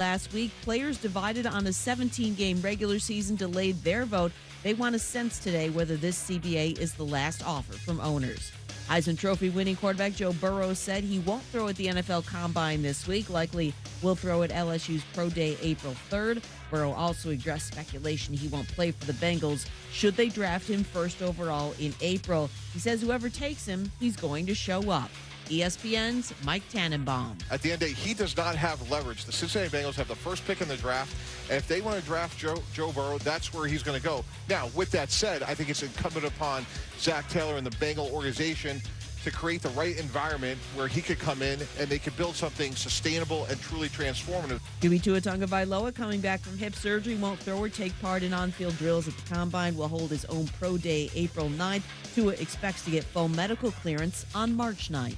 Last week, players divided on a 17-game regular season delayed their vote. They want a sense today whether this CBA is the last offer from owners. Heisman Trophy winning quarterback Joe Burrow said he won't throw at the NFL Combine this week. Likely will throw at LSU's Pro Day April 3rd. Burrow also addressed speculation he won't play for the Bengals should they draft him first overall in April. He says whoever takes him, he's going to show up. ESPN's Mike Tannenbaum. At the end of the day, he does not have leverage. The Cincinnati Bengals have the first pick in the draft, and if they want to draft Joe Burrow, that's where he's going to go. Now, with that said, I think it's incumbent upon Zach Taylor and the Bengal organization to create the right environment where he could come in and they could build something sustainable and truly transformative. QB Tua Tagovailoa, coming back from hip surgery, won't throw or take part in on-field drills at the Combine. Will hold his own Pro Day April 9th. Tua expects to get full medical clearance on March 9th.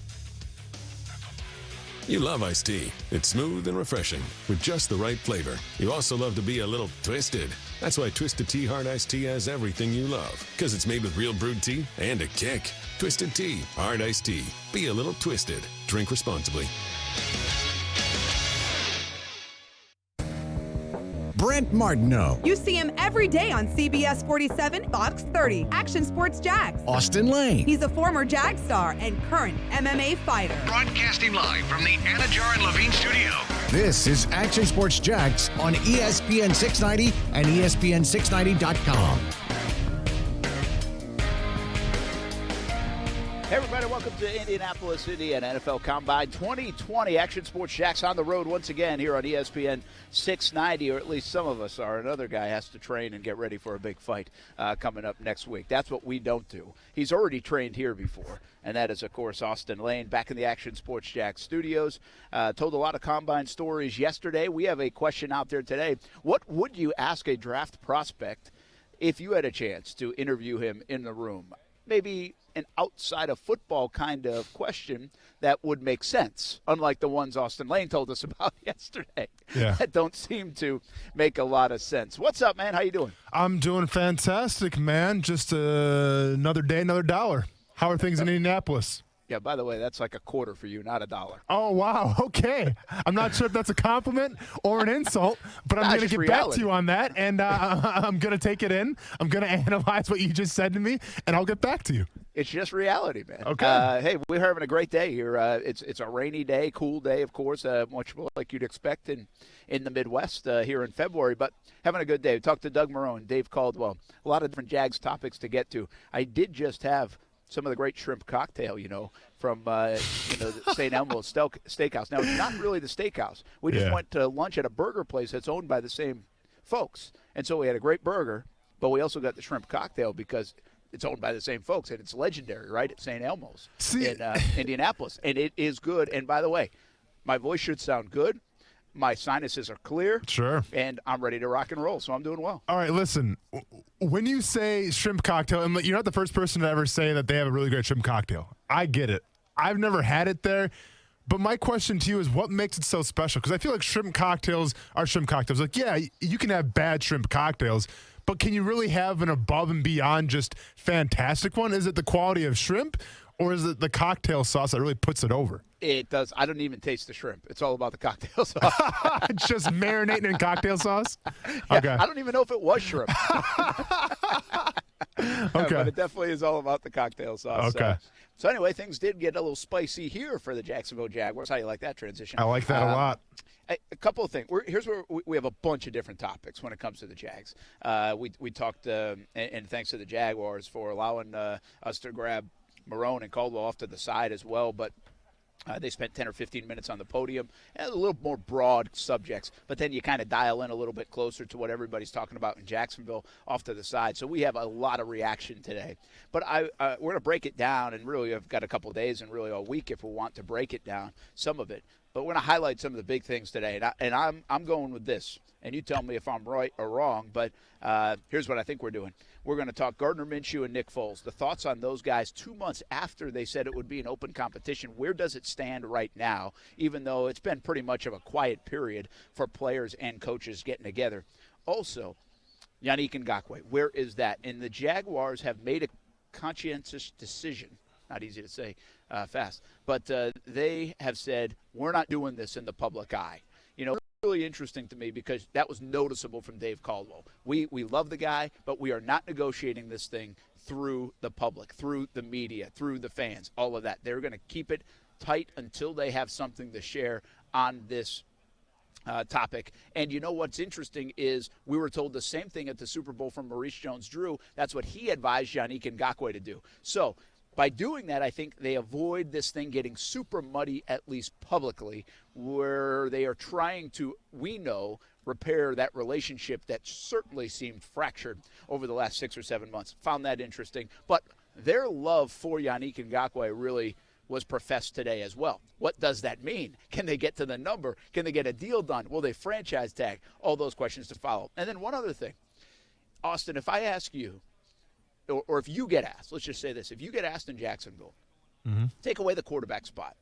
You love iced tea. It's smooth and refreshing with just the right flavor. You also love to be a little twisted. That's why Twisted Tea Hard Iced Tea has everything you love. Because it's made with real brewed tea and a kick. Twisted Tea Hard Iced Tea. Be a little twisted. Drink responsibly. Brent Martineau. You see him every day on CBS 47, Fox 30, Action Sports Jax. Austin Lane. He's a former Jag star and current MMA fighter. Broadcasting live from the Anajar and Levine studio. This is Action Sports Jax on ESPN 690 and ESPN690.com. Hey everybody, welcome to Indianapolis, Indiana NFL Combine 2020. Action Sports Jax on the road once again here on ESPN 690, or at least some of us are. Another guy has to train and get ready for a big fight coming up next week. That's what we don't do. He's already trained here before, and that is, of course, Austin Lane, back in the Action Sports Jax studios. Told a lot of Combine stories yesterday. We have a question out there today. What would you ask a draft prospect if you had a chance to interview him in the room? Maybe an outside of football kind of question that would make sense, unlike the ones Austin Lane told us about yesterday. Yeah. That don't seem to make a lot of sense. What's up, man? How you doing? I'm doing fantastic, man. Just another day, another dollar. How are things in Indianapolis? Yeah, by the way, that's like a quarter for you, not a dollar. Oh, wow. Okay. I'm not sure if that's a compliment or an insult, but I'm going to get back to you on that, and I'm going to take it in. I'm going to analyze what you just said to me, and I'll get back to you. It's just reality, man. Okay. Hey, we're having a great day here. It's a rainy day, cool day, of course, much like you'd expect in the Midwest here in February, but having a good day. We talked to Doug Marrone, Dave Caldwell, a lot of different Jags topics to get to. I did just have some of the great shrimp cocktail, from the St. Elmo's Steakhouse. Now, it's not really the steakhouse. We just went to lunch at a burger place that's owned by the same folks. And so we had a great burger, but we also got the shrimp cocktail because it's owned by the same folks, and it's legendary, right, at St. Elmo's in Indianapolis. And it is good. And, by the way, my voice should sound good. My sinuses are clear. Sure. And I'm ready to rock and roll, so I'm doing well. All right, listen. When you say shrimp cocktail, and you're not the first person to ever say that they have a really great shrimp cocktail. I get it. I've never had it there. But my question to you is, what makes it so special? Because I feel like shrimp cocktails are shrimp cocktails. Like, yeah, you can have bad shrimp cocktails, but can you really have an above and beyond just fantastic one? Is it the quality of shrimp, or is it the cocktail sauce that really puts it over? It does. I don't even taste the shrimp. It's all about the cocktail sauce. Just marinating in cocktail sauce? Yeah, Okay. I don't even know if it was shrimp. Okay. But it definitely is all about the cocktail sauce. Okay. So anyway, things did get a little spicy here for the Jacksonville Jaguars. How do you like that transition? I like that a lot. A couple of things. Here's where we have a bunch of different topics when it comes to the Jags. We talked, and thanks to the Jaguars for allowing us to grab Marrone and Caldwell off to the side as well. But they spent 10 or 15 minutes on the podium, and a little more broad subjects. But then you kind of dial in a little bit closer to what everybody's talking about in Jacksonville off to the side. So we have a lot of reaction today. But we're going to break it down, and really I've got a couple of days and really a week if we want to break it down, some of it. But we're going to highlight some of the big things today. And I'm going with this. And you tell me if I'm right or wrong, but here's what I think we're doing. We're going to talk Gardner Minshew and Nick Foles. The thoughts on those guys 2 months after they said it would be an open competition. Where does it stand right now, even though it's been pretty much of a quiet period for players and coaches getting together? Also, Yannick Ngakoue, where is that? And the Jaguars have made a conscientious decision. Not easy to say fast. But they have said, we're not doing this in the public eye. really interesting to me because that was noticeable from Dave Caldwell. We love the guy, but we are not negotiating this thing through the public, through the media, through the fans, all of that. They're going to keep it tight until they have something to share on this topic. And you know what's interesting is we were told the same thing at the Super Bowl from Maurice Jones-Drew. That's what he advised Yannick Ngakoue to do. So by doing that, I think they avoid this thing getting super muddy, at least publicly, where they are trying to, we know, repair that relationship that certainly seemed fractured over the last 6 or 7 months. Found that interesting. But their love for Yannick Ngakoue really was professed today as well. What does that mean? Can they get to the number? Can they get a deal done? Will they franchise tag? All those questions to follow. And then one other thing. Austin, if I ask you, or if you get asked, let's just say this, if you get asked in Jacksonville, take away the quarterback spot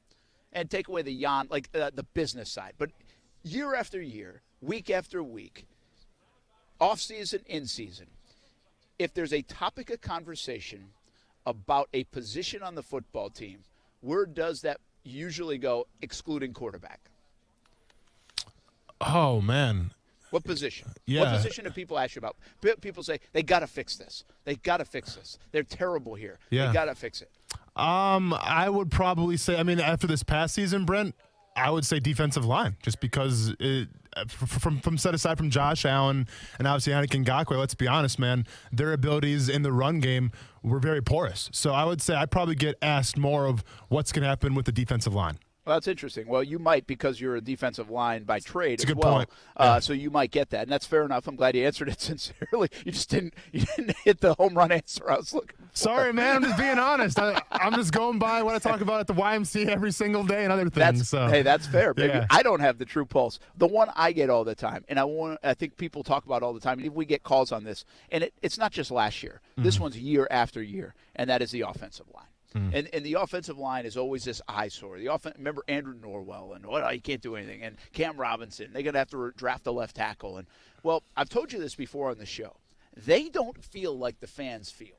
and take away the business side, but year after year, week after week, off-season, in-season, if there's a topic of conversation about a position on the football team, where does that usually go, excluding quarterback? Oh, man. What position? Yeah. What position do people ask you about? People say, they got to fix this. They got to fix this. They're terrible here. Yeah. They got to fix it. I would probably say, after this past season, Brent, I would say defensive line, just because from set aside from Josh Allen and obviously Yannick Ngakoue, let's be honest, man, their abilities in the run game were very porous. So I would say I'd probably get asked more of what's going to happen with the defensive line. Well, that's interesting. Well, you might, because you're a defensive line by trade as well. Point. So you might get that, and that's fair enough. I'm glad you answered it sincerely. You didn't hit the home run answer I was looking for. Sorry, man. I'm just being honest. I'm just going by what I talk about at the YMCA every single day and other things. Hey, that's fair, baby. Yeah. I don't have the true pulse. The one I get all the time, and I think people talk about all the time, and we get calls on this, and it's not just last year. This one's year after year, and that is the offensive line. And the offensive line is always this eyesore. Remember Andrew Norwell and he can't do anything, and Cam Robinson. They're going to have to draft a left tackle. And well, I've told you this before on the show. They don't feel like the fans feel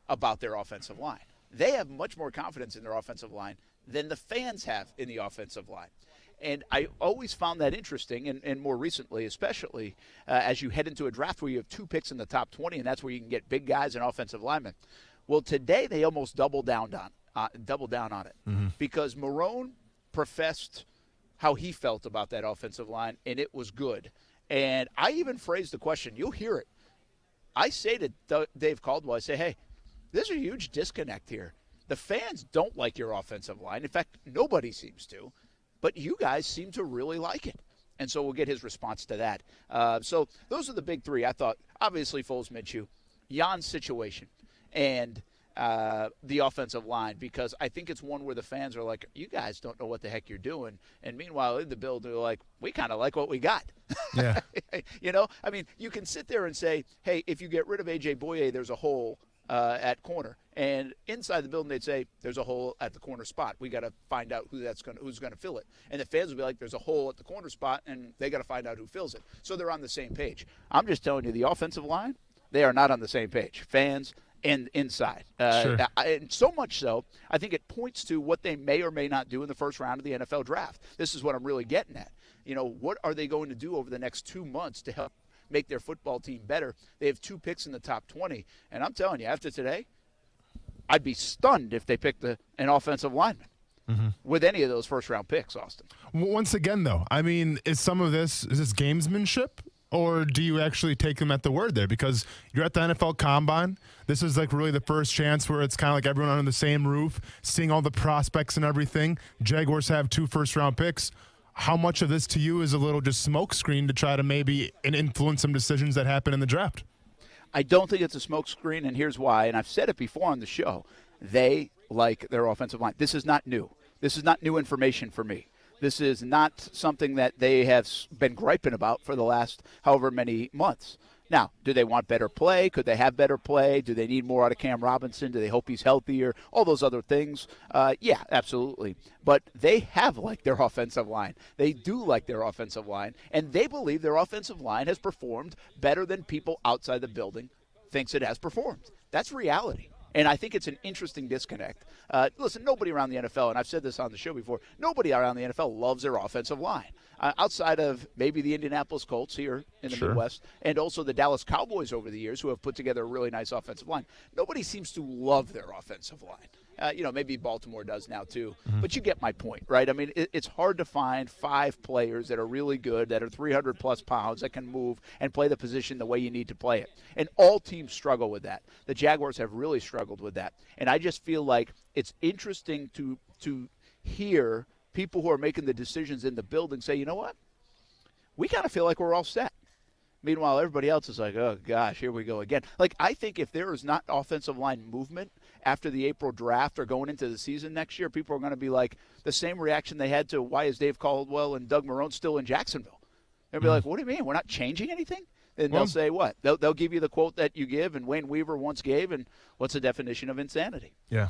about their offensive line. They have much more confidence in their offensive line than the fans have in the offensive line. And I always found that interesting, and more recently, especially as you head into a draft where you have 2 picks in the top 20, and that's where you can get big guys and offensive linemen. Well, today they almost doubled down on it because Marrone professed how he felt about that offensive line, and it was good. And I even phrased the question. You'll hear it. I say to Dave Caldwell, I say, hey, there's a huge disconnect here. The fans don't like your offensive line. In fact, nobody seems to. But you guys seem to really like it. And so we'll get his response to that. So those are the big 3. I thought, obviously, Foles Minshew, Jan's situation, and the offensive line, because I think it's one where the fans are like, you guys don't know what the heck you're doing. And meanwhile, in the building, they're like, we kind of like what we got. Yeah. You can sit there and say, hey, if you get rid of A.J. Boye, there's a hole at corner. And inside the building, they'd say, there's a hole at the corner spot. We got to find out who's going to fill it. And the fans will be like, there's a hole at the corner spot, and they got to find out who fills it. So they're on the same page. I'm just telling you, the offensive line, they are not on the same page. Fans and inside. Sure. And so much so, I think it points to what they may or may not do in the first round of the NFL draft. This is what I'm really getting at. What are they going to do over the next 2 months to help make their football team better? They have 2 picks in the top 20. And I'm telling you, after today, I'd be stunned if they picked an offensive lineman with any of those first-round picks, Austin. Once again, though, is some of this, is this gamesmanship? Or do you actually take them at the word there? Because you're at the NFL Combine. This is really the first chance where it's kind of like everyone under the same roof, seeing all the prospects and everything. Jaguars have 2 first-round picks. How much of this to you is a little just smokescreen to try to maybe influence some decisions that happen in the draft? I don't think it's a smokescreen, and here's why. And I've said it before on the show. They like their offensive line. This is not new. This is not new information for me. This is not something that they have been griping about for the last however many months. Now, do they want better play? Could they have better play? Do they need more out of Cam Robinson? Do they hope he's healthier? All those other things. Yeah, absolutely. But they have liked their offensive line. They do like their offensive line, and they believe their offensive line has performed better than people outside the building thinks it has performed. That's reality. And I think it's an interesting disconnect. Listen, nobody around the NFL, and I've said this on the show before, nobody around the NFL loves their offensive line. outside of maybe the Indianapolis Colts here in the Midwest, and also the Dallas Cowboys over the years, who have put together a really nice offensive line. Nobody seems to love their offensive line. Maybe Baltimore does now too, but you get my point, right? I mean, it's hard to find 5 players that are really good, that are 300-plus pounds, that can move and play the position the way you need to play it. And all teams struggle with that. The Jaguars have really struggled with that. And I just feel like it's interesting to hear people who are making the decisions in the building say, you know what? We kind of feel like we're all set. Meanwhile, everybody else is like, oh, gosh, here we go again. Like, I think if there is not offensive line movement after the April draft or going into the season next year, people are going to be like the same reaction they had to why is Dave Caldwell and Doug Marrone still in Jacksonville? They'll be like, what do you mean? We're not changing anything? And they'll say what? They'll give you the quote that you give and Wayne Weaver once gave, and what's the definition of insanity? Yeah.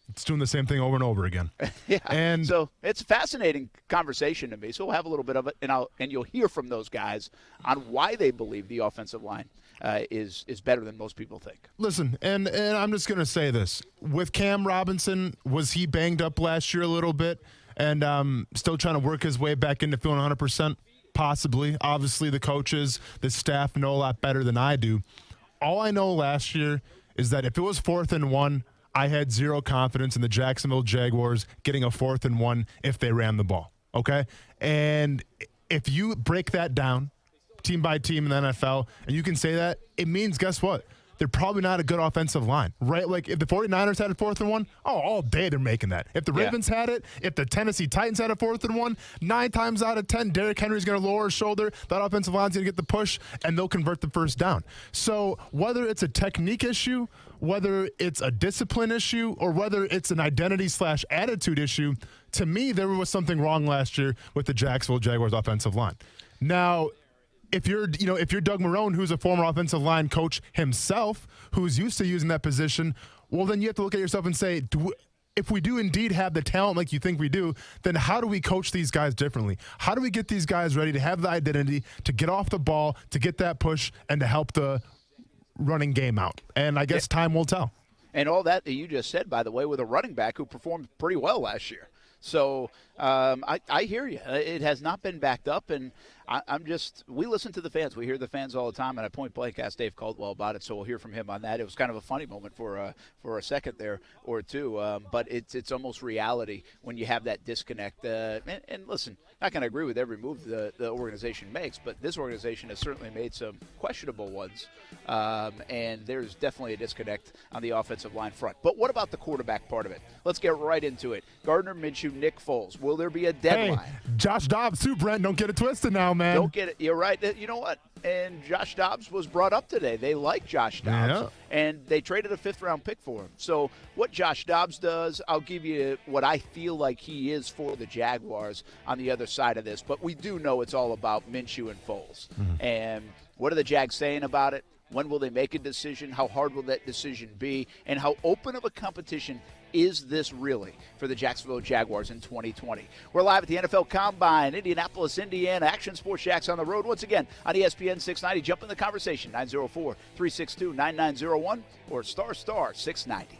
It's doing the same thing over and over again. Yeah. And so it's a fascinating conversation to me. So we'll have a little bit of it, and you'll hear from those guys on why they believe the offensive line is better than most people think. Listen, and I'm just going to say this. With Cam Robinson, was he banged up last year a little bit and still trying to work his way back into feeling 100%? Possibly. Obviously, the coaches, the staff know a lot better than I do. All I know last year is that if it was 4th and 1, I had zero confidence in the Jacksonville Jaguars getting a 4th and 1 if they ran the ball, okay? And if you break that down team by team in the NFL, and you can say that, it means, guess what? They're probably not a good offensive line, right? Like, if the 49ers had a 4th and 1, all day they're making that. If the Ravens had it, if the Tennessee Titans had a 4th and 1, 9 times out of 10, Derrick Henry's going to lower his shoulder, that offensive line's going to get the push, and they'll convert the first down. So whether it's a technique issue, whether it's a discipline issue, or whether it's an identity/attitude issue, to me, there was something wrong last year with the Jacksonville Jaguars offensive line. Now, if you're Doug Marrone, who's a former offensive line coach himself, who's used to using that position, well, then you have to look at yourself and say, if we do indeed have the talent like you think we do, then how do we coach these guys differently? How do we get these guys ready to have the identity, to get off the ball, to get that push, and to help the running game out? And I guess time will tell. And all that you just said, by the way, with a running back who performed pretty well last year. So I hear you. It has not been backed up, and we listen to the fans. We hear the fans all the time, and I point blank asked Dave Caldwell about it, so we'll hear from him on that. It was kind of a funny moment for a second there or two, but it's almost reality when you have that disconnect. And listen, not going to agree with every move the organization makes, but this organization has certainly made some questionable ones, and there's definitely a disconnect on the offensive line front. But what about the quarterback part of it? Let's get right into it. Gardner Minshew, Nick Foles. Will there be a deadline? Hey, Josh Dobbs too, Brent. Don't get it twisted now, man. Don't get it. You're right. You know what? And Josh Dobbs was brought up today. They like Josh Dobbs, and they traded a 5th-round pick for him. So what Josh Dobbs does, I'll give you what I feel like he is for the Jaguars on the other side of this. But we do know it's all about Minshew and Foles. Mm-hmm. And what are the Jags saying about it? When will they make a decision? How hard will that decision be? And how open of a competition is this really for the Jacksonville Jaguars in 2020? We're live at the NFL Combine, Indianapolis, Indiana. Action Sports Jacks on the road once again on ESPN 690. Jump in the conversation, 904-362-9901 or star 690.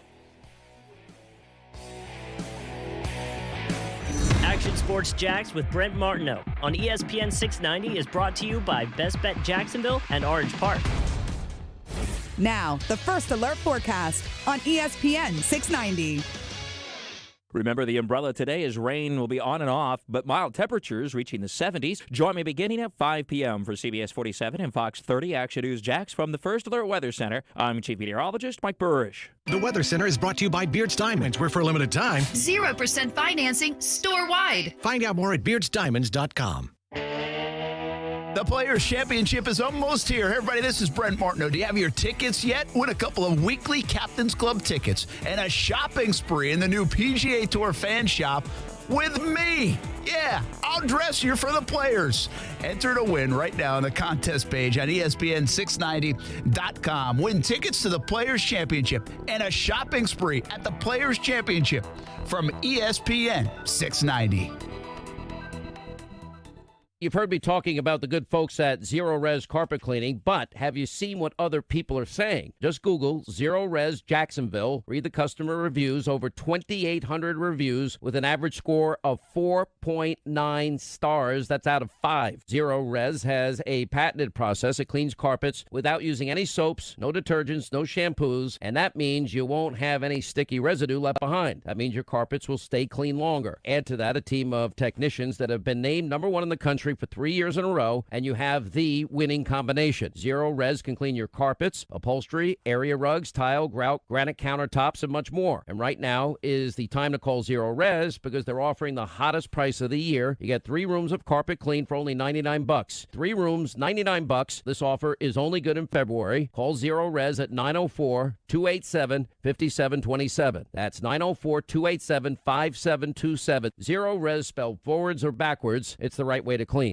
Action Sports Jacks with Brent Martineau on ESPN 690 is brought to you by Best Bet Jacksonville and Orange Park. Now, the First Alert Forecast on ESPN 690. Remember, the umbrella today is rain will be on and off, but mild temperatures reaching the 70s. Join me beginning at 5 p.m. for CBS 47 and Fox 30 Action News Jacks from the First Alert Weather Center. I'm Chief Meteorologist Mike Burrish. The Weather Center is brought to you by Beards Diamonds, where for a limited time, 0% financing store-wide. Find out more at beardsdiamonds.com. The Players' Championship is almost here. Hey, everybody, this is Brent Martineau. Do you have your tickets yet? Win a couple of weekly Captain's Club tickets and a shopping spree in the new PGA Tour fan shop with me. Yeah, I'll dress you for the Players. Enter to win right now on the contest page on ESPN690.com. Win tickets to the Players' Championship and a shopping spree at the Players' Championship from ESPN 690. You've heard me talking about the good folks at Zero Res Carpet Cleaning, but have you seen what other people are saying? Just Google Zero Res Jacksonville, read the customer reviews, over 2,800 reviews with an average score of 4.9 stars. That's out of 5. Zero Res has a patented process. It cleans carpets without using any soaps, no detergents, no shampoos, and that means you won't have any sticky residue left behind. That means your carpets will stay clean longer. Add to that a team of technicians that have been named #1 in the country for 3 years in a row, and you have the winning combination. Zero Res can clean your carpets, upholstery, area rugs, tile, grout, granite countertops, and much more. And right now is the time to call Zero Res because they're offering the hottest price of the year. You get 3 rooms of carpet clean for only $99. 3 rooms, $99. This offer is only good in February. Call Zero Res at 904-287-5727. That's 904-287-5727. Zero Res spelled forwards or backwards. It's the right way to clean.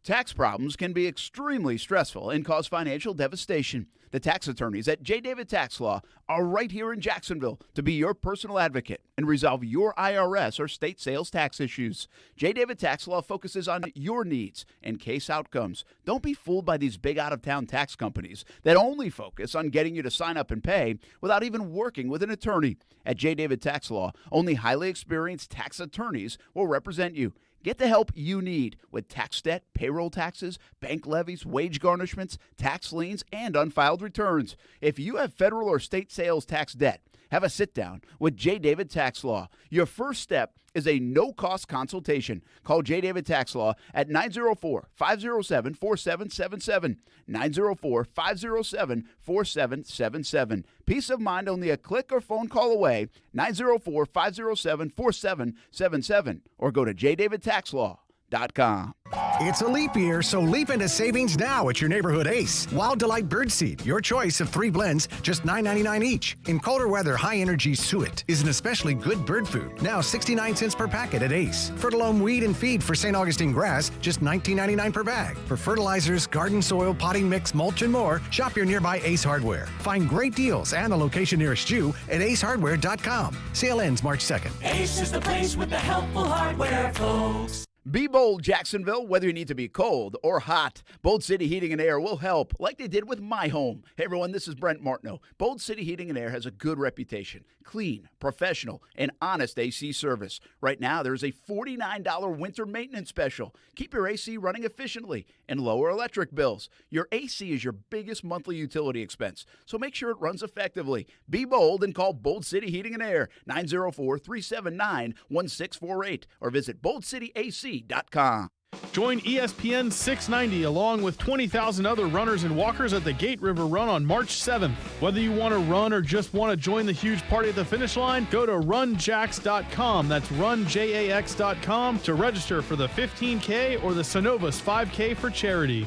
Tax problems can be extremely stressful and cause financial devastation. The tax attorneys at J. David Tax Law are right here in Jacksonville to be your personal advocate and resolve your IRS or state sales tax issues. J. David Tax Law focuses on your needs and case outcomes. Don't be fooled by these big out-of-town tax companies that only focus on getting you to sign up and pay without even working with an attorney. At J. David Tax Law, only highly experienced tax attorneys will represent you. Get the help you need with tax debt, payroll taxes, bank levies, wage garnishments, tax liens, and unfiled returns. If you have federal or state sales tax debt, have a sit-down with J. David Tax Law. Your first step is a no-cost consultation. Call J. David Tax Law at 904-507-4777, 904-507-4777. Peace of mind only a click or phone call away, 904-507-4777, or go to jdavidtaxlaw.com. It's a leap year, so leap into savings now at your neighborhood Ace. Wild Delight Birdseed, your choice of 3 blends, just $9.99 each. In colder weather, high-energy suet is an especially good bird food. Now 69 cents per packet at Ace. Fertilome weed and feed for St. Augustine grass, just $19.99 per bag. For fertilizers, garden soil, potting mix, mulch, and more, shop your nearby Ace Hardware. Find great deals and the location nearest you at acehardware.com. Sale ends March 2nd. Ace is the place with the helpful hardware, folks. Be bold, Jacksonville, whether you need to be cold or hot. Bold City Heating and Air will help, like they did with my home. Hey, everyone, this is Brent Martineau. Bold City Heating and Air has a good reputation. Clean, professional, and honest AC service. Right now, there's a $49 winter maintenance special. Keep your AC running efficiently and lower electric bills. Your AC is your biggest monthly utility expense, so make sure it runs effectively. Be bold and call Bold City Heating and Air, 904-379-1648, or visit boldcityac.com. Join ESPN 690 along with 20,000 other runners and walkers at the Gate River Run on March 7th. Whether you want to run or just want to join the huge party at the finish line, go to runjax.com. That's runjax.com to register for the 15K or the Synovus 5K for charity.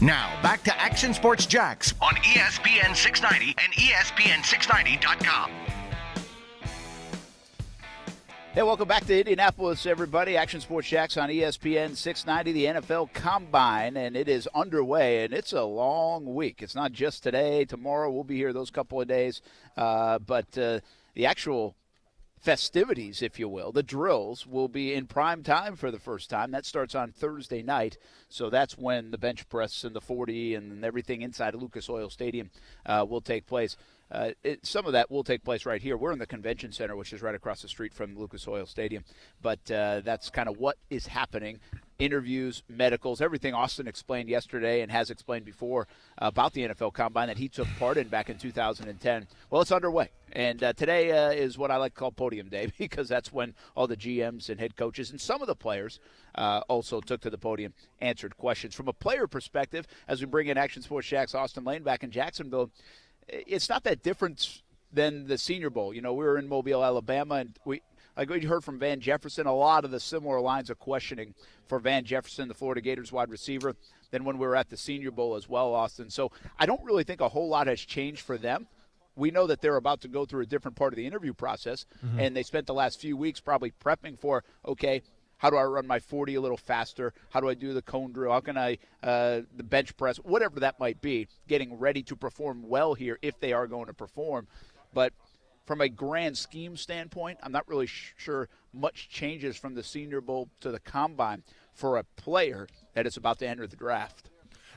Now, back to Action Sports Jacks on ESPN 690 and ESPN690.com. Hey, welcome back to Indianapolis, everybody. Action Sports Jacks on ESPN 690, the NFL Combine, and it is underway, and it's a long week. It's not just today. Tomorrow we'll be here those couple of days, but the actual festivities, if you will, the drills, will be in prime time for the first time. That starts on Thursday night, so that's when the bench press and the 40 and everything inside of Lucas Oil Stadium will take place. Some of that will take place right here. We're in the convention center, which is right across the street from Lucas Oil Stadium, but that's kind of what is happening. Interviews, medicals, everything Austin explained yesterday and has explained before about the NFL Combine that he took part in back in 2010. Well, it's underway. And today is what I like to call podium day because that's when all the GMs and head coaches and some of the players also took to the podium, answered questions. From a player perspective, as we bring in Action Sports Jacks Austin Lane back in Jacksonville, it's not that different than the Senior Bowl. You know, we were in Mobile, Alabama, and like we heard from Van Jefferson, a lot of the similar lines of questioning for Van Jefferson, the Florida Gators wide receiver, than when we were at the Senior Bowl as well, Austin. So I don't really think a whole lot has changed for them. We know that they're about to go through a different part of the interview process, and they spent the last few weeks probably prepping for, okay, how do I run my 40 a little faster? How do I do the cone drill? How can I the bench press? Whatever that might be, getting ready to perform well here if they are going to perform. But from a grand scheme standpoint, I'm not really sure much changes from the Senior Bowl to the Combine for a player that is about to enter the draft.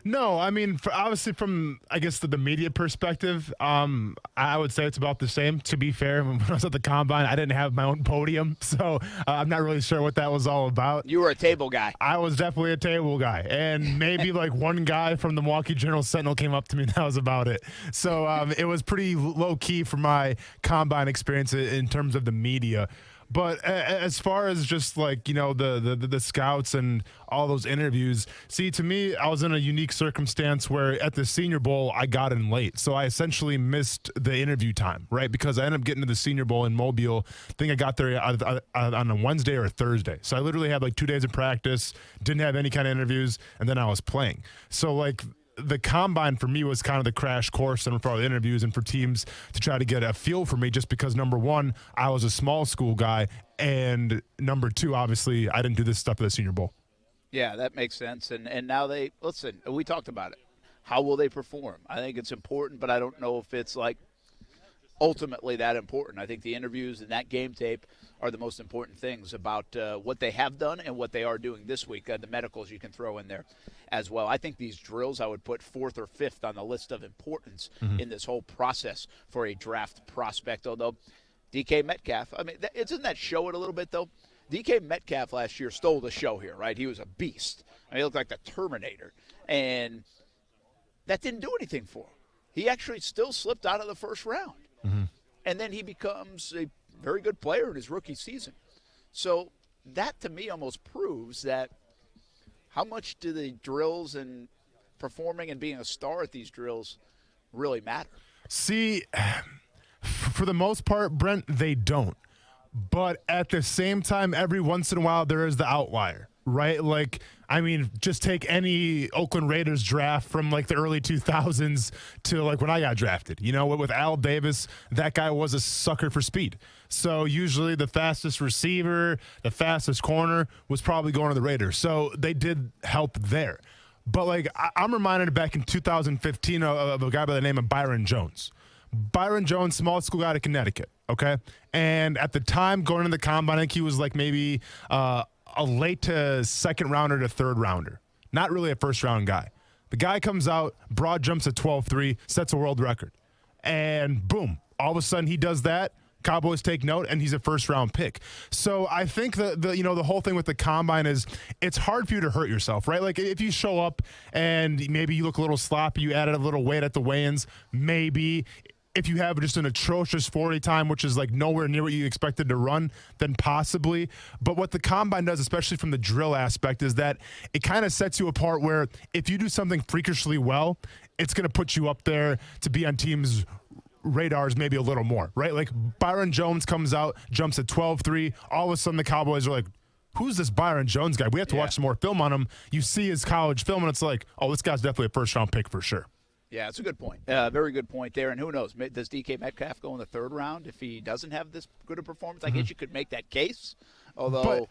No, I mean, obviously from, I guess, the media perspective, I would say it's about the same. To be fair, when I was at the Combine, I didn't have my own podium, so I'm not really sure what that was all about. You were a table guy. I was definitely a table guy, and maybe like one guy from the Milwaukee Journal-Sentinel came up to me, and that was about it. So it was pretty low-key for my Combine experience in terms of the media. But as far as just like, you know, the scouts and all those interviews, see, to me, I was in a unique circumstance where at the Senior Bowl, I got in late. So I essentially missed the interview time, right? Because I ended up getting to the Senior Bowl in Mobile. I think I got there on a Wednesday or a Thursday. So I literally had like 2 days of practice, didn't have any kind of interviews, and then I was playing. So like, the Combine for me was kind of the crash course and for all the interviews and for teams to try to get a feel for me, just because number one, I was a small school guy, and number two, obviously I didn't do this stuff at the Senior Bowl. Yeah, that makes sense. And now listen, we talked about it. How will they perform? I think it's important, but I don't know if it's like ultimately that important. I think the interviews and that game tape are the most important things about what they have done and what they are doing this week. The medicals you can throw in there as well. I think these drills I would put 4th or 5th on the list of importance in this whole process for a draft prospect, although DK Metcalf, I mean, isn't that show it a little bit, though? DK Metcalf last year stole the show here, right? He was a beast. I mean, he looked like the Terminator, and that didn't do anything for him. He actually still slipped out of the first round. And then he becomes a very good player in his rookie season. So that, to me, almost proves that how much do the drills and performing and being a star at these drills really matter? See, for the most part, Brent, they don't. But at the same time, every once in a while, there is the outlier, right? Like, I mean, just take any Oakland Raiders draft from like the early 2000s to like when I got drafted. You know, with Al Davis, that guy was a sucker for speed. So usually the fastest receiver, the fastest corner was probably going to the Raiders. So they did help there. But like, I'm reminded back in 2015 of a guy by the name of Byron Jones. Byron Jones, small school guy out of Connecticut, okay? And at the time, going into the Combine, I think he was like maybe a late to second rounder to third rounder. Not really a first round guy. The guy comes out, broad jumps at 12.3, sets a world record. And boom, all of a sudden he does that. Cowboys take note, and he's a first-round pick. So I think the whole thing with the Combine is it's hard for you to hurt yourself, right? Like if you show up and maybe you look a little sloppy, you added a little weight at the weigh-ins, maybe. If you have just an atrocious 40 time, which is like nowhere near what you expected to run, then possibly. But what the Combine does, especially from the drill aspect, is that it kind of sets you apart where if you do something freakishly well, it's going to put you up there to be on teams' radars maybe a little more, right? Like Byron Jones comes out, jumps at 12.3. All of a sudden the Cowboys are like, who's this Byron Jones guy? We have to watch some more film on him. You see his college film, and it's like, oh, this guy's definitely a first-round pick for sure. Yeah, it's a good point. Very good point there. And who knows? Does DK Metcalf go in the third round if he doesn't have this good a performance? I guess you could make that case. Although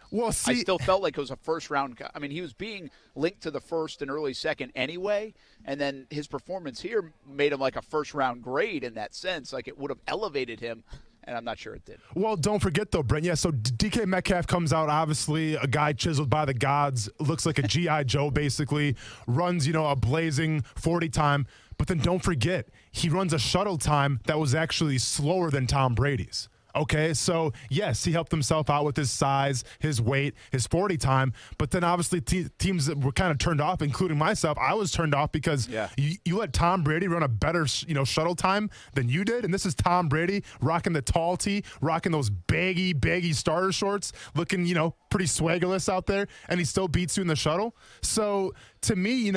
I still felt like it was a first-round. I mean, he was being linked to the first and early second anyway, and then his performance here made him like a first-round grade in that sense. Like it would have elevated him, and I'm not sure it did. Well, don't forget, though, Brent. Yeah, so DK Metcalf comes out, obviously a guy chiseled by the gods, looks like a G.I. Joe basically, runs, a blazing 40 time. But then don't forget, he runs a shuttle time that was actually slower than Tom Brady's. Okay, so yes, he helped himself out with his size, his weight, his 40 time, but then obviously teams that were kind of turned off, including myself. I was turned off because you let Tom Brady run a better shuttle time than you did, and this is Tom Brady rocking the tall tee, rocking those baggy starter shorts, looking pretty swaggerless out there, and he still beats you in the shuttle. So to me,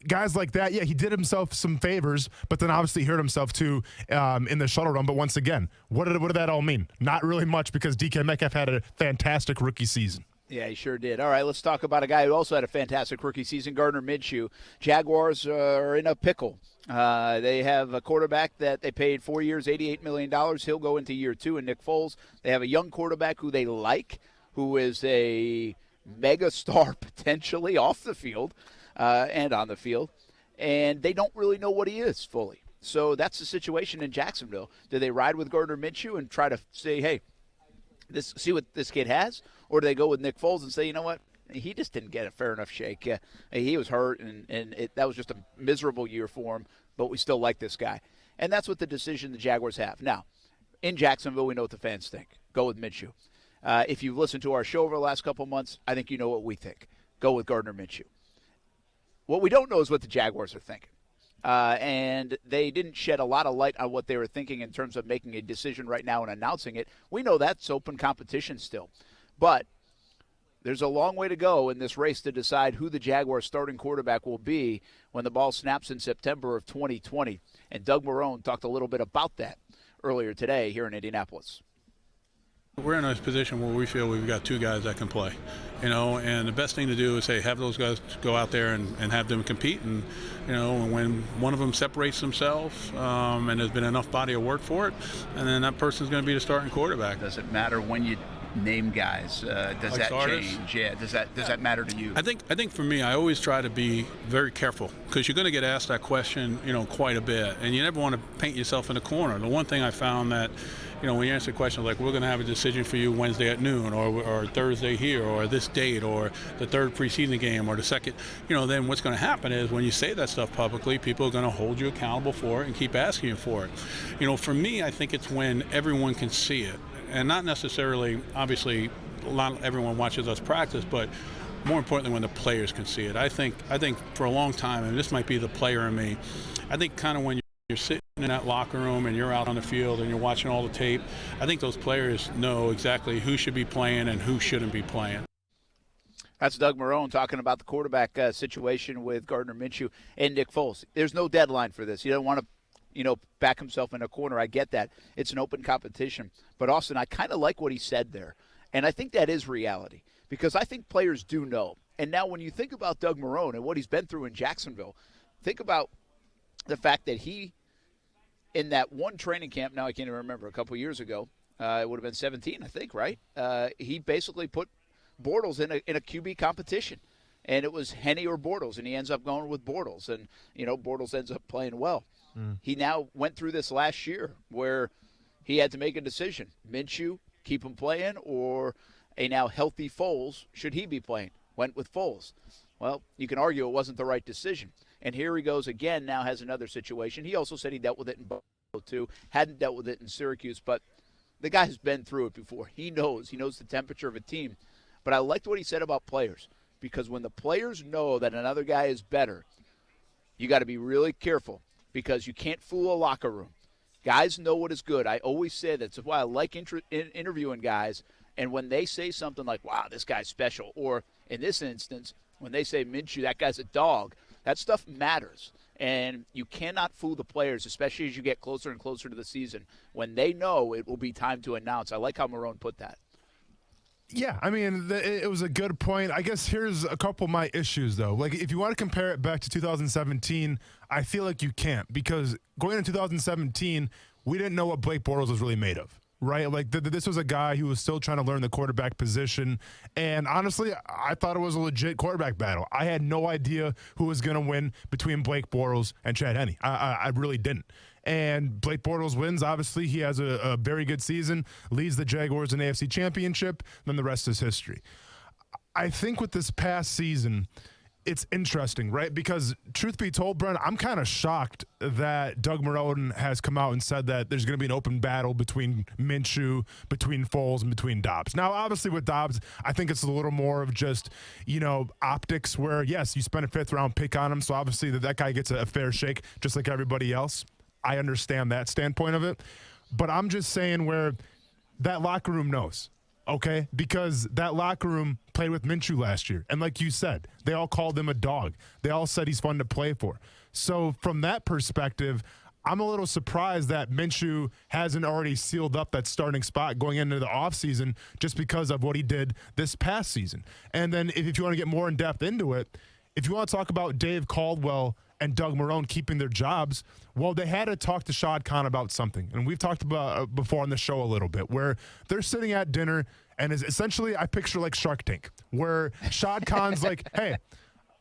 guys like that, he did himself some favors, but then obviously hurt himself too in the shuttle run. But once again, what did that all mean? Not really much, because DK Metcalf had a fantastic rookie season. Yeah, he sure did. All right, let's talk about a guy who also had a fantastic rookie season, Gardner Minshew. Jaguars are in a pickle. They have a quarterback that they paid 4 years, $88 million. He'll go into year 2, and Nick Foles. They have a young quarterback who they like, who is a mega star potentially off the field. And on the field, and they don't really know what he is fully. So that's the situation in Jacksonville. Do they ride with Gardner Minshew and try to say, hey, see what this kid has? Or do they go with Nick Foles and say, you know what? He just didn't get a fair enough shake. He was hurt, and that was just a miserable year for him, but we still like this guy. And that's what the decision the Jaguars have. Now, in Jacksonville, we know what the fans think. Go with Minshew. If you've listened to our show over the last couple of months, I think you know what we think. Go with Gardner Minshew. What we don't know is what the Jaguars are thinking. And they didn't shed a lot of light on what they were thinking in terms of making a decision right now and announcing it. We know that's open competition still. But there's a long way to go in this race to decide who the Jaguars' starting quarterback will be when the ball snaps in September of 2020. And Doug Marrone talked a little bit about that earlier today here in Indianapolis. We're in a position where we feel we've got two guys that can play, and the best thing to do is, hey, have those guys go out there and have them compete. And, when one of them separates themselves and there's been enough body of work for it, and then that person's going to be the starting quarterback. Does it matter when you name guys? Does like that starters? change? Yeah. Does that matter to you? I think for me, I always try to be very careful because you're going to get asked that question, quite a bit, and you never want to paint yourself in a corner. The one thing I found that, when you answer questions like, we're going to have a decision for you Wednesday at noon or Thursday here or this date or the third preseason game or the second, then what's going to happen is when you say that stuff publicly, people are going to hold you accountable for it and keep asking you for it. For me, I think it's when everyone can see it. And not necessarily, obviously, everyone watches us practice, but more importantly, when the players can see it. I think for a long time, and this might be the player in me, I think kind of when you're sitting in that locker room and you're out on the field and you're watching all the tape, I think those players know exactly who should be playing and who shouldn't be playing. That's Doug Marrone talking about the quarterback situation with Gardner Minshew and Nick Foles. There's no deadline for this. You don't want to back himself in a corner. I get that. It's an open competition. But, Austin, I kind of like what he said there. And I think that is reality because I think players do know. And now when you think about Doug Marrone and what he's been through in Jacksonville, think about the fact that he, in that one training camp, now I can't even remember, a couple years ago, it would have been 17, I think, right? He basically put Bortles in a QB competition. And it was Henne or Bortles, and he ends up going with Bortles. And, Bortles ends up playing well. He now went through this last year where he had to make a decision. Minshew, keep him playing, or a now healthy Foles, should he be playing? Went with Foles. Well, you can argue it wasn't the right decision. And here he goes again, now has another situation. He also said he dealt with it in Buffalo too, hadn't dealt with it in Syracuse, but the guy has been through it before. He knows the temperature of a team. But I liked what he said about players, because when the players know that another guy is better, you got to be really careful. Because you can't fool a locker room. Guys know what is good. I always say that's why I like interviewing guys. And when they say something like, wow, this guy's special, or in this instance, when they say Minshew, that guy's a dog, that stuff matters. And you cannot fool the players, especially as you get closer and closer to the season, when they know it will be time to announce. I like how Marrone put that. Yeah, I mean, it was a good point. I guess here's a couple of my issues, though. Like, if you want to compare it back to 2017, I feel like you can't, because going into 2017, we didn't know what Blake Bortles was really made of, right? Like, this was a guy who was still trying to learn the quarterback position, and honestly, I thought it was a legit quarterback battle. I had no idea who was going to win between Blake Bortles and Chad Henne. I really didn't. And Blake Bortles wins. Obviously, he has a very good season, leads the Jaguars in the AFC Championship, then the rest is history. I think with this past season, it's interesting, right? Because truth be told, Brent, I'm kind of shocked that Doug Marrone has come out and said that there's going to be an open battle between Minshew, between Foles, and between Dobbs. Now, obviously with Dobbs, I think it's a little more of just, optics where, yes, you spent a fifth-round pick on him, so obviously that guy gets a fair shake just like everybody else. I understand that standpoint of it. But I'm just saying where that locker room knows, okay? Because that locker room played with Minshew last year. And like you said, they all called him a dog. They all said he's fun to play for. So from that perspective, I'm a little surprised that Minshew hasn't already sealed up that starting spot going into the offseason just because of what he did this past season. And then if you want to get more in depth into it, if you want to talk about Dave Caldwell and Doug Marrone keeping their jobs, well, they had to talk to Shad Khan about something. And we've talked about before on the show a little bit, where they're sitting at dinner, and is essentially I picture like Shark Tank, where Shad Khan's like, hey,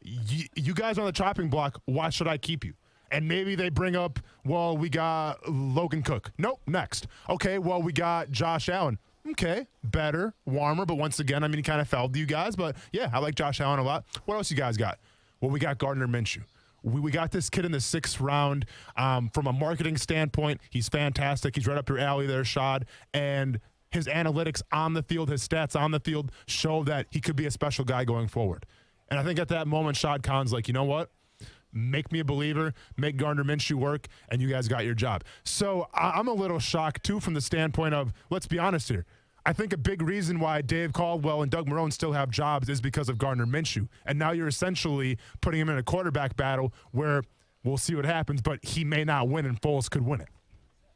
you guys on the chopping block, why should I keep you? And maybe they bring up, well, we got Logan Cook. Nope, next. Okay, well, we got Josh Allen. Okay, better, warmer, but once again, I mean, he kind of fell to you guys. But, yeah, I like Josh Allen a lot. What else you guys got? Well, we got Gardner Minshew. We got this kid in the 6th round. From a marketing standpoint, he's fantastic. He's right up your alley there, Shad. And his analytics on the field, his stats on the field show that he could be a special guy going forward. And I think at that moment, Shad Khan's like, you know what? Make me a believer, make Gardner Minshew work, and you guys got your job. So I'm a little shocked, too, from the standpoint of, let's be honest here. I think a big reason why Dave Caldwell and Doug Marrone still have jobs is because of Gardner Minshew. And now you're essentially putting him in a quarterback battle where we'll see what happens, but he may not win, and Foles could win it.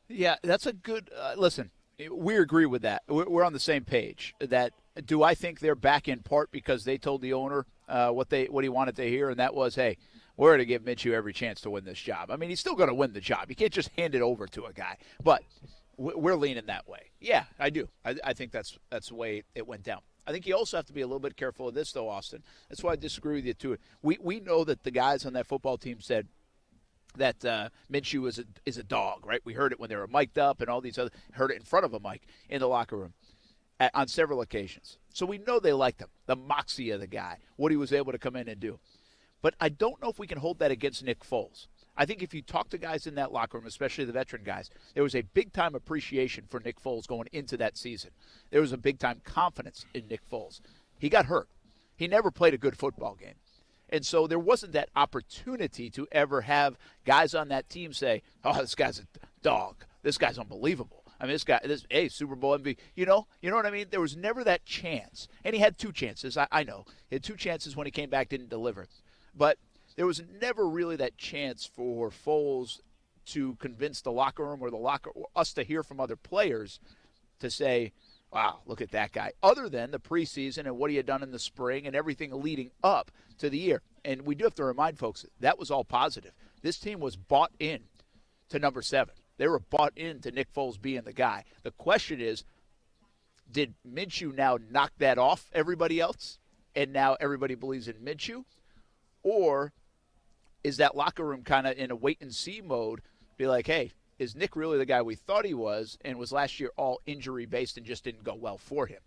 Yeah, that's a good listen, we agree with that. We're on the same page. That do I think they're back in part because they told the owner what he wanted to hear, and that was, hey, we're going to give Minshew every chance to win this job. I mean, he's still going to win the job. You can't just hand it over to a guy. But we're leaning that way. Yeah, I do. I think that's the way it went down. I think you also have to be a little bit careful of this, though, Austin. That's why I disagree with you, too. We know that the guys on that football team said that Minshew is a dog, right? We heard it when they were mic'd up and all these other – heard it in front of a mic in the locker room on several occasions. So we know they liked him, the moxie of the guy, what he was able to come in and do. But I don't know if we can hold that against Nick Foles. I think if you talk to guys in that locker room, especially the veteran guys, there was a big-time appreciation for Nick Foles going into that season. There was a big-time confidence in Nick Foles. He got hurt. He never played a good football game. And so there wasn't that opportunity to ever have guys on that team say, oh, this guy's a dog. This guy's unbelievable. I mean, hey, Super Bowl MVP. You know what I mean? There was never that chance. And he had 2 chances. I know. He had 2 chances when he came back, didn't deliver. But there was never really that chance for Foles to convince the locker room or us to hear from other players to say, wow, look at that guy, other than the preseason and what he had done in the spring and everything leading up to the year. And we do have to remind folks that was all positive. This team was bought in to number 7. They were bought into Nick Foles being the guy. The question is, did Minshew now knock that off everybody else, and now everybody believes in Minshew? Or is that locker room kind of in a wait-and-see mode, be like, hey, is Nick really the guy we thought he was, and was last year all injury-based and just didn't go well for him?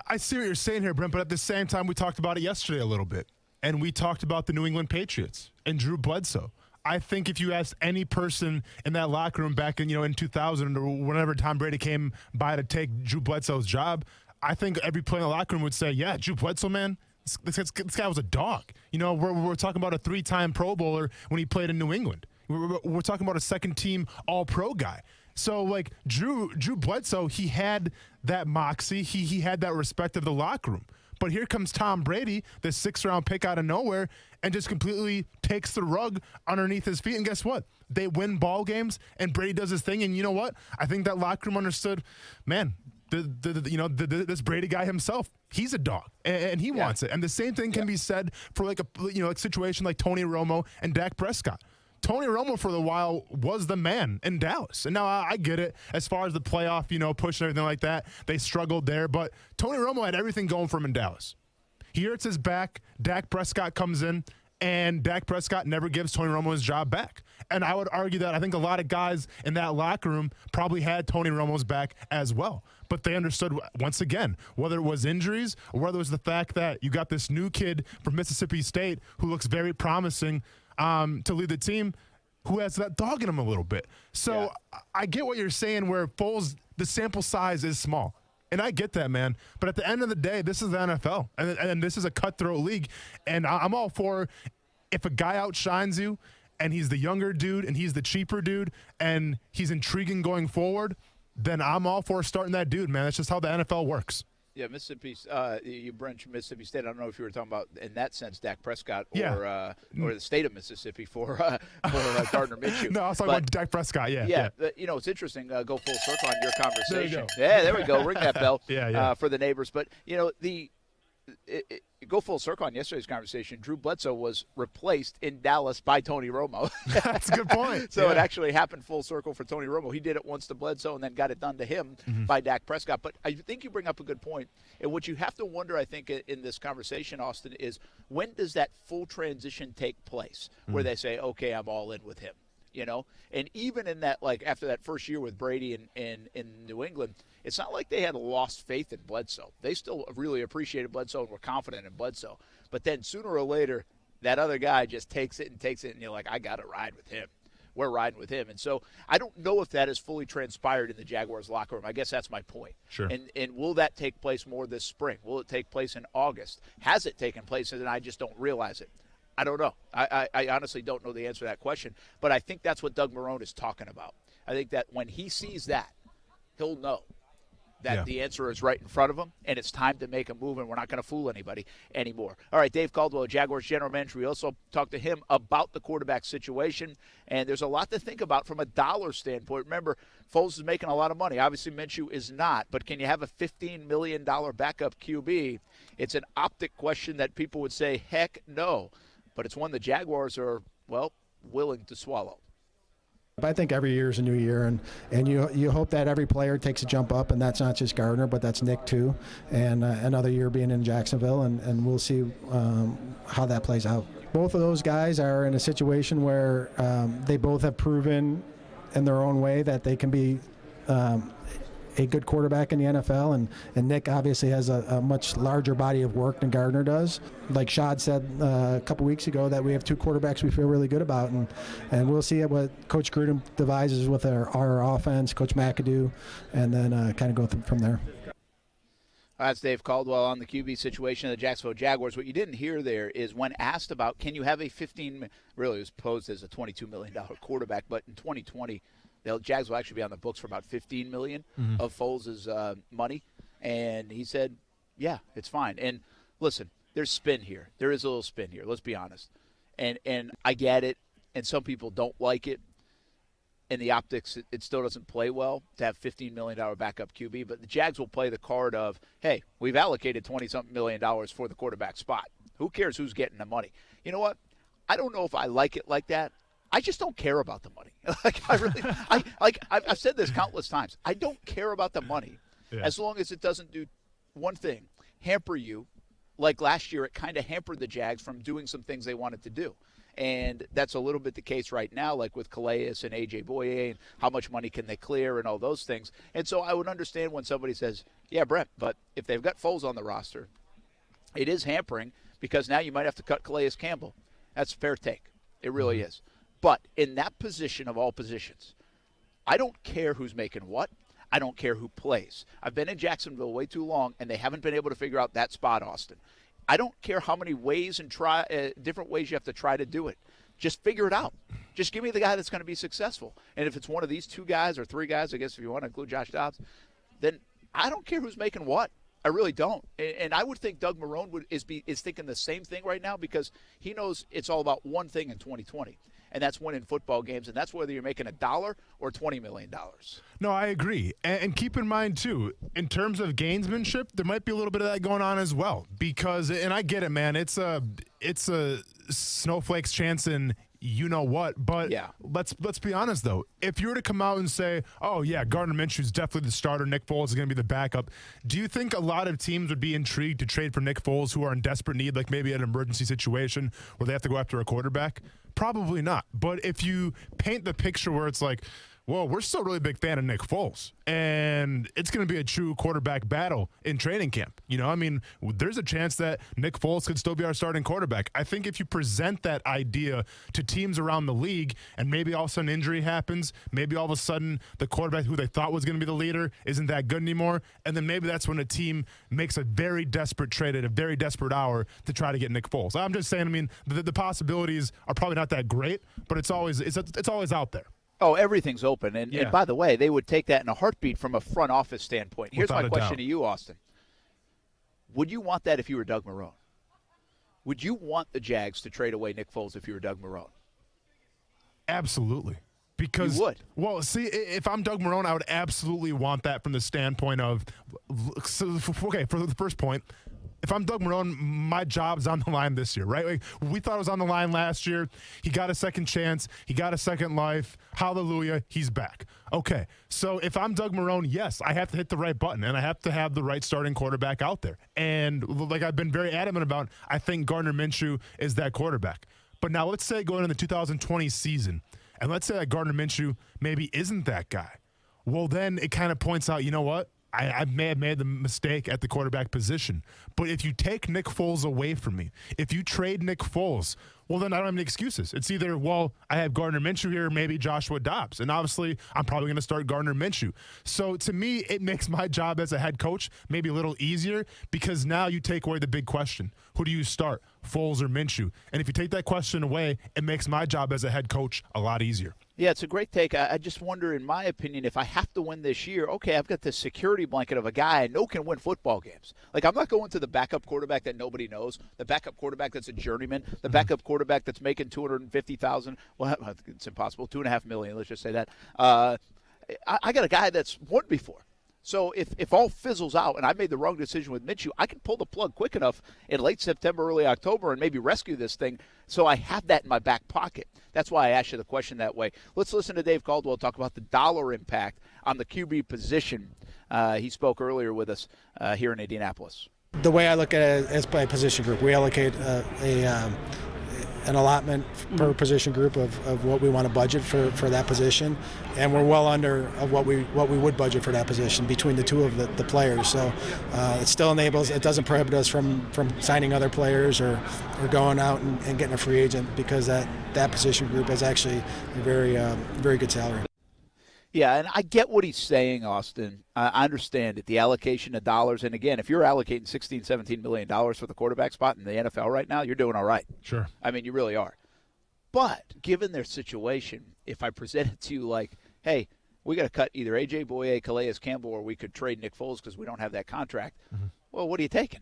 I see what you're saying here, Brent, but at the same time, we talked about it yesterday a little bit, and we talked about the New England Patriots and Drew Bledsoe. I think if you asked any person in that locker room back in 2000 or whenever Tom Brady came by to take Drew Bledsoe's job, I think every player in the locker room would say, yeah, Drew Bledsoe, man, this guy was a dog. We're talking about a 3-time Pro Bowler when he played in New England. We're talking about a second-team All-Pro guy. So, Drew Bledsoe, he had that moxie. He had that respect of the locker room. But here comes Tom Brady, the 6th-round pick out of nowhere, and just completely takes the rug underneath his feet. And guess what? They win ball games, and Brady does his thing. And you know what? I think that locker room understood, man, this Brady guy himself, he's a dog, and he wants it. And the same thing can be said for a situation like Tony Romo and Dak Prescott. Tony Romo for a while was the man in Dallas. And now I get it as far as the playoff, push and everything like that. They struggled there, but Tony Romo had everything going for him in Dallas. He hurts his back. Dak Prescott comes in, and Dak Prescott never gives Tony Romo his job back. And I would argue that I think a lot of guys in that locker room probably had Tony Romo's back as well. But they understood, once again, whether it was injuries or whether it was the fact that you got this new kid from Mississippi State who looks very promising to lead the team, who has that dog in him a little bit. So I get what you're saying where Foles, the sample size is small. And I get that, man. But at the end of the day, this is the NFL. And this is a cutthroat league. And I'm all for if a guy outshines you and he's the younger dude and he's the cheaper dude and he's intriguing going forward, then I'm all for starting that dude, man. That's just how the NFL works. Yeah, Mississippi. You mentioned Mississippi State. I don't know if you were talking about in that sense Dak Prescott or the state of Mississippi for Gardner Minshew. No, I was talking about Dak Prescott. Yeah. It's interesting. Go full circle on your conversation. There we go. Ring that bell. For the neighbors. But go full circle on yesterday's conversation. Drew Bledsoe was replaced in Dallas by Tony Romo. That's a good point. So it actually happened full circle for Tony Romo. He did it once to Bledsoe and then got it done to him by Dak Prescott. But I think you bring up a good point. And what you have to wonder, I think, in this conversation, Austin, is when does that full transition take place where they say, okay, I'm all in with him? You know, and even in that, like after that first year with Brady in New England, it's not like they had lost faith in Bledsoe. They still really appreciated Bledsoe and were confident in Bledsoe. But then sooner or later, that other guy just takes it, and you're like, I got to ride with him. We're riding with him. And so I don't know if that has fully transpired in the Jaguars locker room. I guess that's my point. Sure. And will that take place more this spring? Will it take place in August? Has it taken place and I just don't realize it? I don't know. I honestly don't know the answer to that question. But I think that's what Doug Marrone is talking about. I think that when he sees that, he'll know that the answer is right in front of him, and it's time to make a move, and we're not going to fool anybody anymore. All right, Dave Caldwell, Jaguars general manager. We also talked to him about the quarterback situation, and there's a lot to think about from a dollar standpoint. Remember, Foles is making a lot of money. Obviously, Minshew is not, but can you have a $15 million backup QB? It's an optic question that people would say, heck no. But it's one the Jaguars are, well, willing to swallow. I think every year is a new year, and you hope that every player takes a jump up, and that's not just Gardner, but that's Nick too, and another year being in Jacksonville, and we'll see how that plays out. Both of those guys are in a situation where they both have proven in their own way that they can be a good quarterback in the NFL, and Nick obviously has a much larger body of work than Gardner does. Like Shad said a couple weeks ago, that we have two quarterbacks we feel really good about, and we'll see what Coach Gruden devises with our offense, Coach McAdoo, and then kind of go from there. That's Dave Caldwell on the QB situation of the Jacksonville Jaguars. What you didn't hear there is when asked about can you have a really it was posed as a $22 million quarterback, but in 2020, the Jags will actually be on the books for about $15 million of Foles' money. And he said, yeah, it's fine. And listen, there's spin here. There is a little spin here. Let's be honest. And I get it. And some people don't like it. And the optics, it still doesn't play well to have $15 million backup QB. But the Jags will play the card of, hey, we've allocated $20-something million for the quarterback spot. Who cares who's getting the money? You know what? I don't know if I like it like that. I just don't care about the money. I've said this countless times. I don't care about the money as long as it doesn't do one thing, hamper you. Like last year, it kind of hampered the Jags from doing some things they wanted to do. And that's a little bit the case right now, like with Calais and A.J. Boye and how much money can they clear and all those things. And so I would understand when somebody says, yeah, Brett, but if they've got Foles on the roster, it is hampering because now you might have to cut Calais Campbell. That's a fair take. It really is. But in that position of all positions, I don't care who's making what. I don't care who plays. I've been in Jacksonville way too long, and they haven't been able to figure out that spot, Austin. I don't care how many ways and different ways you have to try to do it. Just figure it out. Just give me the guy that's going to be successful. And if it's one of these two guys or three guys, I guess if you want to include Josh Dobbs, then I don't care who's making what. I really don't. And I would think Doug Marrone is thinking the same thing right now because he knows it's all about one thing in 2020. And that's winning football games, and that's whether you're making $1 or $20 million. No, I agree. And keep in mind, too, in terms of gamesmanship, there might be a little bit of that going on as well. Because, and I get it, man, it's a snowflake's chance in you-know-what. But let's be honest, though. If you were to come out and say, oh, yeah, Gardner Minshew's definitely the starter, Nick Foles is going to be the backup, do you think a lot of teams would be intrigued to trade for Nick Foles who are in desperate need, like maybe an emergency situation where they have to go after a quarterback? Probably not. But if you paint the picture where it's like, well, we're still a really big fan of Nick Foles, and it's going to be a true quarterback battle in training camp. You know, I mean, there's a chance that Nick Foles could still be our starting quarterback. I think if you present that idea to teams around the league, and maybe all of a sudden injury happens, maybe all of a sudden the quarterback who they thought was going to be the leader isn't that good anymore, and then maybe that's when a team makes a very desperate trade at a very desperate hour to try to get Nick Foles. I'm just saying, I mean, the possibilities are probably not that great, but it's always out there. Oh, everything's open. And by the way, they would take that in a heartbeat from a front office standpoint. Here's my question to you, Austin. Would you want that if you were Doug Marrone? Would you want the Jags to trade away Nick Foles if you were Doug Marrone? Absolutely. Because, you would. Well, see, if I'm Doug Marrone, I would absolutely want that from the standpoint of, okay, for the first point, if I'm Doug Marrone, my job's on the line this year, right? Like, we thought it was on the line last year. He got a second chance. He got a second life. Hallelujah. He's back. Okay. So if I'm Doug Marrone, yes, I have to hit the right button, and I have to have the right starting quarterback out there. And like I've been very adamant about, I think Gardner Minshew is that quarterback. But now let's say going into the 2020 season, and let's say that Gardner Minshew maybe isn't that guy. Well, then it kind of points out, you know what? I may have made the mistake at the quarterback position. But if you take Nick Foles away from me, if you trade Nick Foles, well, then I don't have any excuses. It's either, well, I have Gardner Minshew here, or maybe Joshua Dobbs. And obviously, I'm probably going to start Gardner Minshew. So to me, it makes my job as a head coach maybe a little easier, because now you take away the big question. Who do you start, Foles or Minshew? And if you take that question away, it makes my job as a head coach a lot easier. Yeah, it's a great take. I just wonder, in my opinion, if I have to win this year, okay, I've got this security blanket of a guy I know can win football games. Like, I'm not going to the backup quarterback that nobody knows, the backup quarterback that's a journeyman, the backup quarterback that's making $250,000. Well, it's impossible. $2.5 million. Let's just say that. I got a guy that's won before. So if all fizzles out and I made the wrong decision with Minshew, I can pull the plug quick enough in late September, early October, and maybe rescue this thing. So I have that in my back pocket. That's why I asked you the question that way. Let's listen to Dave Caldwell talk about the dollar impact on the QB position. He spoke earlier with us here in Indianapolis. The way I look at it is by position group. We allocate an allotment per position group of what we want to budget for that position, and we're well under of what we would budget for that position between the two of the players. So it still enables, it doesn't prohibit us from signing other players or going out and getting a free agent, because that position group is actually a very good salary. Yeah, and I get what he's saying, Austin. I understand it, the allocation of dollars. And again, if you're allocating $16, $17 million for the quarterback spot in the NFL right now, you're doing all right. Sure. I mean, you really are. But given their situation, if I present it to you like, hey, we got to cut either A.J. Boye, Calais Campbell, or we could trade Nick Foles because we don't have that contract, well, what are you taking?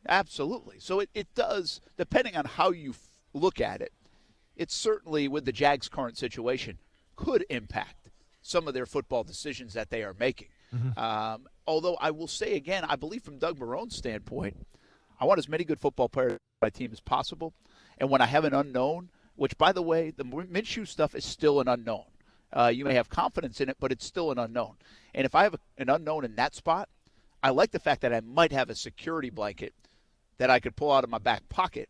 Absolutely. So it does, depending on how you look at it, it certainly, with the Jags' current situation, could impact some of their football decisions that they are making. Although I will say again, I believe from Doug Marrone's standpoint, I want as many good football players on my team as possible. And when I have an unknown, which, by the way, the Minshew stuff is still an unknown. You may have confidence in it, but it's still an unknown. And if I have an unknown in that spot, I like the fact that I might have a security blanket that I could pull out of my back pocket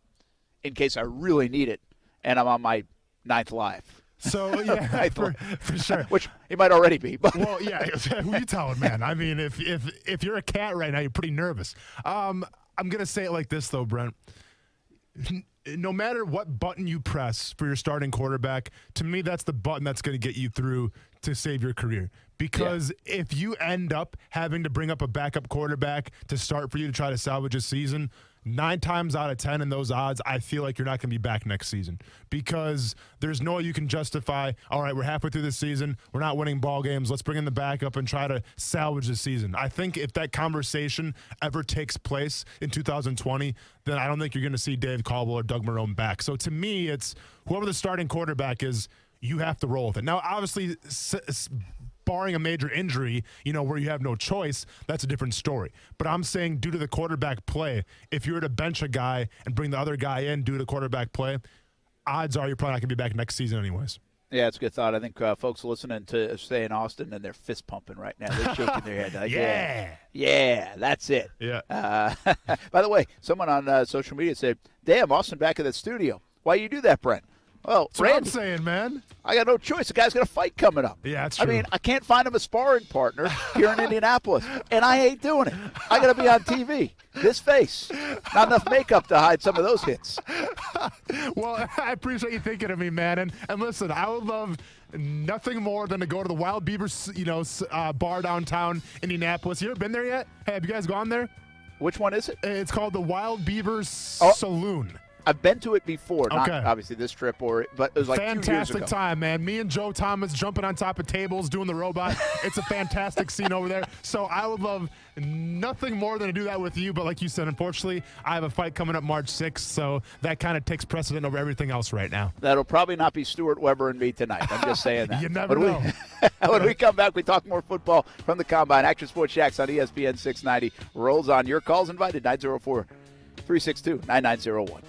in case I really need it and I'm on my 9th life. So, yeah, for sure. Which it might already be. But. Well, yeah, who you telling, man? I mean, if you're a cat right now, you're pretty nervous. I'm going to say it like this, though, Brent. No matter what button you press for your starting quarterback, to me, that's the button that's going to get you through to save your career. Because if you end up having to bring up a backup quarterback to start for you to try to salvage a season, 9 times out of 10 in those odds, I feel like you're not going to be back next season, because there's no way you can justify, all right, we're halfway through the season, we're not winning ball games, let's bring in the backup and try to salvage the season. I think if that conversation ever takes place in 2020, then I don't think you're going to see Dave Caldwell or Doug Marrone back. So to me, it's whoever the starting quarterback is, you have to roll with it. Now, obviously, barring a major injury, where you have no choice, that's a different story. But I'm saying due to the quarterback play, if you were to bench a guy and bring the other guy in due to quarterback play, odds are you're probably not going to be back next season anyways. Yeah, it's a good thought. I think folks listening to stay in Austin, and they're fist pumping right now. They're shaking their head. Like, yeah, that's it. Yeah. By the way, someone on social media said, damn, Austin back in the studio. Why you do that, Brent? Well, that's what I'm saying, man. I got no choice. The guy's got a fight coming up. Yeah, that's true. I mean, I can't find him a sparring partner here in Indianapolis, and I hate doing it. I got to be on TV. This face. Not enough makeup to hide some of those hits. Well, I appreciate you thinking of me, man. And listen, I would love nothing more than to go to the Wild Beavers, bar downtown Indianapolis. You ever been there yet? Hey, have you guys gone there? Which one is it? It's called the Wild Beavers Saloon. I've been to it before, not obviously this trip, but it was like 2 years ago. Fantastic time, man. Me and Joe Thomas jumping on top of tables, doing the robot. It's a fantastic scene over there. So I would love nothing more than to do that with you. But like you said, unfortunately, I have a fight coming up March 6th, so that kind of takes precedent over everything else right now. That'll probably not be Stuart Weber and me tonight. I'm just saying that. You never know. When we come back, we talk more football from the Combine. Action Sports Jacks on ESPN 690 rolls on. Your calls invited, 904 362-9901.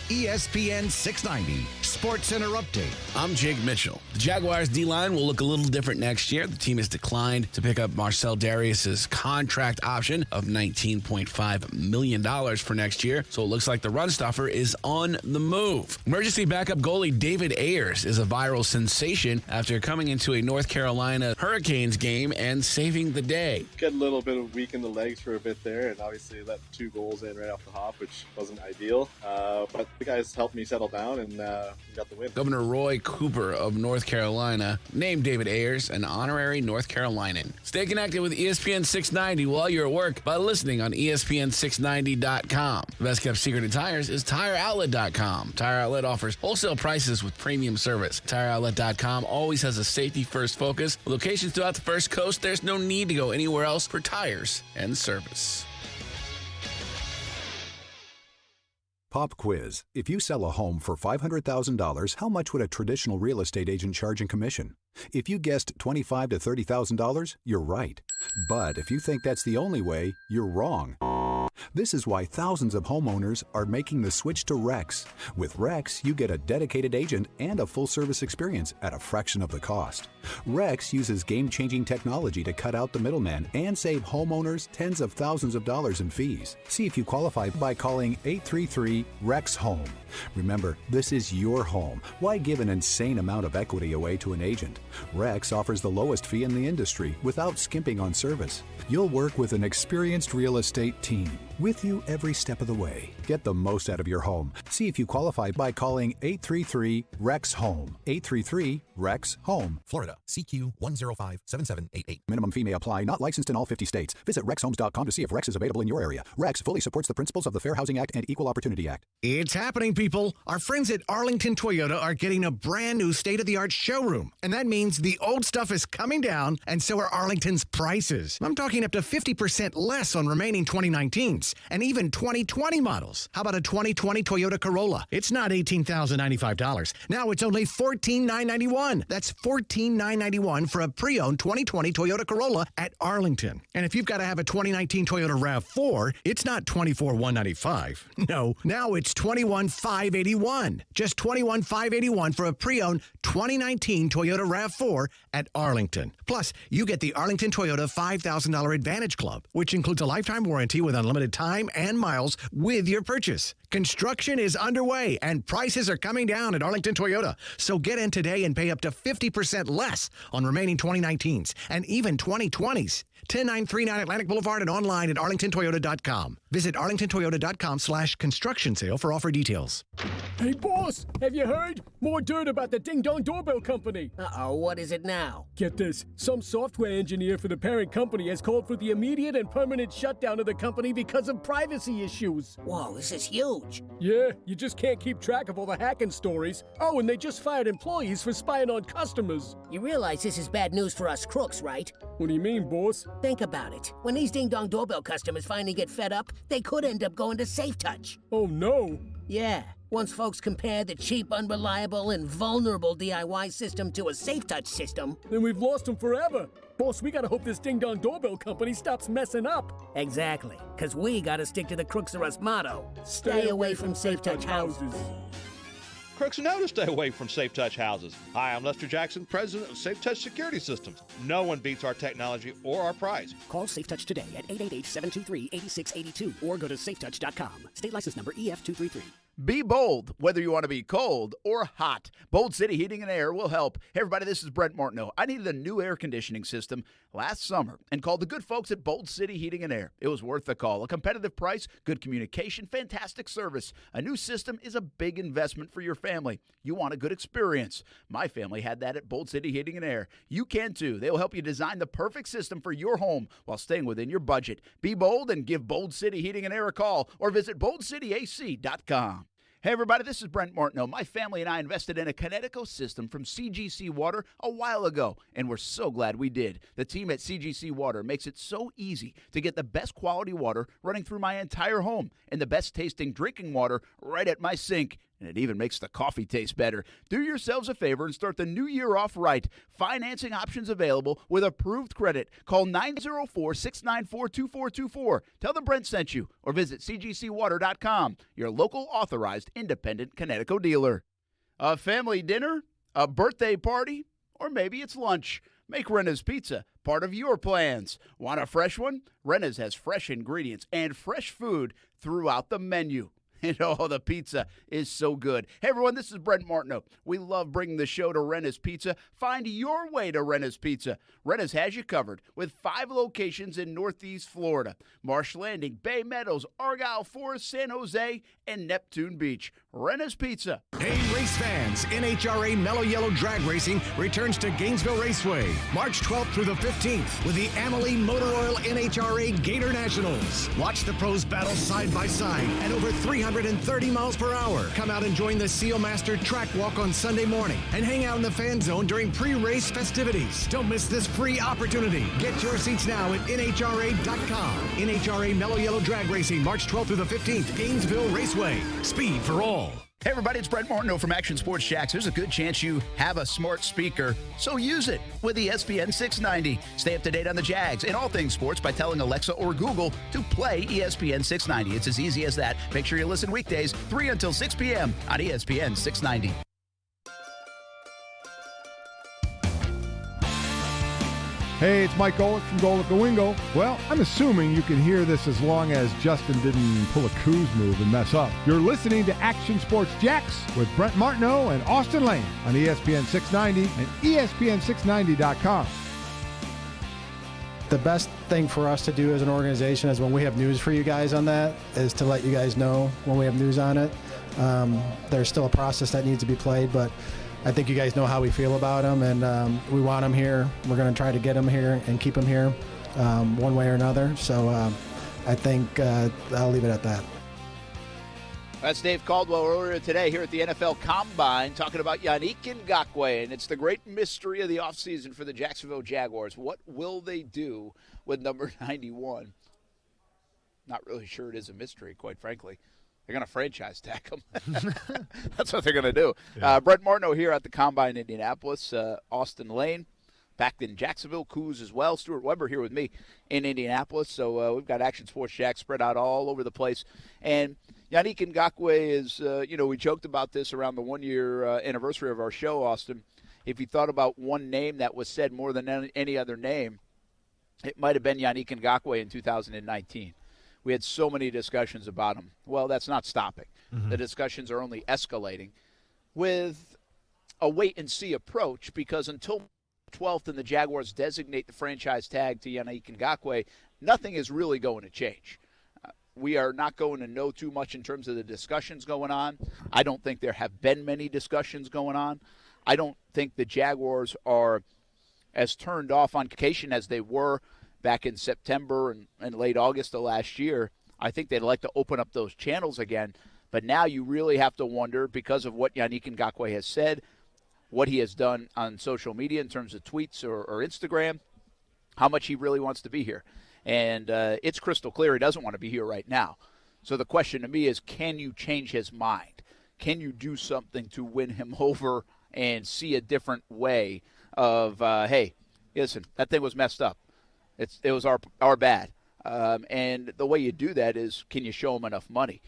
ESPN 690 Sports Center Update. I'm Jake Mitchell. The Jaguars D-line will look a little different next year. The team has declined to pick up Marcel Darius' contract option of $19.5 million for next year, so it looks like the run stuffer is on the move. Emergency backup goalie David Ayers is a viral sensation after coming into a North Carolina Hurricanes game and saving the day. Got a little bit of weak in the legs for a bit there, and obviously let 2 goals in right off the hop, which wasn't ideal, but the guys helped me settle down, and we got the win. Governor Roy Cooper of North Carolina named David Ayers an honorary North Carolinian. Stay connected with ESPN 690 while you're at work by listening on ESPN690.com. The best kept secret in tires is TireOutlet.com. Tire Outlet offers wholesale prices with premium service. TireOutlet.com always has a safety-first focus. With locations throughout the First Coast, there's no need to go anywhere else for tires and service. Pop quiz. If you sell a home for $500,000, how much would a traditional real estate agent charge in commission? If you guessed $25,000 to $30,000, you're right. But if you think that's the only way, you're wrong. This is why thousands of homeowners are making the switch to Rex. With Rex, you get a dedicated agent and a full-service experience at a fraction of the cost. Rex uses game-changing technology to cut out the middleman and save homeowners tens of thousands of dollars in fees. See if you qualify by calling 833-REX-HOME. Remember, this is your home. Why give an insane amount of equity away to an agent? Rex offers the lowest fee in the industry without skimping on service. You'll work with an experienced real estate team with you every step of the way. Get the most out of your home. See if you qualify by calling 833-REX-HOME. 833-REX-HOME. Florida, CQ 1057788. Minimum fee may apply. Not licensed in all 50 states. Visit RexHomes.com to see if Rex is available in your area. Rex fully supports the principles of the Fair Housing Act and Equal Opportunity Act. It's happening, people. Our friends at Arlington Toyota are getting a brand new state-of-the-art showroom. And that means the old stuff is coming down, and so are Arlington's prices. I'm talking up to 50% less on remaining 2019s and even 2020 models. How about a 2020 Toyota Corolla? It's not $18,095. Now it's only $14,991. That's $14,991 for a pre-owned 2020 Toyota Corolla at Arlington. And if you've got to have a 2019 Toyota RAV4, it's not $24,195. No, now it's $21,581. Just $21,581 for a pre-owned 2019 Toyota RAV4 at Arlington. Plus, you get the Arlington Toyota $5,000 Advantage Club, which includes a lifetime warranty with unlimited time and miles with your purchase. Construction is underway and prices are coming down at Arlington Toyota. So get in today and pay up to 50% less on remaining 2019s and even 2020s. 10939 Atlantic Boulevard and online at arlingtontoyota.com. Visit arlingtontoyota.com/construction sale for offer details. Hey, boss, have you heard? More dirt about the Ding Dong Doorbell Company. Uh-oh, what is it now? Get this. Some software engineer for the parent company has called for the immediate and permanent shutdown of the company because of privacy issues. Whoa, this is huge. Yeah, you just can't keep track of all the hacking stories. Oh, and they just fired employees for spying on customers. You realize this is bad news for us crooks, right? What do you mean, boss? Think about it. When these Ding Dong Doorbell customers finally get fed up, they could end up going to SafeTouch. Oh, no. Yeah. Once folks compare the cheap, unreliable, and vulnerable DIY system to a SafeTouch system, then we've lost them forever. Boss, we gotta hope this Ding Dong Doorbell Company stops messing up. Exactly. Because we gotta stick to the Crooks Are Us motto. Stay away from SafeTouch houses. Crooks know to stay away from SafeTouch houses. Hi, I'm Lester Jackson, president of SafeTouch Security Systems. No one beats our technology or our price. Call SafeTouch today at 888-723-8682 or go to safetouch.com. State license number EF233. Be bold, whether you want to be cold or hot. Bold City Heating and Air will help. Hey, everybody, this is Brent Martineau. I needed a new air conditioning system last summer and called the good folks at Bold City Heating and Air. It was worth the call. A competitive price, good communication, fantastic service. A new system is a big investment for your family. You want a good experience. My family had that at Bold City Heating and Air. You can too. They will help you design the perfect system for your home while staying within your budget. Be bold and give Bold City Heating and Air a call or visit boldcityac.com. Hey, everybody, this is Brent Martineau. My family and I invested in a Kinetico system from CGC Water a while ago, and we're so glad we did. The team at CGC Water makes it so easy to get the best quality water running through my entire home and the best tasting drinking water right at my sink. and it even makes the coffee taste better. Do yourselves a favor and start the new year off right. Financing options available with approved credit. Call 904-694-2424. Tell them Brent sent you or visit cgcwater.com, your local authorized independent Connecticut dealer. A family dinner, a birthday party, or maybe it's lunch. Make Renna's Pizza part of your plans. Want a fresh one? Renna's has fresh ingredients and fresh food throughout the menu. And the pizza is so good. Hey, everyone, this is Brent Martineau. We love bringing the show to Renna's Pizza. Find your way to Renna's Pizza. Renna's has you covered with 5 locations in Northeast Florida: Marsh Landing, Bay Meadows, Argyle Forest, San Jose, and Neptune Beach. Renna's Pizza. Hey, race fans, NHRA Mellow Yellow Drag Racing returns to Gainesville Raceway March 12th through the 15th with the Amalie Motor Oil NHRA Gator Nationals. Watch the pros battle side by side at over 330 miles per hour. Come out and join the Seal Master Track Walk on Sunday morning and hang out in the fan zone during pre-race festivities. Don't miss this free opportunity. Get your seats now at NHRA.com. NHRA Mellow Yellow Drag Racing March 12th through the 15th, Gainesville Raceway. Speed for all. Hey everybody, it's Brent Martineau from Action Sports Jacks. There's a good chance you have a smart speaker, so use it with ESPN 690. Stay up to date on the Jags and all things sports by telling Alexa or Google to play ESPN 690. It's as easy as that. Make sure you listen weekdays 3 until 6 p.m. on ESPN 690. Hey, it's Mike Golick from Golick the Wingo. Well, I'm assuming you can hear this as long as Justin didn't pull a cruise move and mess up. You're listening to Action Sports Jacks with Brent Martineau and Austin Lane on ESPN 690 and ESPN690.com. The best thing for us to do as an organization is when we have news for you guys on that is to let you guys know when we have news on it. There's still a process that needs to be played, but I think you guys know how we feel about him, and we want him here. We're going to try to get him here and keep him here one way or another. So I think I'll leave it at that. That's Dave Caldwell earlier today here at the NFL Combine talking about Yannick Ngakoue, and it's the great mystery of the offseason for the Jacksonville Jaguars. What will they do with number 91? Not really sure it is a mystery, quite frankly. They're going to franchise tag him. That's what they're going to do. Yeah. Brent Martineau here at the Combine in Indianapolis. Austin Lane back in Jacksonville. Coos as well. Stuart Weber here with me in Indianapolis. So we've got Action Sports Jack spread out all over the place. And Yannick Ngakoue is, we joked about this around the one-year anniversary of our show, Austin. If you thought about one name that was said more than any other name, it might have been Yannick Ngakoue in 2019. We had so many discussions about him. Well, that's not stopping. Mm-hmm. The discussions are only escalating with a wait-and-see approach because until 12th and the Jaguars designate the franchise tag to Yannick Ngakoue, nothing is really going to change. We are not going to know too much in terms of the discussions going on. I don't think there have been many discussions going on. I don't think the Jaguars are as turned off on occasion as they were back in September and late August of last year. I think they'd like to open up those channels again. But now you really have to wonder, because of what Yannick Ngakoue has said, what he has done on social media in terms of tweets or Instagram, how much he really wants to be here. And it's crystal clear he doesn't want to be here right now. So the question to me is, can you change his mind? Can you do something to win him over and see a different way of, hey, listen, that thing was messed up. It was our bad. And the way you do that is, can you show them enough money?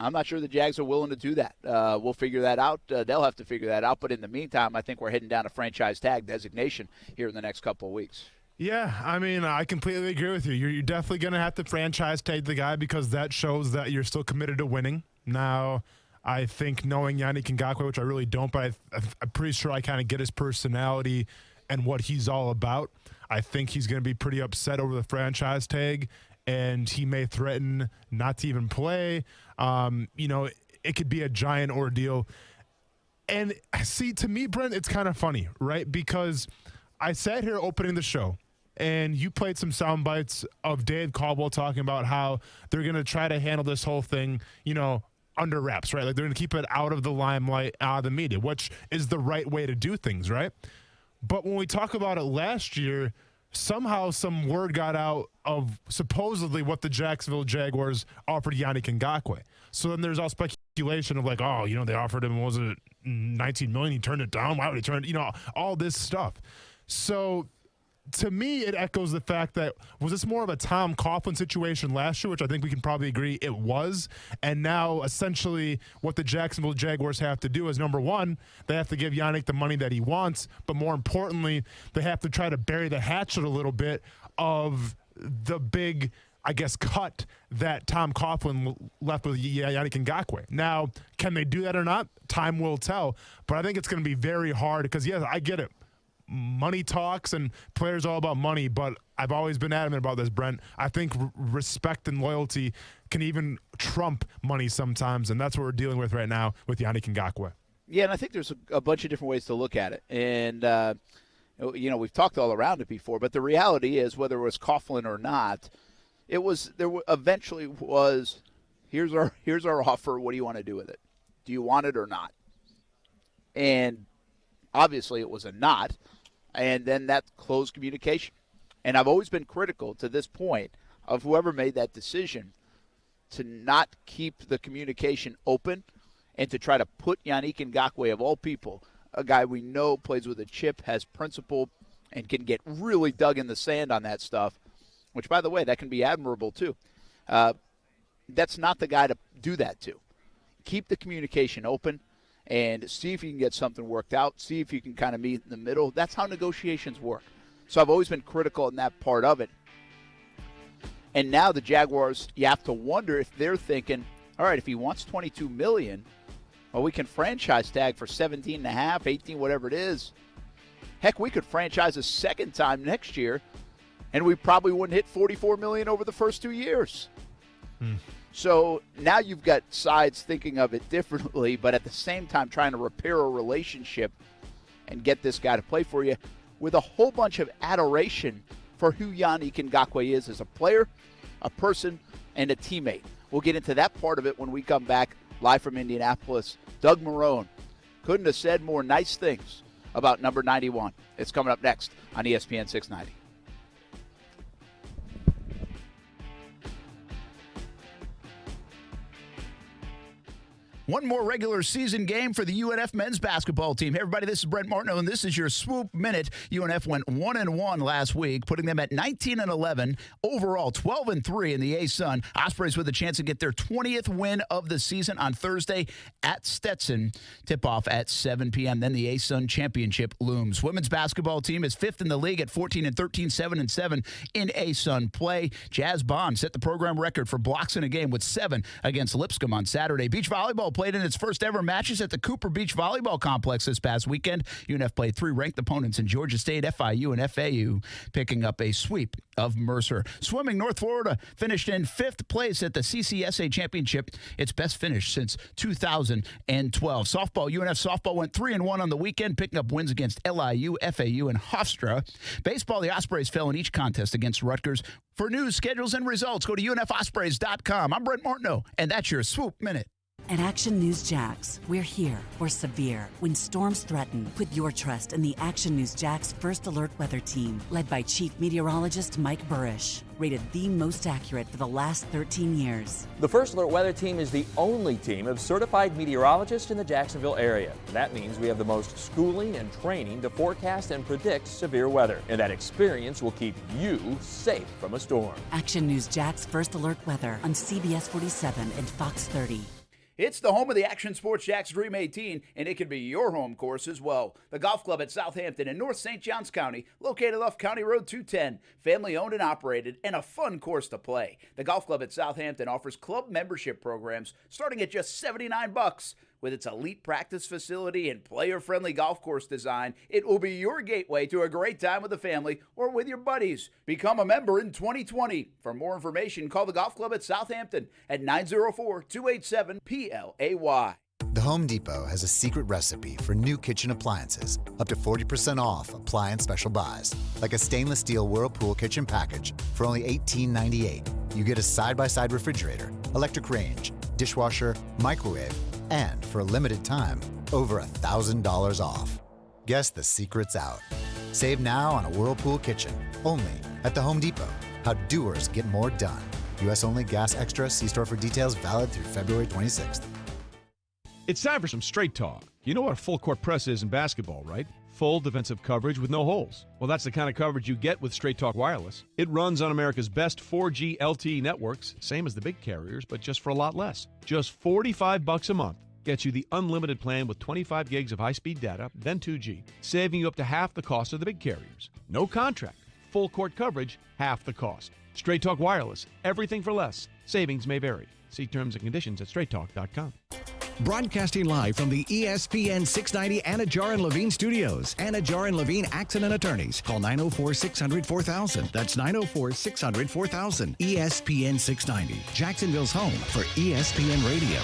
I'm not sure the Jags are willing to do that. We'll figure that out. They'll have to figure that out. But in the meantime, I think we're heading down a franchise tag designation here in the next couple of weeks. Yeah, I mean, I completely agree with you. You're definitely going to have to franchise tag the guy because that shows that you're still committed to winning. Now, I think knowing Yannick Ngakoue, which I really don't, but I'm pretty sure I kind of get his personality and what he's all about. I think he's going to be pretty upset over the franchise tag, and he may threaten not to even play. It could be a giant ordeal. And see, to me, Brent, it's kind of funny, right? Because I sat here opening the show, and you played some sound bites of Dave Caldwell talking about how they're going to try to handle this whole thing, under wraps, right? Like they're going to keep it out of the limelight, out of the media, which is the right way to do things, right? But when we talk about it last year, somehow some word got out of supposedly what the Jacksonville Jaguars offered Yannick Ngakoue. So then there's all speculation speculation of like, oh, they offered him, was it $19 million? He turned it down. Why would he turn it? All this stuff. So to me, it echoes the fact that, was this more of a Tom Coughlin situation last year, which I think we can probably agree it was, and now essentially what the Jacksonville Jaguars have to do is, number one, they have to give Yannick the money that he wants, but more importantly, they have to try to bury the hatchet a little bit of the big, I guess, cut that Tom Coughlin left with Yannick Ngakoue. Now, can they do that or not? Time will tell, but I think it's going to be very hard because, yes, I get it. Money talks and players all about money, but I've always been adamant about this, Brent. I think respect and loyalty can even trump money sometimes, and that's what we're dealing with right now with Yannick Ngakoue. Yeah, and I think there's a bunch of different ways to look at it. And, we've talked all around it before, but the reality is, whether it was Coughlin or not, eventually was, here's our offer, what do you want to do with it? Do you want it or not? And obviously it was a not. And then that closed communication. And I've always been critical to this point of whoever made that decision to not keep the communication open and to try to put Yannick Ngakoue, of all people, a guy we know plays with a chip, has principle, and can get really dug in the sand on that stuff, which, by the way, that can be admirable too. That's not the guy to do that to. Keep the communication open and see if you can get something worked out, see if you can kind of meet in the middle. That's how negotiations work. So I've always been critical in that part of it. And now the Jaguars, you have to wonder if they're thinking, all right, if he wants $22 million, well, we can franchise tag for 17.5, 18, whatever it is. Heck, we could franchise a second time next year, and we probably wouldn't hit $44 million over the first 2 years. So now you've got sides thinking of it differently, but at the same time trying to repair a relationship and get this guy to play for you with a whole bunch of adoration for who Yannick Ngakoue is as a player, a person, and a teammate. We'll get into that part of it when we come back live from Indianapolis. Doug Marrone couldn't have said more nice things about number 91. It's coming up next on ESPN 690. One more regular season game for the UNF men's basketball team. Hey, everybody, this is Brent Martineau, and this is your Swoop Minute. UNF went 1-1 last week, putting them at 19-11. Overall, 12-3 in the A-Sun. Ospreys with a chance to get their 20th win of the season on Thursday at Stetson. Tip-off at 7 p.m. Then the A-Sun championship looms. Women's basketball team is 5th in the league at 14-13, 7-7 in A-Sun play. Jazz Bond set the program record for blocks in a game with 7 against Lipscomb on Saturday. Beach volleyball played in its first ever matches at the Cooper Beach Volleyball Complex this past weekend. UNF played 3 ranked opponents in Georgia State, FIU, and FAU, picking up a sweep of Mercer. Swimming, North Florida finished in 5th place at the CCSA Championship, its best finish since 2012. Softball, UNF softball went 3-1 on the weekend, picking up wins against LIU, FAU, and Hofstra. Baseball, the Ospreys fell in each contest against Rutgers. For news, schedules, and results, go to UNFOspreys.com. I'm Brent Martineau, and that's your Swoop Minute. At Action News Jax, we're here for severe. When storms threaten, put your trust in the Action News Jax First Alert Weather Team, led by Chief Meteorologist Mike Burrish, rated the most accurate for the last 13 years. The First Alert Weather Team is the only team of certified meteorologists in the Jacksonville area. That means we have the most schooling and training to forecast and predict severe weather. And that experience will keep you safe from a storm. Action News Jax First Alert Weather on CBS 47 and Fox 30. It's the home of the Action Sports Jax Dream 18, and it can be your home course as well. The Golf Club at Southampton in North St. Johns County, located off County Road 210, family owned and operated, and a fun course to play. The Golf Club at Southampton offers club membership programs starting at just $79. With its elite practice facility and player-friendly golf course design, it will be your gateway to a great time with the family or with your buddies. Become a member in 2020. For more information, call the Golf Club at Southampton at 904-287-PLAY. The Home Depot has a secret recipe for new kitchen appliances, up to 40% off appliance special buys, like a stainless steel Whirlpool kitchen package for only $18.98. You get a side-by-side refrigerator, electric range, dishwasher, microwave, and for a limited time, over $1,000 off. Guess the secret's out. Save now on a Whirlpool kitchen, only at the Home Depot. How doers get more done. U.S. only, gas extra. See store for details, valid through February 26th. It's time for some straight talk. You know what a full court press is in basketball, right? Full defensive coverage with no holes. Well, that's the kind of coverage you get with Straight Talk Wireless. It runs on America's best 4G LTE networks, same as the big carriers, but just for a lot less. Just $45 a month gets you the unlimited plan with 25 gigs of high-speed data, then 2G, saving you up to half the cost of the big carriers. No contract. Full court coverage, half the cost. Straight Talk Wireless. Everything for less. Savings may vary. See terms and conditions at straighttalk.com. Broadcasting live from the ESPN 690 Anajar and Levine studios. Anajar and Levine Accident Attorneys. Call 904-600-4000. That's 904-600-4000. ESPN 690. Jacksonville's home for ESPN Radio.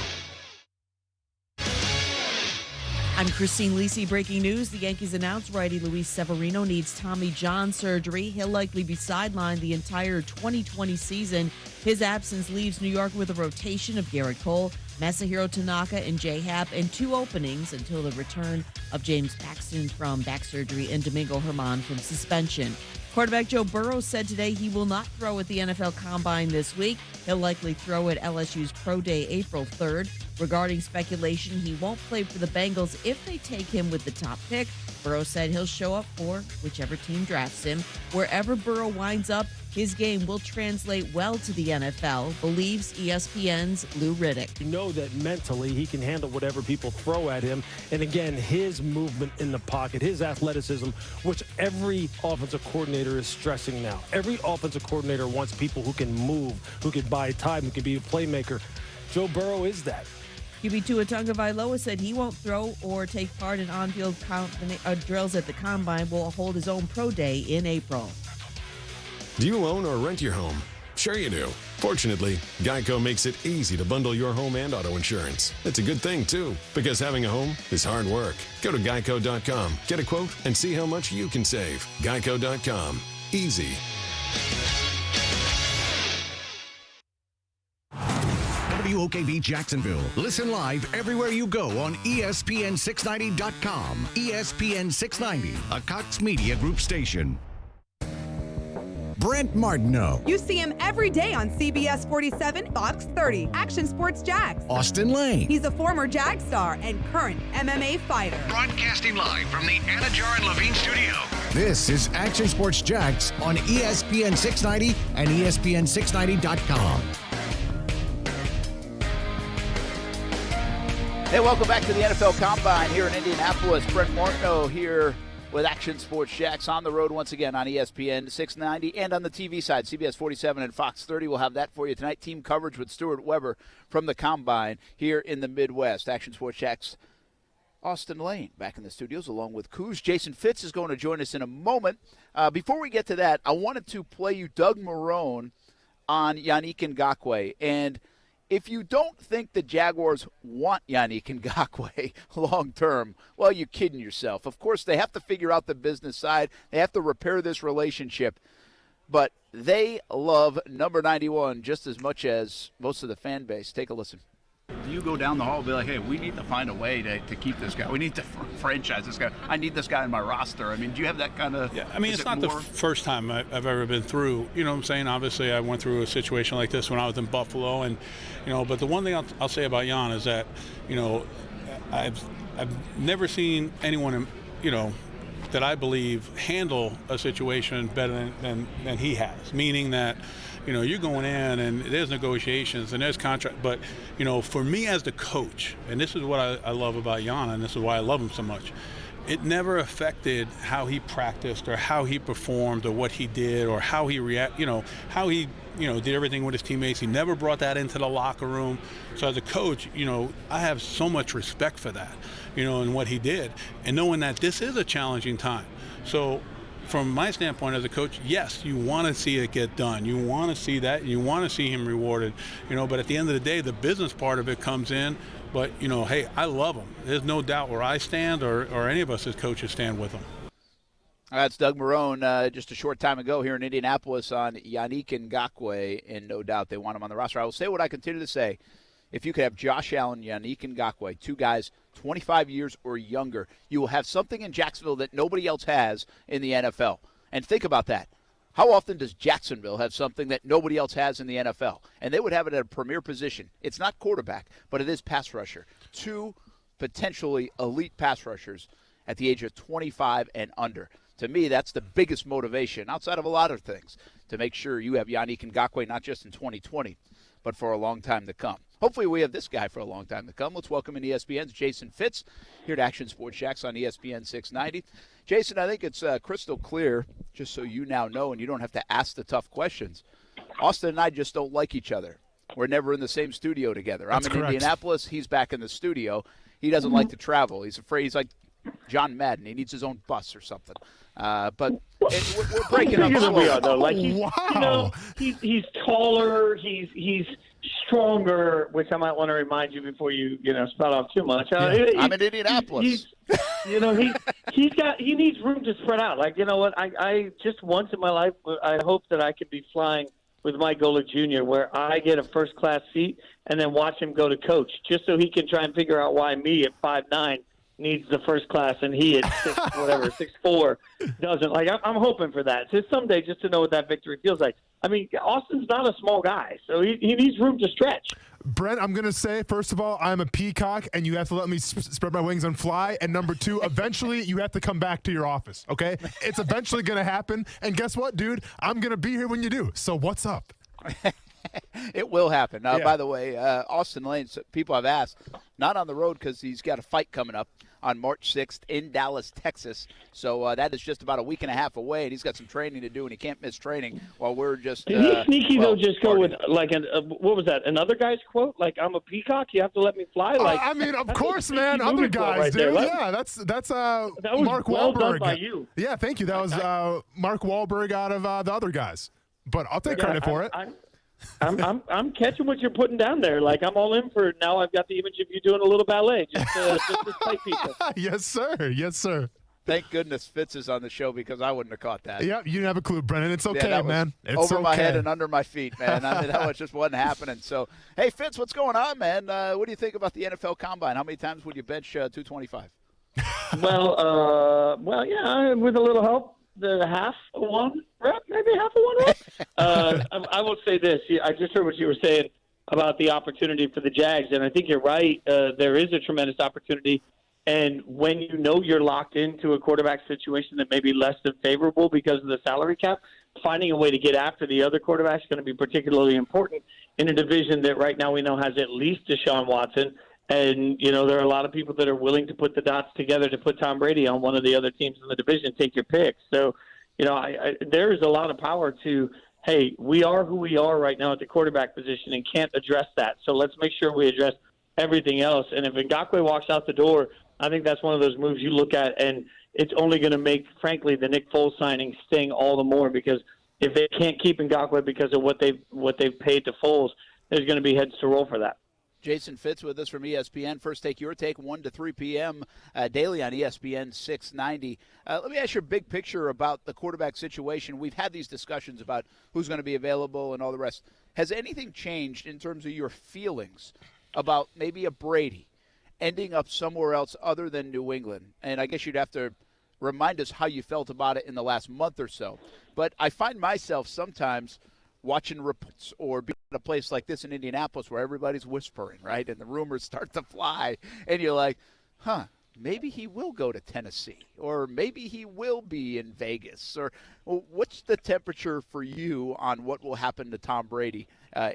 I'm Christine Lisi. Breaking news. The Yankees announced righty Luis Severino needs Tommy John surgery. He'll likely be sidelined the entire 2020 season. His absence leaves New York with a rotation of Garrett Cole, Masahiro Tanaka, and J-Happ, and 2 openings until the return of James Paxton from back surgery and Domingo Germán from suspension. Quarterback Joe Burrow said today he will not throw at the NFL Combine this week. He'll likely throw at LSU's Pro Day April 3rd. Regarding speculation he won't play for the Bengals if they take him with the top pick, Burrow said he'll show up for whichever team drafts him. Wherever Burrow winds up, his game will translate well to the NFL, believes ESPN's Lou Riddick. You know that mentally he can handle whatever people throw at him. And again, his movement in the pocket, his athleticism, which every offensive coordinator is stressing now. Every offensive coordinator wants people who can move, who can buy time, who can be a playmaker. Joe Burrow is that. QB Tua Tagovailoa said he won't throw or take part in on-field drills at the Combine. Will hold his own pro day in April. Do you own or rent your home? Sure you do. Fortunately, Geico makes it easy to bundle your home and auto insurance. It's a good thing, too, because having a home is hard work. Go to geico.com, get a quote, and see how much you can save. Geico.com. Easy. WOKV Jacksonville. Listen live everywhere you go on ESPN690.com. ESPN 690, a Cox Media Group station. Brent Martineau. You see him every day on CBS 47, Fox 30, Action Sports Jax. Austin Lane. He's a former Jag star and current MMA fighter. Broadcasting live from the Anajar and Levine studio. This is Action Sports Jax on ESPN 690 and ESPN690.com. Hey, welcome back to the NFL Combine here in Indianapolis. Brent Martineau here with Action Sports Jax on the road once again on ESPN 690 and on the TV side, CBS 47 and Fox 30. We'll have that for you tonight. Team coverage with Stuart Weber from the Combine here in the Midwest. Action Sports Jax, Austin Lane back in the studios along with Coos. Jason Fitz is going to join us in a moment. Before we get to that, I wanted to play you Doug Marrone on Yannick Ngakoue. And if you don't think the Jaguars want Yannick Ngakoue long term, well, you're kidding yourself. Of course, they have to figure out the business side. They have to repair this relationship. But they love number 91 just as much as most of the fan base. Take a listen. Do you go down the hall and be like, hey, we need to find a way to keep this guy. We need to franchise this guy. I need this guy in my roster. I mean, do you have that kind of... Yeah, I mean, it's not the first time I've ever been through, you know what I'm saying? Obviously, I went through a situation like this when I was in Buffalo. And, you know, but the one thing I'll say about Jan is that, you know, I've never seen anyone, you know, that I believe handle a situation better than he has, meaning that, you know, you're going in and there's negotiations and there's contract. But, you know, for me as the coach, and this is what I love about Jan, and this is why I love him so much, it never affected how he practiced or how he performed or what he did or how he how he did everything with his teammates. He never brought that into the locker room. So as a coach, you know, I have so much respect for that, you know, and what he did. And knowing that this is a challenging time. So from my standpoint as a coach, yes, you want to see it get done. You want to see that. You want to see him rewarded, you know, but at the end of the day, the business part of it comes in. But, you know, hey, I love him. There's no doubt where I stand or any of us as coaches stand with him. That's Doug Marrone just a short time ago here in Indianapolis on Yannick Ngakoue, and no doubt they want him on the roster. I will say what I continue to say. If you could have Josh Allen, Yannick Ngakoue, two guys 25 years or younger, you will have something in Jacksonville that nobody else has in the NFL. And think about that. How often does Jacksonville have something that nobody else has in the NFL? And they would have it at a premier position. It's not quarterback, but it is pass rusher. Two potentially elite pass rushers at the age of 25 and under. To me, that's the biggest motivation, outside of a lot of things, to make sure you have Yannick Ngakoue not just in 2020, but for a long time to come. Hopefully we have this guy for a long time to come. Let's welcome in ESPN's Jason Fitz here to Action Sports Jacks on ESPN 690. Jason, I think it's crystal clear, just so you now know and you don't have to ask the tough questions. Austin and I just don't like each other. We're never in the same studio together. That's I'm in correct. Indianapolis. He's back in the studio. He doesn't like to travel. He's afraid. He's like John Madden. He needs his own bus or something. But we're breaking up slowly. We are, though. Like he's taller. He's stronger, which I might want to remind you before you spout off too much. I'm in Indianapolis. He needs room to spread out. Like, you know what? I just once in my life, I hope that I could be flying with Mike Golick Jr., where I get a first-class seat and then watch him go to coach, just so he can try and figure out why me at 5'9" needs the first class and he at 6'4" doesn't. Like, I'm hoping for that. Just someday, just to know what that victory feels like. I mean, Austin's not a small guy, so he needs room to stretch. Brent, I'm going to say, first of all, I'm a peacock, and you have to let me spread my wings and fly. And number two, eventually you have to come back to your office, okay? It's eventually going to happen. And guess what, dude? I'm going to be here when you do. So what's up? It will happen. Yeah. By the way, Austin Lane, people have asked, not on the road because he's got a fight coming up on March 6th in Dallas, Texas. So that is just about a week and a half away, and he's got some training to do, and he can't miss training while we're just Did he sneaky, though, just go with, like, what was that, another guy's quote? Like, I'm a peacock, you have to let me fly? Like, I mean, of course, man. Other guys, right dude. there. Yeah, that's that was Mark well Wahlberg. done by you. Yeah, thank you. That was Mark Wahlberg out of the other guys. But I'll take credit for it. I'm catching what you're putting down there. Like, I'm all in for it. Now I've got the image of you doing a little ballet just to spite people. Yes, sir. Yes, sir. Thank goodness Fitz is on the show because I wouldn't have caught that. Yeah, you didn't have a clue, Brennan. It's okay, that was man. It's over my okay. head and under my feet, man. I mean, that just wasn't happening. So, hey, Fitz, what's going on, man? What do you think about the NFL Combine? How many times would you bench 225? Well, yeah, with a little help. The half of one rep, maybe half of one rep. I will say this. I just heard what you were saying about the opportunity for the Jags, and I think you're right. There is a tremendous opportunity, and when you know you're locked into a quarterback situation that may be less than favorable because of the salary cap, finding a way to get after the other quarterback is going to be particularly important in a division that right now we know has at least Deshaun Watson. And, there are a lot of people that are willing to put the dots together to put Tom Brady on one of the other teams in the division. Take your pick. So, there is a lot of power to, hey, we are who we are right now at the quarterback position and can't address that. So let's make sure we address everything else. And if Ngakoue walks out the door, I think that's one of those moves you look at, and it's only going to make, frankly, the Nick Foles signing sting all the more, because if they can't keep Ngakoue because of what they've paid to Foles, there's going to be heads to roll for that. Jason Fitz with us from ESPN. First Take Your Take, 1 to 3 p.m. Daily on ESPN 690. Let me ask you a big picture about the quarterback situation. We've had these discussions about who's going to be available and all the rest. Has anything changed in terms of your feelings about maybe a Brady ending up somewhere else other than New England? And I guess you'd have to remind us how you felt about it in the last month or so. But I find myself sometimes watching reports or being at a place like this in Indianapolis where everybody's whispering, right? And the rumors start to fly. And you're like, maybe he will go to Tennessee, or maybe he will be in Vegas. Or what's the temperature for you on what will happen to Tom Brady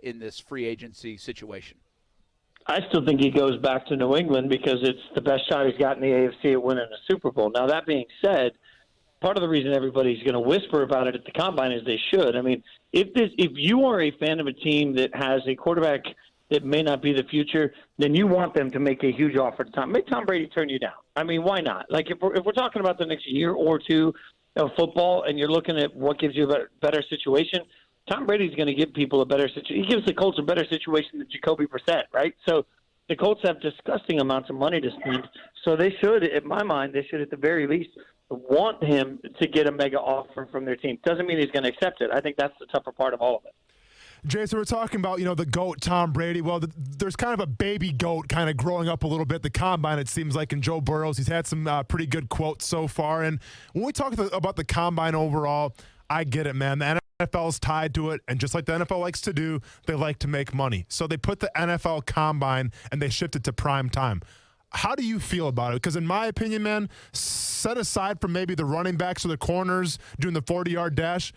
in this free agency situation? I still think he goes back to New England because it's the best shot he's got in the AFC at winning a Super Bowl. Now, that being said, part of the reason everybody's going to whisper about it at the Combine is they should. I mean, if you are a fan of a team that has a quarterback that may not be the future, then you want them to make a huge offer to Tom. Make Tom Brady turn you down. I mean, why not? Like, if we're talking about the next year or two of football and you're looking at what gives you a better situation, Tom Brady's going to give people a better situation. He gives the Colts a better situation than Jacoby Brissett, right? So the Colts have disgusting amounts of money to spend. So they should, in my mind, at the very least, want him to get a mega offer from their team. Doesn't mean he's going to accept it. I think that's the tougher part of all of it. Jason, we're talking about, the GOAT, Tom Brady. Well, there's kind of a baby GOAT kind of growing up a little bit. The Combine, it seems like, in Joe Burrows. He's had some pretty good quotes so far. And when we talk about the Combine overall, I get it, man. The NFL's tied to it, and just like the NFL likes to do, they like to make money. So they put the NFL Combine and they shift it to prime time. How do you feel about it? Because in my opinion, man, set aside from maybe the running backs or the corners doing the 40-yard dash,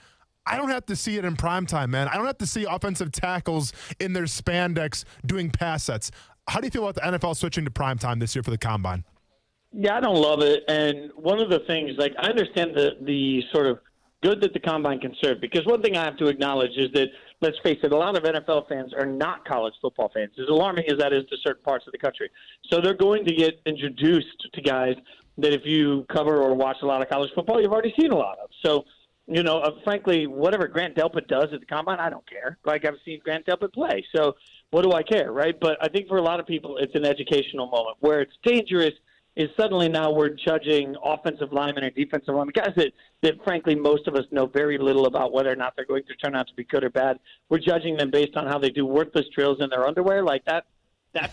I don't have to see it in primetime, man. I don't have to see offensive tackles in their spandex doing pass sets. How do you feel about the NFL switching to primetime this year for the Combine? Yeah, I don't love it. And one of the things, like, I understand the sort of good that the Combine can serve, because one thing I have to acknowledge is that, let's face it, a lot of NFL fans are not college football fans, as alarming as that is to certain parts of the country. So they're going to get introduced to guys that if you cover or watch a lot of college football, you've already seen a lot of. So, you know, frankly, whatever Grant Delpit does at the Combine, I don't care. Like, I've seen Grant Delpit play, so what do I care, right? But I think for a lot of people, it's an educational moment. Where it's dangerous is suddenly now we're judging offensive linemen or defensive linemen, guys that frankly most of us know very little about whether or not they're going to turn out to be good or bad. We're judging them based on how they do worthless drills in their underwear. Like, that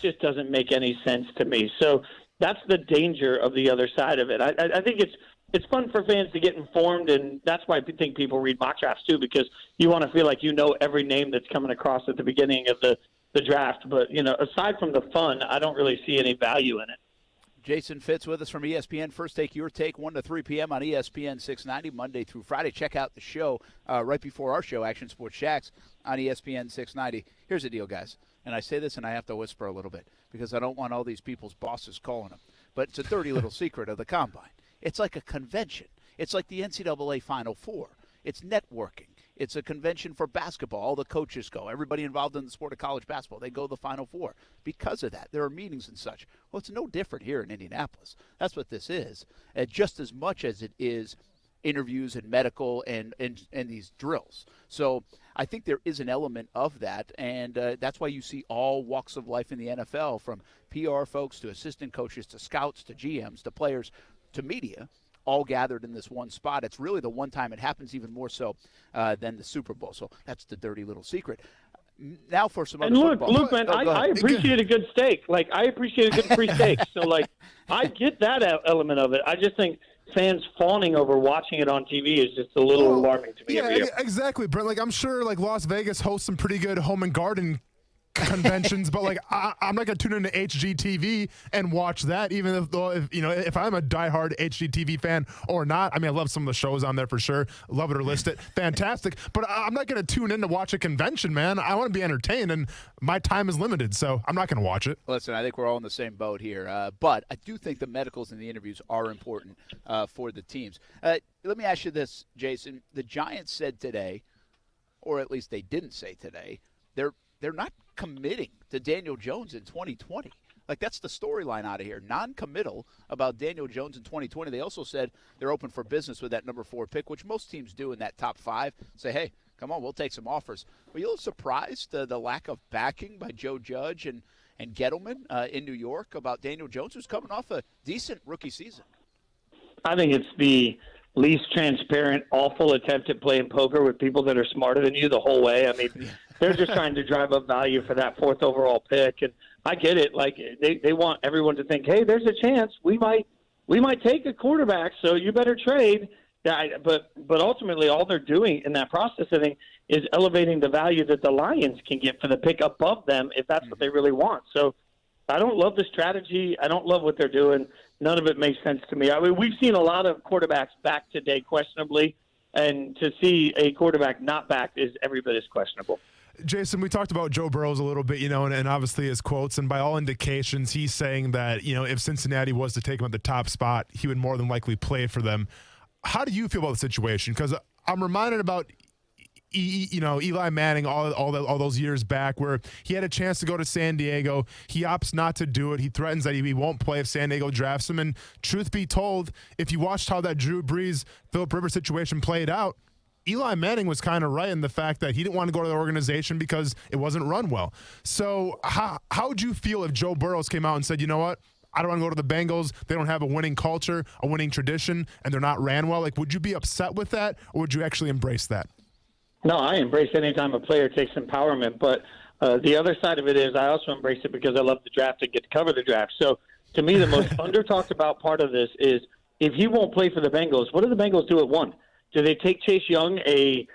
just doesn't make any sense to me. So that's the danger of the other side of it. I think it's fun for fans to get informed, and that's why I think people read mock drafts too, because you want to feel like you know every name that's coming across at the beginning of the draft. But, you know, aside from the fun, I don't really see any value in it. Jason Fitz with us from ESPN. First Take, Your Take, 1 to 3 p.m. on ESPN 690, Monday through Friday. Check out the show right before our show, Action Sports Shacks, on ESPN 690. Here's the deal, guys. And I say this and I have to whisper a little bit because I don't want all these people's bosses calling them. But it's a dirty little secret of the Combine. It's like a convention. It's like the NCAA Final Four. It's networking. It's a convention for basketball. All the coaches go. Everybody involved in the sport of college basketball, they go to the Final Four. Because of that, there are meetings and such. Well, it's no different here in Indianapolis. That's what this is, just as much as it is interviews and medical and these drills. So I think there is an element of that, and that's why you see all walks of life in the NFL, from PR folks to assistant coaches to scouts to GMs to players to media, all gathered in this one spot. It's really the one time it happens, even more so than the Super Bowl. So that's the dirty little secret. Now for some other football. Look, man, I appreciate a good steak. Like, I appreciate a good free steak. So, like, I get that element of it. I just think fans fawning over watching it on TV is just a little alarming to me. Yeah, exactly, Brent. Like, I'm sure, like, Las Vegas hosts some pretty good home and garden conventions, but like I'm not gonna tune into HGTV and watch that, even if I'm a diehard HGTV fan or not. I mean, I love some of the shows on there for sure, love it or list it, fantastic, but I'm not gonna tune in to watch a convention, man. I want to be entertained, and my time is limited, so I'm not gonna watch it. Listen, I think we're all in the same boat here, but I do think the medicals and the interviews are important for the teams. Let me ask you this, Jason. The Giants said today, or at least they didn't say today, they're not committing to Daniel Jones in 2020. Like, that's the storyline out of here. Non-committal about Daniel Jones in 2020. They also said they're open for business with that number 4 pick, which most teams do in that top 5. Say, hey, come on, we'll take some offers. Were you a little surprised the lack of backing by Joe Judge and Gettleman in New York about Daniel Jones, who's coming off a decent rookie season? I think it's the least transparent, awful attempt at playing poker with people that are smarter than you the whole way. I mean, they're just trying to drive up value for that 4th overall pick, and I get it. Like, they want everyone to think, hey, there's a chance we might take a quarterback, so you better trade. But ultimately, all they're doing in that process, I think, is elevating the value that the Lions can get for the pick above them if that's what they really want. So I don't love the strategy. I don't love what they're doing. None of it makes sense to me. I mean, we've seen a lot of quarterbacks back today questionably, and to see a quarterback not backed is every bit as questionable. Jason, we talked about Joe Burrows a little bit, and obviously his quotes, and by all indications, he's saying that, if Cincinnati was to take him at the top spot, he would more than likely play for them. How do you feel about the situation? Because I'm reminded about Eli Manning all those years back, where he had a chance to go to San Diego. He opts not to do it. He threatens that he won't play if San Diego drafts him. And truth be told, if you watched how that Drew Brees, Phillip Rivers situation played out, Eli Manning was kind of right in the fact that he didn't want to go to the organization because it wasn't run well. So how would you feel if Joe Burrows came out and said, you know what, I don't want to go to the Bengals. They don't have a winning culture, a winning tradition, and they're not ran well. Like, would you be upset with that, or would you actually embrace that? No, I embrace any time a player takes empowerment. But the other side of it is I also embrace it because I love the draft and get to cover the draft. So to me, the most under-talked about part of this is if he won't play for the Bengals, what do the Bengals do at 1? Do they take Chase Young, a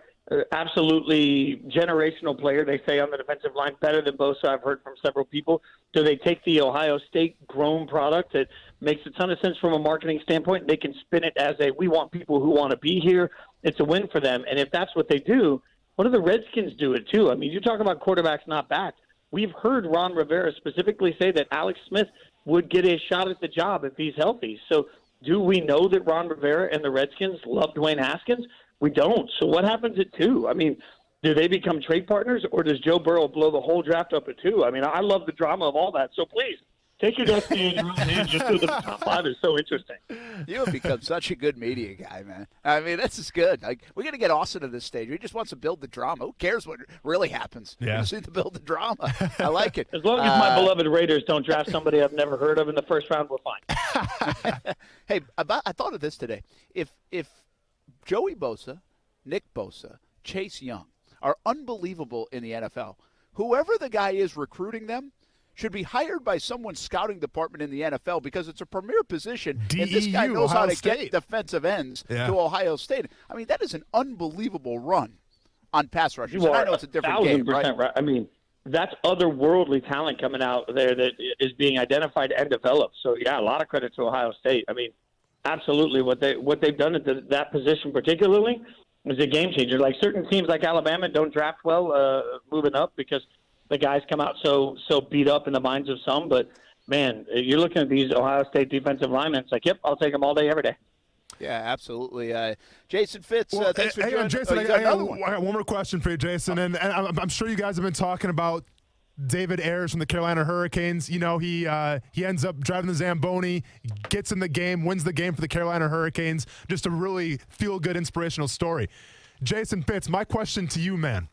absolutely generational player, they say, on the defensive line, better than Bosa, I've heard from several people. Do they take the Ohio State grown product that makes a ton of sense from a marketing standpoint? They can spin it as we want people who want to be here. It's a win for them. And if that's what they do, what do the Redskins do it too? I mean, you talk about quarterbacks not back. We've heard Ron Rivera specifically say that Alex Smith would get a shot at the job if he's healthy. So do we know that Ron Rivera and the Redskins love Dwayne Haskins? We don't. So what happens at 2? I mean, do they become trade partners, or does Joe Burrow blow the whole draft up at 2? I mean, I love the drama of all that. So please, take your destiny in your own hands. Just do the top 5 is so interesting. You have become such a good media guy, man. I mean, this is good. Like, we got to get Austin to this stage. He just wants to build the drama. Who cares what really happens? Yeah. You just need to build the drama. I like it. As long as my beloved Raiders don't draft somebody I've never heard of in the first round, we're fine. Hey, I thought of this today. If Joey Bosa, Nick Bosa, Chase Young are unbelievable in the NFL, whoever the guy is recruiting them should be hired by someone's scouting department in the NFL because it's a premier position, and this guy knows Ohio how to State. get defensive ends to Ohio State. I mean, that is an unbelievable run on pass rushers. And I know it's a different game, right? I mean, that's otherworldly talent coming out there that is being identified and developed. So, yeah, a lot of credit to Ohio State. I mean, absolutely what they've done at that position particularly is a game changer. Like certain teams like Alabama don't draft well moving up because the guys come out so beat up in the minds of some. But, man, you're looking at these Ohio State defensive linemen. It's like, yep, I'll take them all day, every day. Yeah, absolutely. Jason Fitz, Well, thanks for joining. Jason, I I got one more question for you, Jason. And I'm sure you guys have been talking about David Ayers from the Carolina Hurricanes. You know, he ends up driving the Zamboni, gets in the game, wins the game for the Carolina Hurricanes. Just a really feel-good, inspirational story. Jason Fitz, my question to you, man.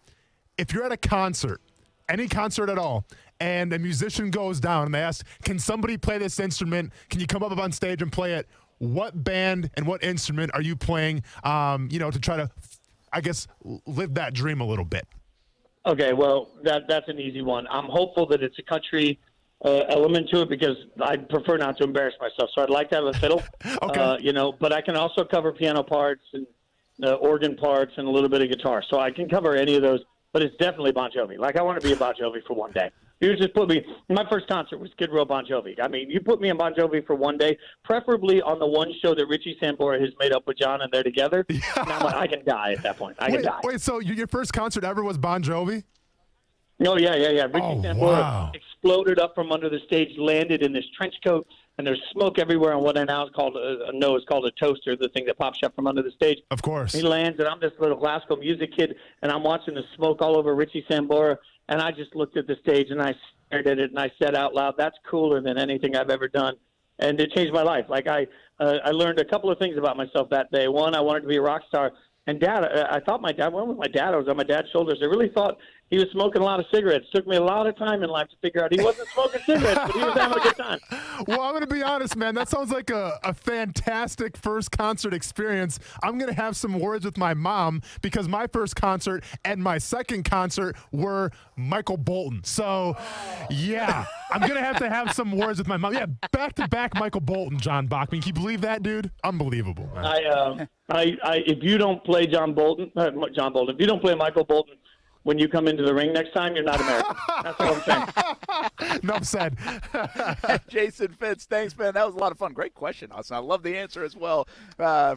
If you're at a concert, any concert at all, and a musician goes down and they ask, can somebody play this instrument? Can you come up on stage and play it? What band and what instrument are you playing, to try to, I guess, live that dream a little bit? Okay, well, that's an easy one. I'm hopeful that it's a country element to it because I'd prefer not to embarrass myself. So I'd like to have a fiddle, okay. But I can also cover piano parts and organ parts and a little bit of guitar. So I can cover any of those, but it's definitely Bon Jovi. Like, I want to be a Bon Jovi for one day. You just put me – my first concert was Skid Row Bon Jovi. I mean, you put me in Bon Jovi for one day, preferably on the one show that Richie Sambora has made up with John and they're together. Yeah. Now I can die at that point. I can die. Wait, so your first concert ever was Bon Jovi? Oh, yeah. Richie Sambora exploded up from under the stage, landed in this trench coat, and there's smoke everywhere on what I now is called a toaster, the thing that pops up from under the stage. Of course. He lands, and I'm this little classical music kid, and I'm watching the smoke all over Richie Sambora, and I just looked at the stage, and I stared at it, and I said out loud, that's cooler than anything I've ever done. And it changed my life. Like, I learned a couple of things about myself that day. One, I wanted to be a rock star. And Dad, I thought my dad, when with my dad, I was on my dad's shoulders. I really thought he was smoking a lot of cigarettes. It took me a lot of time in life to figure out he wasn't smoking cigarettes, but he was having a good time. Well, I'm going to be honest, man. That sounds like a fantastic first concert experience. I'm going to have some words with my mom because my first concert and my second concert were Michael Bolton. So, yeah, I'm going to have some words with my mom. Yeah, back-to-back Michael Bolton, John Bachman. Can you believe that, dude? Unbelievable, man. If you don't play if you don't play Michael Bolton when you come into the ring next time, you're not American. That's all I'm saying. Enough said. Jason Fitz, thanks, man. That was a lot of fun. Great question, Austin. I love the answer as well.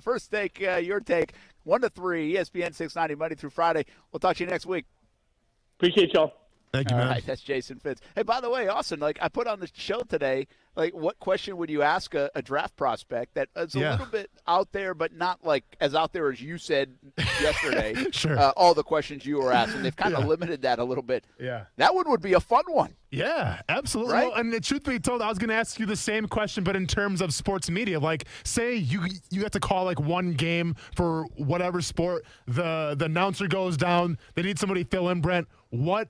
First take, your take, 1 to 3, ESPN 690, Monday through Friday. We'll talk to you next week. Appreciate y'all. Thank you, man. All right, that's Jason Fitz. Hey, by the way, Austin, I put on the show today, what question would you ask a draft prospect that is a little bit out there, but not as out there as you said yesterday? Sure. All the questions you were asking. They've kind of limited that a little bit. Yeah. That one would be a fun one. Yeah, absolutely. Right? Well, and the truth be told, I was going to ask you the same question, but in terms of sports media. Like, say you have to call one game for whatever sport, the announcer goes down, they need somebody to fill in, Brent. What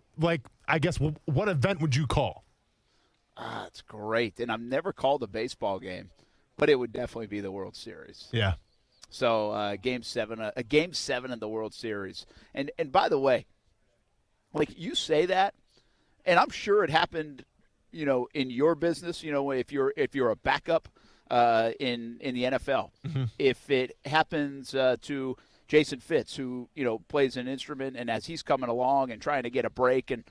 event would you call? It's great. And I've never called a baseball game, but it would definitely be the World Series. Yeah. So Game 7 in the World Series. And by the way, you say that, and I'm sure it happened, in your business, if you're a backup in the NFL, if it happens to Jason Fitz, who, plays an instrument, and as he's coming along and trying to get a break, and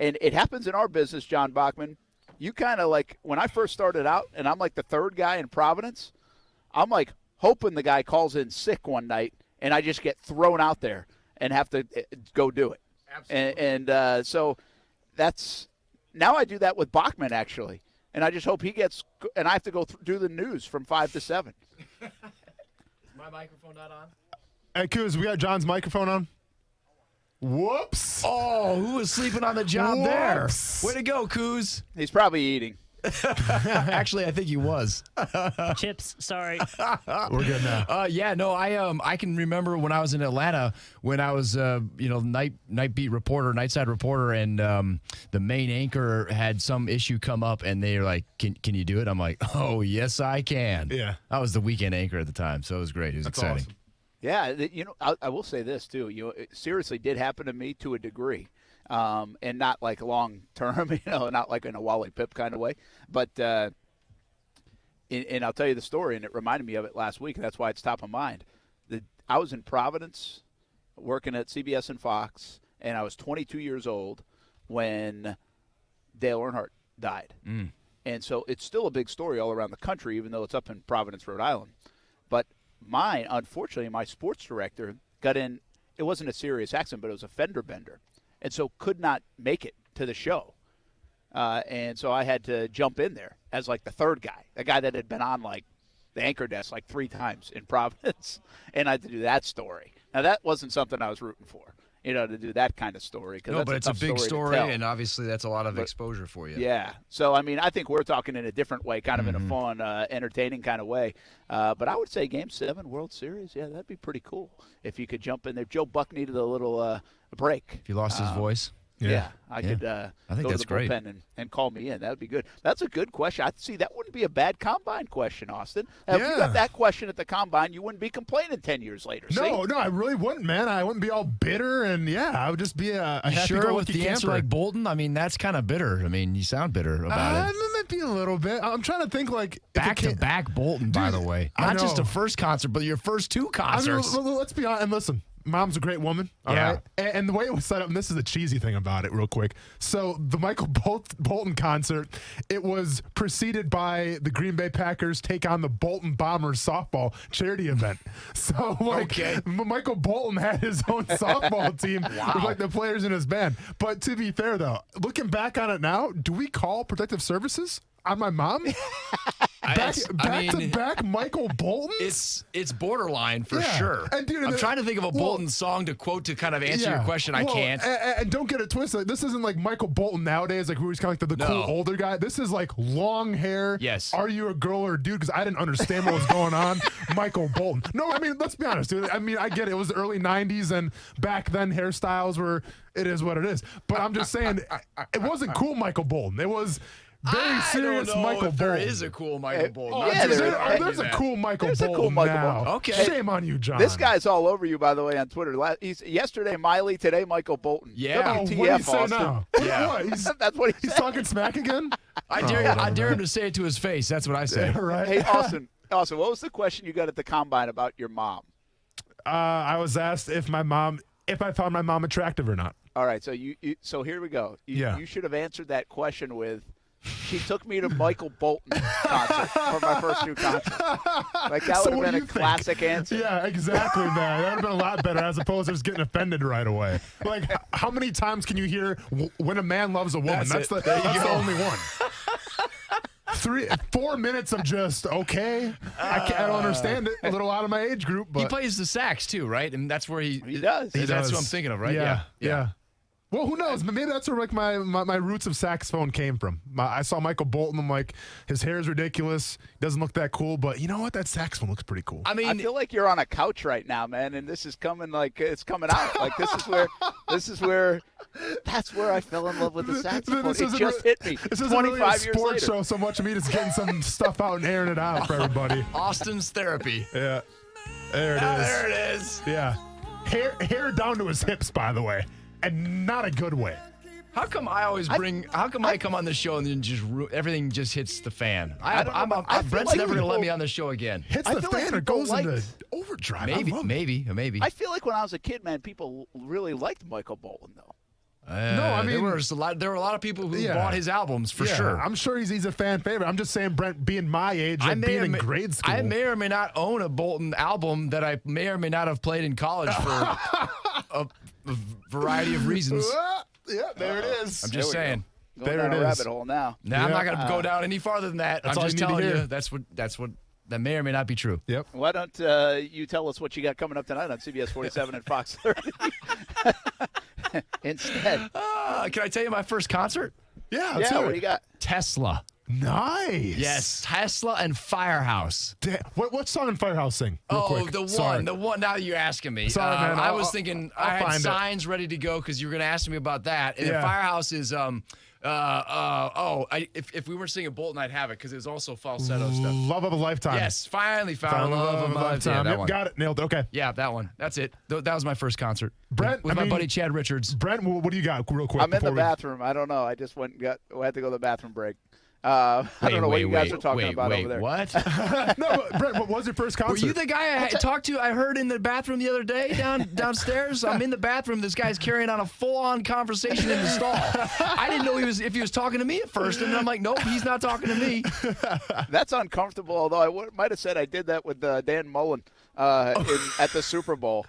it happens in our business, John Bachman. You kind of like, when I first started out, and I'm like the third guy in Providence, I'm like hoping the guy calls in sick one night, and I just get thrown out there and have to go do it. Absolutely. And so that's – now I do that with Bachman, actually. And I just hope he gets – and I have to go do the news from 5 to 7. Is my microphone not on? Hey, Kuz, we got John's microphone on. Whoops. Oh, who was sleeping on the job there? Way to go, Kuz. He's probably eating. Actually, I think he was. Chips, sorry. We're good now. I can remember when I was in Atlanta when I was night beat reporter, nightside reporter, and the main anchor had some issue come up, and they were like, "Can you do it?" I'm like, "Oh, yes, I can." Yeah. I was the weekend anchor at the time, so it was great. It was exciting. Awesome. Yeah, I will say this too. It seriously did happen to me to a degree, and not like long term. Not like in a Wally Pipp kind of way. But and I'll tell you the story, and it reminded me of it last week. And that's why it's top of mind. I was in Providence, working at CBS and Fox, and I was 22 years old when Dale Earnhardt died. And so it's still a big story all around the country, even though it's up in Providence, Rhode Island. But unfortunately, my sports director got in. It wasn't a serious accident, but it was a fender bender, and so could not make it to the show. And so I had to jump in there as like the third guy, a guy that had been on like the anchor desk like 3 times in Providence, and I had to do that story. Now that wasn't something I was rooting for, to do that kind of story. No, but it's a big story, and obviously that's a lot of exposure for you. Yeah. So, I think we're talking in a different way, kind of in a fun, entertaining kind of way. But I would say Game 7, World Series, yeah, that'd be pretty cool if you could jump in there. Joe Buck needed a little break. If he lost his voice. Yeah, I could I think go that's to the bullpen and call me in. That would be good. That's a good question. I'd see that wouldn't be a bad combine question, Austin. If you got that question at the combine, you wouldn't be complaining 10 years later. No, I really wouldn't, man. I wouldn't be all bitter, and I would just be a happy-go-lucky the answer camper. like Bolton? I mean, that's kind of bitter. I mean, you sound bitter about it. Maybe a little bit. I'm trying to think like back-to-back Bolton, by the way. Not just the first concert, but your first 2 concerts. Let's be honest. And listen, Mom's a great woman. All right. And the way it was set up, and this is the cheesy thing about it real quick. So the Michael Bolton concert, it was preceded by the Green Bay Packers take on the Bolton Bombers softball charity event. So Michael Bolton had his own softball team with like the players in his band. But to be fair though, looking back on it now, do we call protective services on my mom? Back to back Michael Bolton? It's borderline for sure. And dude, I'm trying to think of a Bolton song to quote to kind of answer your question. I can't. And don't get it twisted. This isn't like Michael Bolton nowadays, like who he's kind of like the cool older guy. This is like long hair. Yes. Are you a girl or a dude? Because I didn't understand what was going on. Michael Bolton. No, I mean, let's be honest, dude. I mean, I get it. It was the early 90s, and back then hairstyles were, it is what it is. But I'm just saying, it wasn't cool Michael Bolton. It was very serious I don't know Michael if Bolton. there is a cool Michael Bolton. There's a cool Michael Bolton. A cool Michael now. Bolton. Okay. Shame on you, John. This guy's all over you, by the way, on Twitter. Yesterday, Miley. Today, Michael Bolton. Yeah. What do WTF, you say Austin. now? What? That's what he's talking smack again? I dare him to say it to his face. That's what I say. Right. Hey, Austin, what was the question you got at the combine about your mom? I was asked if I found my mom attractive or not. All right, so here we go. You should have answered that question with, she took me to Michael Bolton concert for my first 2 concerts. Like, that would have been a classic answer. Yeah, exactly, man. That would have been a lot better as opposed to just getting offended right away. Like, how many times can you hear when a man loves a woman? That's the only one. 4 minutes of just, okay. I don't understand it. A little out of my age group. But he plays the sax, too, right? And that's where he does. That's what I'm thinking of, right? Yeah. Well, who knows? Maybe that's where like my roots of saxophone came from. I saw Michael Bolton. I'm like, his hair is ridiculous. Doesn't look that cool, but you know what? That saxophone looks pretty cool. I mean, I feel like you're on a couch right now, man, and this is coming it's coming out. Like that's where I fell in love with the saxophone. It just hit me. This isn't 25 really a years sports later. show so much of me just getting some stuff out and airing it out for everybody. Austin's therapy. Yeah, there it is. There it is. Yeah, hair down to his hips, by the way, and not a good way. How come I always bring? How come I come on the show and then just everything just hits the fan? Brent's never gonna let me on the show again. Hits the fan or goes into overdrive. Maybe. I feel like when I was a kid, man, people really liked Michael Bolton, though. No, I mean there were a lot of people who bought his albums for sure. I'm sure he's a fan favorite. I'm just saying, Brent, being my age, and being in grade school, I may or may not own a Bolton album that I may or may not have played in college for a variety of reasons. Yeah, there it is. I'm just saying. Going down a rabbit hole now. Now I'm not going to go down any farther than that. I'm just telling you that's what that may or may not be true. Yep. Why don't you tell us what you got coming up tonight on CBS 47 and Fox 30? Instead. Can I tell you my first concert? Yeah, what do you got? Tesla. Nice. Yes, Tesla and Firehouse. What song in Firehouse sing? Real quick. The one. Now you're asking me. Sorry, man. I was thinking I had signs ready to go because you were going to ask me about that. And then Firehouse is if we were singing Bolton, I'd have it because it was also falsetto stuff. Love of a Lifetime. Yes, finally found love of a lifetime. Yep, got it. Nailed it. Okay. Yeah, that one. That's it. That was my first concert. Brent, with my buddy Chad Richards. Brent, what do you got real quick? I'm in the bathroom. I don't know. I just had to go to the bathroom break. I don't know what you guys are talking about over there. What? No, Brent, what was your first concert? Were you the guy I talked to? I heard in the bathroom the other day downstairs. I'm in the bathroom. This guy's carrying on a full-on conversation in the stall. I didn't know if he was talking to me at first, and then I'm like, nope, he's not talking to me. That's uncomfortable. Although I might have said I did that with Dan Mullen at the Super Bowl.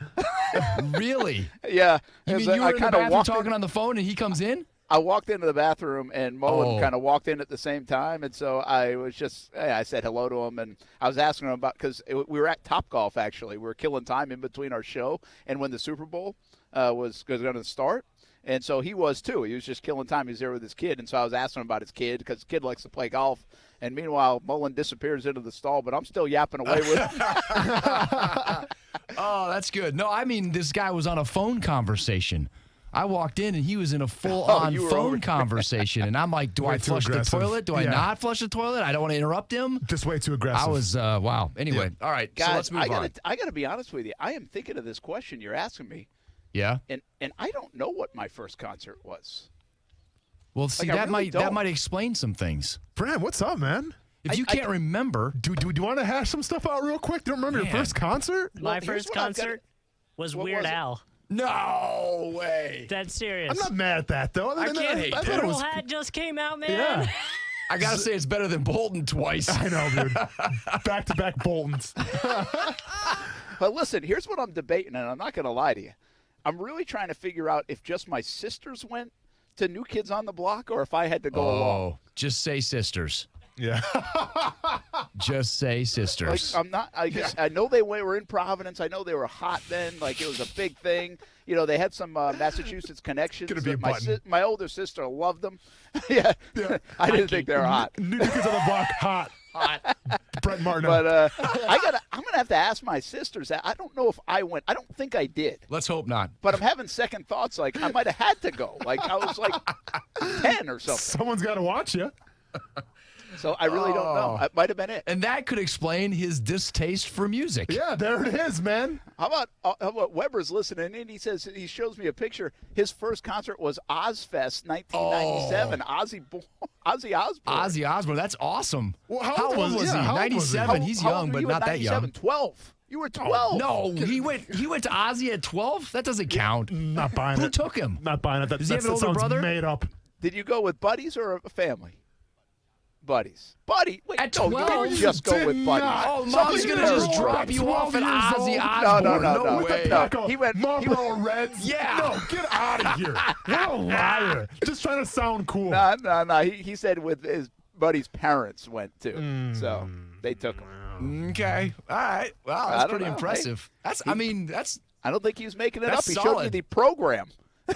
Really? Yeah. You mean you were in the bathroom talking on the phone, and he comes in? I walked into the bathroom, and Mullen kind of walked in at the same time, and so I said hello to him, and I was asking him about, because we were at Topgolf, actually. We were killing time in between our show and when the Super Bowl was going to start, and so he was too. He was just killing time. He was there with his kid, and so I was asking him about his kid, because his kid likes to play golf, and meanwhile, Mullen disappears into the stall, but I'm still yapping away with him. Oh, that's good. No, I mean, this guy was on a phone conversation. I walked in, and he was in a full-on phone conversation. And I'm like, do I flush the toilet? Do I not flush the toilet? I don't want to interrupt him. Just way too aggressive. I was, wow. Anyway, all right, guys, so let's move on. I got to be honest with you. I am thinking of this question you're asking me. Yeah? And I don't know what my first concert was. Well, see, that might explain some things. Brad, what's up, man? If you can't remember. Do you want to hash some stuff out real quick? Do you remember your first concert? My first concert was Weird Al. No way. That's serious. I'm not mad at that, though. I can't hate that. Turtle Hat just came out, man. Yeah. I got to say, it's better than Bolton twice. I know, dude. Back-to-back Boltons. But listen, here's what I'm debating, and I'm not going to lie to you. I'm really trying to figure out if just my sisters went to New Kids on the Block or if I had to go along. Just say sisters. Yeah. Just say sisters. Like, I'm not. I know they were in Providence. I know they were hot then. Like, it was a big thing. You know, they had some Massachusetts connections. Gonna be a my older sister loved them. yeah. I didn't think they were hot. New Kids on the Block, hot. Brett Martin. But I'm gonna have to ask my sisters. I don't know if I went. I don't think I did. Let's hope not. But I'm having second thoughts. Like, I might have had to go. Like, I was like 10 or something. Someone's got to watch you. So I really don't know. That might have been it. And that could explain his distaste for music. Yeah, there it is, man. How about Weber's listening in? He says he shows me a picture. His first concert was Ozfest 1997. Ozzy Osbourne. Ozzy Osbourne. That's awesome. Well, how old was he? 97. He's young, but not that young. 12. You were 12. No, he went to Ozzy at 12? That doesn't count. Not buying it. Who took him? Not buying it. Does he have an older brother? Made up. Did you go with buddies or a family? Buddies. Wait, at 12? You didn't just go with buddies. Oh, Mom's going to just drop you off at Ozzy Osbourne. No way. No. He went Marlboro Reds. Yeah. No, get out of here. What a liar. Just trying to sound cool. No. He said with his buddy's parents went too. So they took him. Okay. All right. Wow, that's pretty impressive. Hey, I don't think he was making it up. He solid. showed you the program.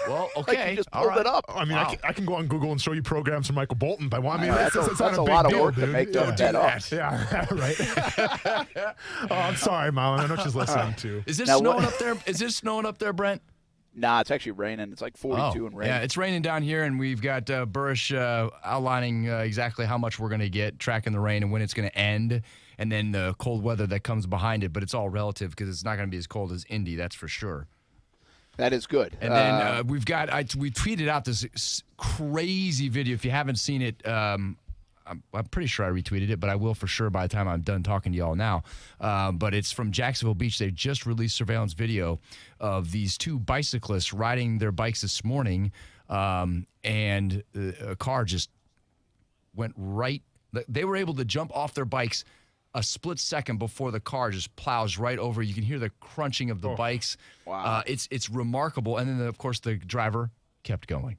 Well, okay. Like he just pulled it up. I mean, I can go on Google and show you programs from Michael Bolton. But I mean, that's not a big lot of deal, work dude. to make that up. Yeah, right. Oh, I'm sorry, Marlon. I know she's listening too. Is this snowing up there? Is this snowing up there, Brent? Nah, it's actually raining. It's like 42 and raining. Yeah, it's raining down here, and we've got Burrish outlining exactly how much we're going to get, tracking the rain and when it's going to end, and then the cold weather that comes behind it. But it's all relative because it's not going to be as cold as Indy, that's for sure. That is good. And then we tweeted out this crazy video. If you haven't seen it, I'm pretty sure I retweeted it, but I will for sure by the time I'm done talking to y'all now. But it's from Jacksonville Beach. They just released surveillance video of these two bicyclists riding their bikes this morning, and a car just went right. They were able to jump off their bikes a split second before the car just plows right over. You can hear the crunching of the bikes. Wow. It's remarkable. And then, of course, the driver kept going.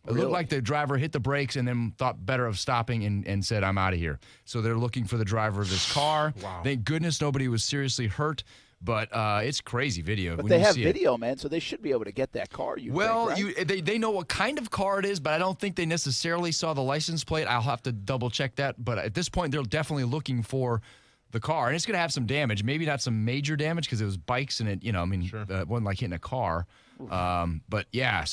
It looked like the driver hit the brakes and then thought better of stopping and said, I'm out of here. So they're looking for the driver of this car. Wow. Thank goodness nobody was seriously hurt. But it's crazy video. But when they you have see video, man, so they should be able to get that car. Well, think, right? they know what kind of car it is, but I don't think they necessarily saw the license plate. I'll have to double check that. But at this point, they're definitely looking for the car, and it's going to have some damage. Maybe not some major damage because it was bikes and it, it wasn't like hitting a car. But yeah,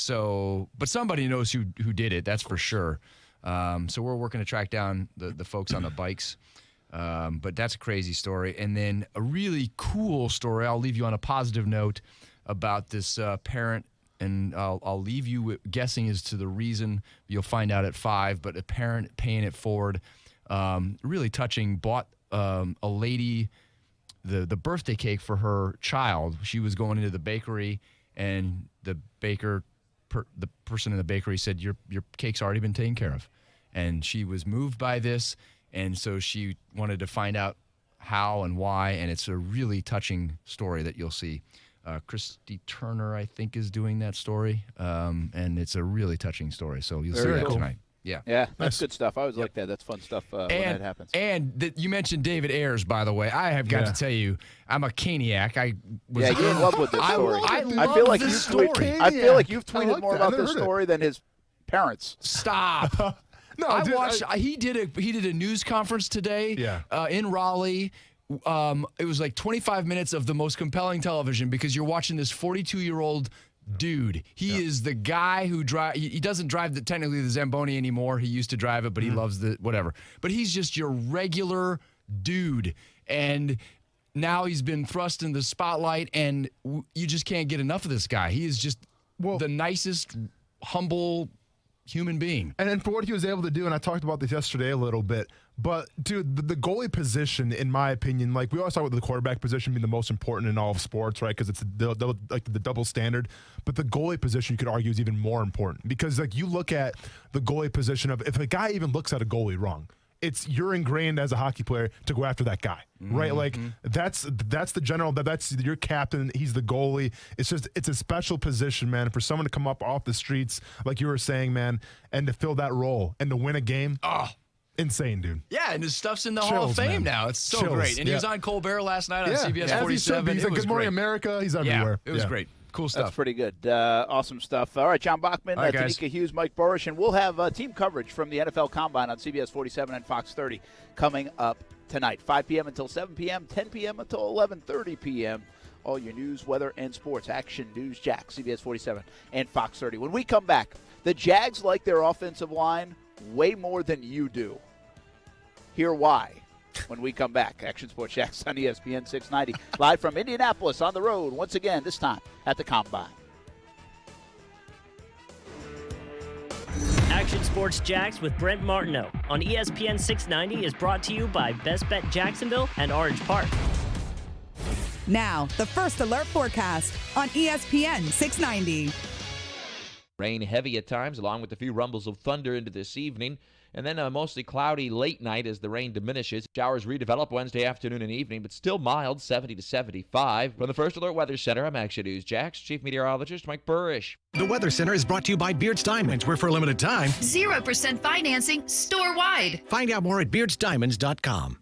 but somebody knows who did it. That's for sure. So we're working to track down the folks on the bikes. But that's a crazy story. And then a really cool story, I'll leave you on a positive note about this parent, and I'll leave you guessing as to the reason. You'll find out at 5, but a parent paying it forward. Really touching, bought a lady the birthday cake for her child. She was going into the bakery, and the person in the bakery said, your cake's already been taken care of. And she was moved by this. And so she wanted to find out how and why, and it's a really touching story that you'll see. Christy Turner, I think, is doing that story, and it's a really touching story. So you'll see that tonight. Yeah, that's good stuff. I always like that. That's fun stuff when that happens. And you mentioned David Ayers, by the way. I have got to tell you, I'm a Caniac. You're in love with this story. I feel like you've tweeted more about this story than his parents. Stop. No, he did a news conference today in Raleigh. It was like 25 minutes of the most compelling television because you're watching this 42-year-old dude. He is the guy who he doesn't drive technically the Zamboni anymore. He used to drive it, but he loves the whatever. But he's just your regular dude. And now he's been thrust in the spotlight, and you just can't get enough of this guy. He is just the nicest, humble human being. And then for what he was able to do, and I talked about this yesterday a little bit, but dude, the goalie position, in my opinion, like we always talk about the quarterback position being the most important in all of sports, right? Because it's the double standard. But the goalie position, you could argue, is even more important because like you look at the goalie position of if a guy even looks at a goalie wrong, you're ingrained as a hockey player to go after that guy, right? Like that's the general, that's your captain. He's the goalie. It's a special position, man. For someone to come up off the streets, like you were saying, man, and to fill that role and to win a game, insane, dude. Yeah, and his stuff's in the Hall of Fame now. It's so great. And he was on Colbert last night on CBS 47. He's like Good Morning America. He's everywhere. It was great. Cool stuff. That's pretty good. Awesome stuff. All right, John Bachman, Tanika Hughes, Mike Burrish, and we'll have team coverage from the NFL Combine on CBS 47 and Fox 30 coming up tonight, 5 p.m. until 7 p.m., 10 p.m. until 11:30 p.m. All your news, weather, and sports. Action News Jack, CBS 47 and Fox 30. When we come back, the Jags like their offensive line way more than you do. Hear why when we come back. Action Sports Jacks on ESPN 690. Live from Indianapolis on the road once again, this time at the Combine. Action Sports Jacks with Brent Martineau on ESPN 690 is brought to you by Best Bet Jacksonville and Orange Park. Now, the First Alert forecast on ESPN 690. Rain heavy at times, along with a few rumbles of thunder into this evening. And then a mostly cloudy late night as the rain diminishes. Showers redevelop Wednesday afternoon and evening, but still mild, 70 to 75. From the First Alert Weather Center, I'm Action News Jax Chief Meteorologist Mike Burrish. The Weather Center is brought to you by Beards Diamonds, where for a limited time, 0% financing store-wide. Find out more at beardsdiamonds.com.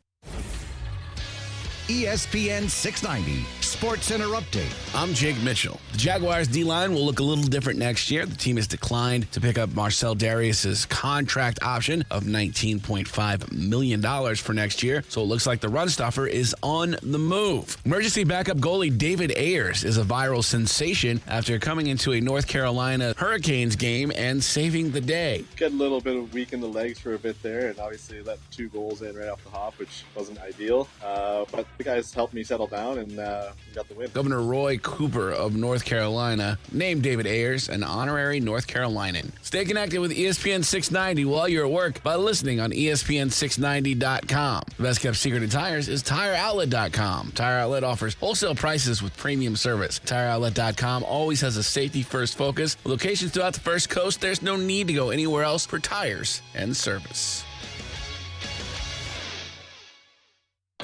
ESPN 690 Sports Center Update. I'm Jake Mitchell. The Jaguars D-line will look a little different next year. The team has declined to pick up Marcel Darius's contract option of $19.5 million for next year, so it looks like the run stuffer is on the move. Emergency backup goalie David Ayers is a viral sensation after coming into a North Carolina Hurricanes game and saving the day. Got a little bit of weak in the legs for a bit there, and obviously let 2 goals in right off the hop, which wasn't ideal. But You guys helped me settle down and got the win. Governor Roy Cooper of North Carolina named David Ayers an honorary North Carolinian. Stay connected with ESPN 690 while you're at work by listening on ESPN690.com. The best kept secret in tires is TireOutlet.com. Tire Outlet offers wholesale prices with premium service. TireOutlet.com always has a safety-first focus. With locations throughout the First Coast, there's no need to go anywhere else for tires and service.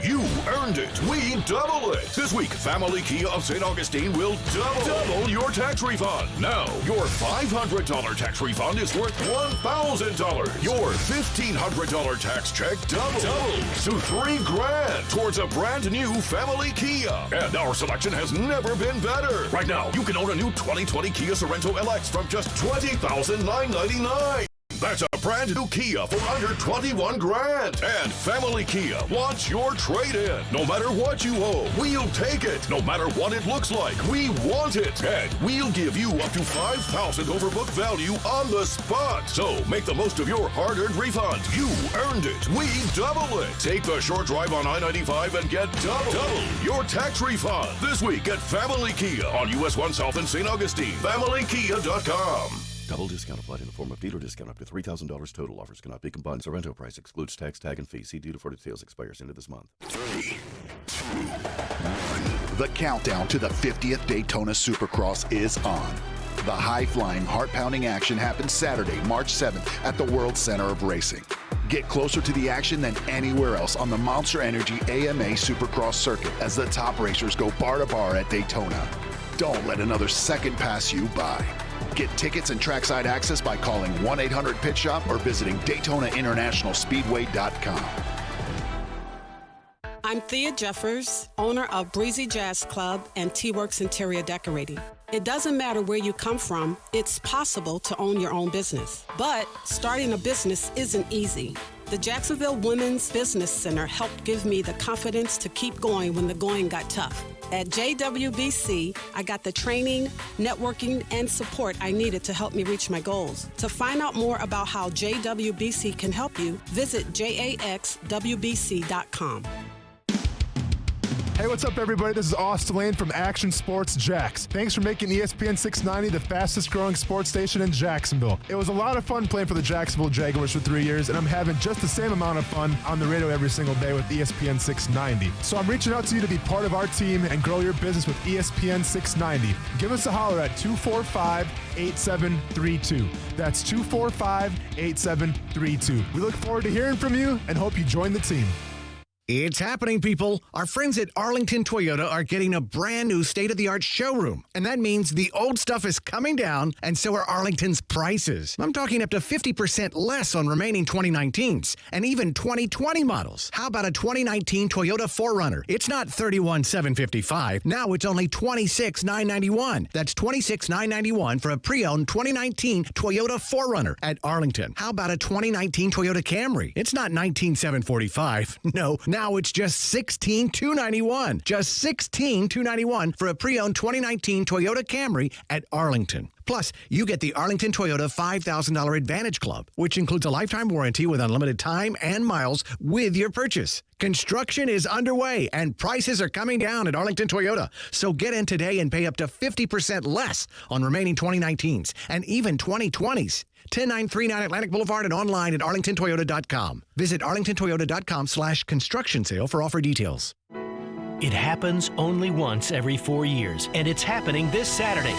You earned it. We double it. This week, Family Kia of St. Augustine will double your tax refund. Now, your $500 tax refund is worth $1,000. Your $1,500 tax check doubles to $3,000 towards a brand new Family Kia. And our selection has never been better. Right now, you can own a new 2020 Kia Sorento LX from just $20,999. That's a brand new Kia for under $21,000. And Family Kia wants your trade-in. No matter what you owe, we'll take it. No matter what it looks like, we want it. And we'll give you up to $5,000 over book value on the spot. So make the most of your hard-earned refund. You earned it. We double it. Take the short drive on I-95 and get double your tax refund. This week at Family Kia on US 1 South in St. Augustine. FamilyKia.com. Double discount applied in the form of dealer discount up to $3,000 total. Offers cannot be combined. Sorrento price excludes tax, tag, and fee. See dealer for details. Expires into this month. 3, 2, 1. The countdown to the 50th Daytona Supercross is on. The high-flying, heart-pounding action happens Saturday, March 7th at the World Center of Racing. Get closer to the action than anywhere else on the Monster Energy AMA Supercross circuit as the top racers go bar to bar at Daytona. Don't let another second pass you by. Get tickets and trackside access by calling 1-800-PIT-SHOP or visiting DaytonaInternationalSpeedway.com. I'm Thea Jeffers, owner of Breezy Jazz Club and T-Works Interior Decorating. It doesn't matter where you come from, it's possible to own your own business. But starting a business isn't easy. The Jacksonville Women's Business Center helped give me the confidence to keep going when the going got tough. At JWBC, I got the training, networking, and support I needed to help me reach my goals. To find out more about how JWBC can help you, visit jaxwbc.com. Hey, what's up, everybody? This is Austin Lane from Action Sports Jax. Thanks for making ESPN 690 the fastest-growing sports station in Jacksonville. It was a lot of fun playing for the Jacksonville Jaguars for 3 years, and I'm having just the same amount of fun on the radio every single day with ESPN 690. So I'm reaching out to you to be part of our team and grow your business with ESPN 690. Give us a holler at 245-8732. That's 245-8732. We look forward to hearing from you and hope you join the team. It's happening, people. Our friends at Arlington Toyota are getting a brand new state-of-the-art showroom. And that means the old stuff is coming down, and so are Arlington's prices. I'm talking up to 50% less on remaining 2019s and even 2020 models. How about a 2019 Toyota 4Runner? It's not $31,755. Now it's only $26,991. That's $26,991 for a pre-owned 2019 Toyota 4Runner at Arlington. How about a 2019 Toyota Camry? It's not $19,745. No. Now it's just $16,291. Just $16,291 for a pre-owned 2019 Toyota Camry at Arlington. Plus, you get the Arlington Toyota $5,000 Advantage Club, which includes a lifetime warranty with unlimited time and miles with your purchase. Construction is underway, and prices are coming down at Arlington Toyota. So get in today and pay up to 50% less on remaining 2019s and even 2020s. 10939 Atlantic Boulevard and online at arlingtontoyota.com. Visit arlingtontoyota.com/construction sale for offer details. It happens only once every 4 years, and it's happening this Saturday.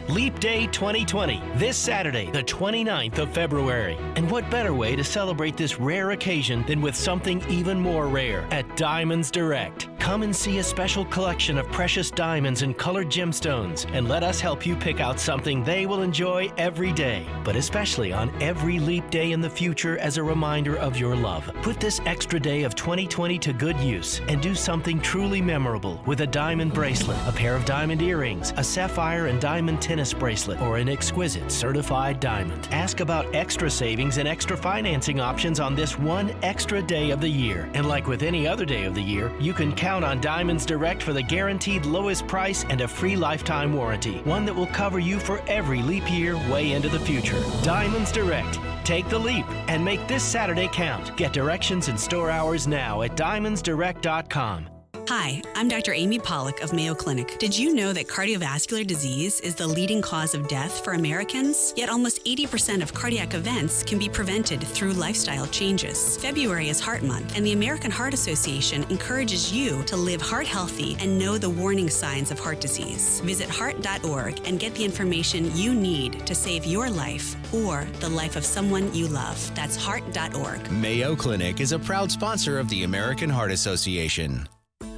Leap Day 2020, this Saturday, the 29th of February. And what better way to celebrate this rare occasion than with something even more rare at Diamonds Direct. Come and see a special collection of precious diamonds and colored gemstones, and let us help you pick out something they will enjoy every day, but especially on every Leap Day in the future as a reminder of your love. Put this extra day of 2020 to good use and do something truly memorable with a diamond bracelet, a pair of diamond earrings, a sapphire and diamond tennis bracelet, or an exquisite certified diamond. Ask about extra savings and extra financing options on this one extra day of the year. And like with any other day of the year, you can count on Diamonds Direct for the guaranteed lowest price and a free lifetime warranty, one that will cover you for every leap year way into the future. Diamonds Direct. Take the leap and make this Saturday count. Get directions and store hours now at diamondsdirect.com. Hi, I'm Dr. Amy Pollock of Mayo Clinic. Did you know that cardiovascular disease is the leading cause of death for Americans? Yet almost 80% of cardiac events can be prevented through lifestyle changes. February is Heart Month, and the American Heart Association encourages you to live heart healthy and know the warning signs of heart disease. Visit heart.org and get the information you need to save your life or the life of someone you love. That's heart.org. Mayo Clinic is a proud sponsor of the American Heart Association.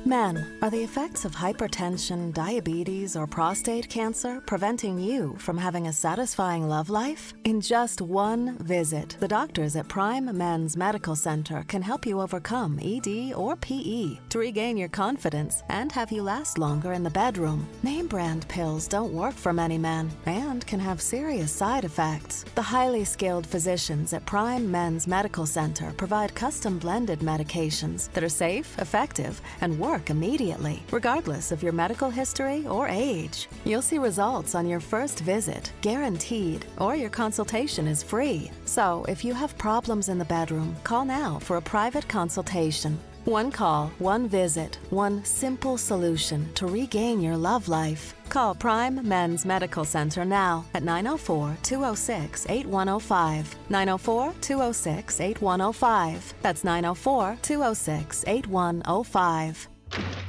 Men, are the effects of hypertension, diabetes, or prostate cancer preventing you from having a satisfying love life? In just one visit, the doctors at Prime Men's Medical Center can help you overcome ED or PE to regain your confidence and have you last longer in the bedroom. Name brand pills don't work for many men and can have serious side effects. The highly skilled physicians at Prime Men's Medical Center provide custom blended medications that are safe, effective, and work immediately, regardless of your medical history or age. You'll see results on your first visit, guaranteed, or your consultation is free. So, if you have problems in the bedroom, call now for a private consultation. One call, one visit, one simple solution to regain your love life. Call Prime Men's Medical Center now at 904-206-8105. 904-206-8105. That's 904-206-8105.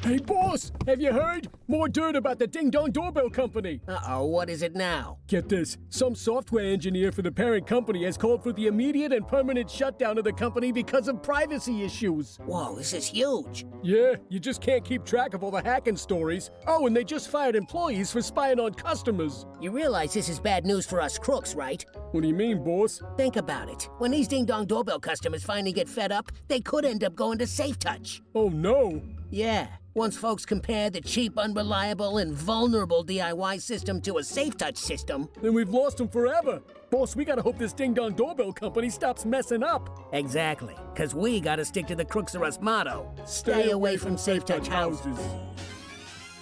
Hey, boss, have you heard? More dirt about the Ding Dong Doorbell Company. Uh-oh, what is it now? Get this. Some software engineer for the parent company has called for the immediate and permanent shutdown of the company because of privacy issues. Whoa, this is huge. Yeah, you just can't keep track of all the hacking stories. Oh, and they just fired employees for spying on customers. You realize this is bad news for us crooks, right? What do you mean, boss? Think about it. When these Ding Dong Doorbell customers finally get fed up, they could end up going to SafeTouch. Oh, no. Yeah. Once folks compare the cheap, unreliable, and vulnerable DIY system to a SafeTouch system, then we've lost them forever. Boss, we gotta hope this Ding Dong Doorbell Company stops messing up. Exactly. Because we gotta stick to the Crooks Are Us motto. Stay away from SafeTouch houses.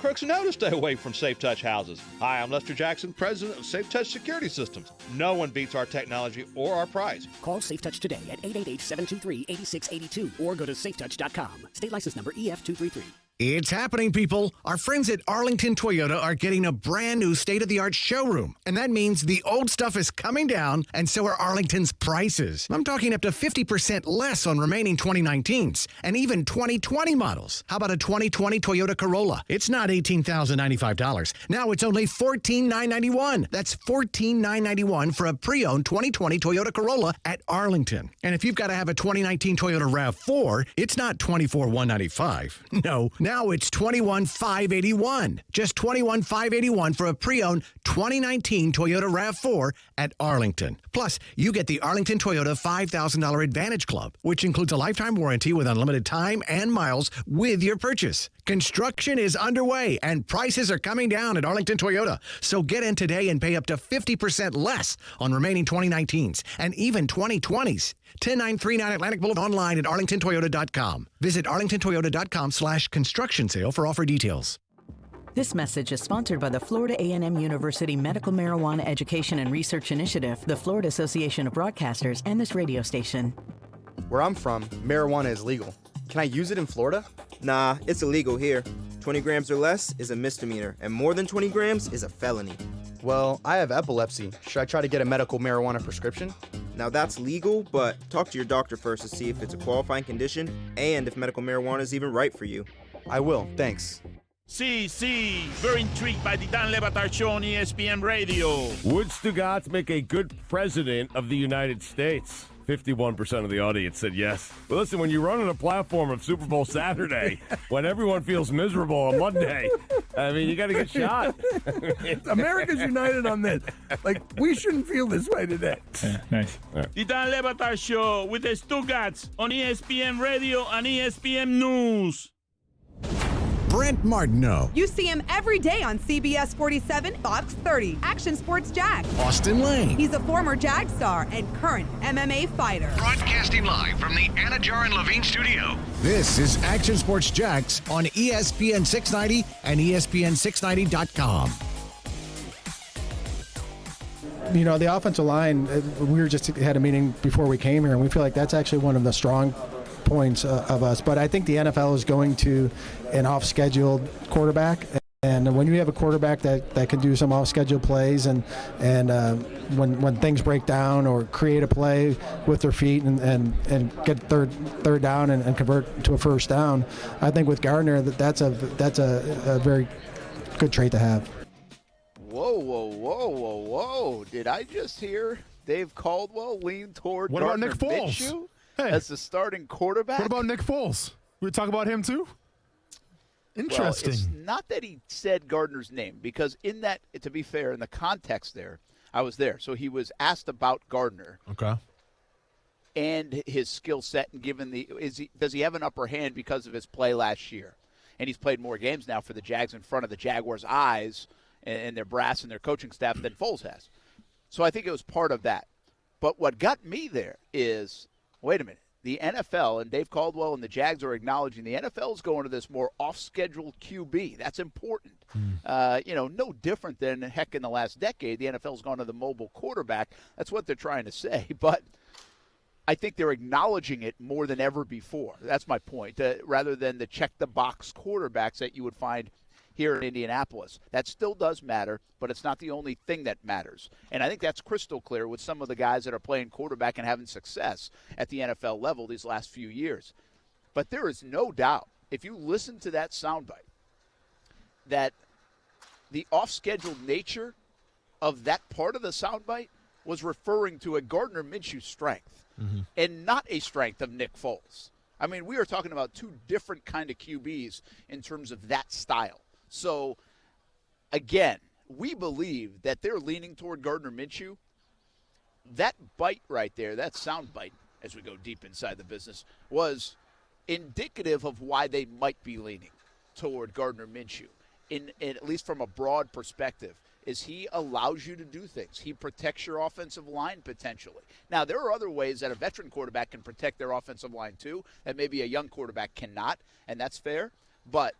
Crooks know to stay away from SafeTouch houses. Hi, I'm Lester Jackson, president of SafeTouch Security Systems. No one beats our technology or our price. Call SafeTouch today at 888-723-8682 or go to safetouch.com. State license number EF233. It's happening, people. Our friends at Arlington Toyota are getting a brand new state-of-the-art showroom. And that means the old stuff is coming down, and so are Arlington's prices. I'm talking up to 50% less on remaining 2019s and even 2020 models. How about a 2020 Toyota Corolla? It's not $18,095. Now it's only $14,991. That's $14,991 for a pre-owned 2020 Toyota Corolla at Arlington. And if you've got to have a 2019 Toyota RAV4, it's not $24,195. No. Now it's $21,581. Just $21,581 for a pre-owned 2019 Toyota RAV4 at Arlington. Plus, you get the Arlington Toyota $5,000 Advantage Club, which includes a lifetime warranty with unlimited time and miles with your purchase. Construction is underway and prices are coming down at Arlington Toyota. So get in today and pay up to 50% less on remaining 2019s and even 2020s. 10939 Atlantic Boulevard, online at arlingtontoyota.com. Visit arlingtontoyota.com/construction sale for offer details. This message is sponsored by the Florida A&M University Medical Marijuana Education and Research Initiative, the Florida Association of Broadcasters, and this radio station. Where I'm from, marijuana is legal. Can I use it in Florida? Nah, it's illegal here. 20 grams or less is a misdemeanor, and more than 20 grams is a felony. Well, I have epilepsy. Should I try to get a medical marijuana prescription? Now that's legal, but talk to your doctor first to see if it's a qualifying condition and if medical marijuana is even right for you. I will, thanks. Sí, very intrigued by the Dan Le Batard Show on ESPN Radio. Would Stugatz make a good president of the United States? 51% of the audience said yes. But listen, when you run on a platform of Super Bowl Saturday, when everyone feels miserable on Monday, I mean, you got to get shot. America's united on this. Like, we shouldn't feel this way today. Yeah, nice. The Dan Le Batard Show with the Stugatz on ESPN Radio and ESPN News. Brent Martineau. You see him every day on CBS 47, Fox 30, Action Sports Jag. Austin Lane. He's a former Jag star and current MMA fighter. Broadcasting live from the Anajar and Levine studio. This is Action Sports Jax on ESPN 690 and ESPN690.com. You know, the offensive line, we just had a meeting before we came here, and we feel like that's actually one of the strong points of us. But I think the NFL is going to an off-scheduled quarterback. And when you have a quarterback that can do some off-schedule plays and when things break down or create a play with their feet and get third down and convert to a first down, I think with Gardner that's a very good trait to have. Whoa. Did I just hear Dave Caldwell lean toward What Gardner about Nick Foles? Minshew Hey. as the starting quarterback? What about Nick Foles? We talk about him too? Interesting. Well, it's not that he said Gardner's name, because in that, to be fair, in the context there, I was there. So he was asked about Gardner. Okay. And his skill set, and does he have an upper hand because of his play last year? And he's played more games now for the Jags in front of the Jaguars' eyes and their brass and their coaching staff than Foles has. So I think it was part of that. But what got me there is, wait a minute. The NFL and Dave Caldwell and the Jags are acknowledging the NFL is going to this more off-schedule QB. That's important. No different than, heck, in the last decade, the NFL's gone to the mobile quarterback. That's what they're trying to say. But I think they're acknowledging it more than ever before. That's my point, rather than the check-the-box quarterbacks that you would find here in Indianapolis. That still does matter, but it's not the only thing that matters. And I think that's crystal clear with some of the guys that are playing quarterback and having success at the NFL level these last few years. But there is no doubt, if you listen to that soundbite, that the off-schedule nature of that part of the soundbite was referring to a Gardner Minshew strength and not a strength of Nick Foles. I mean, we are talking about two different kind of QBs in terms of that style. So, again, we believe that they're leaning toward Gardner Minshew. That bite right there, that sound bite, as we go deep inside the business, was indicative of why they might be leaning toward Gardner Minshew, at least from a broad perspective, is he allows you to do things. He protects your offensive line potentially. Now, there are other ways that a veteran quarterback can protect their offensive line too, that maybe a young quarterback cannot, and that's fair. But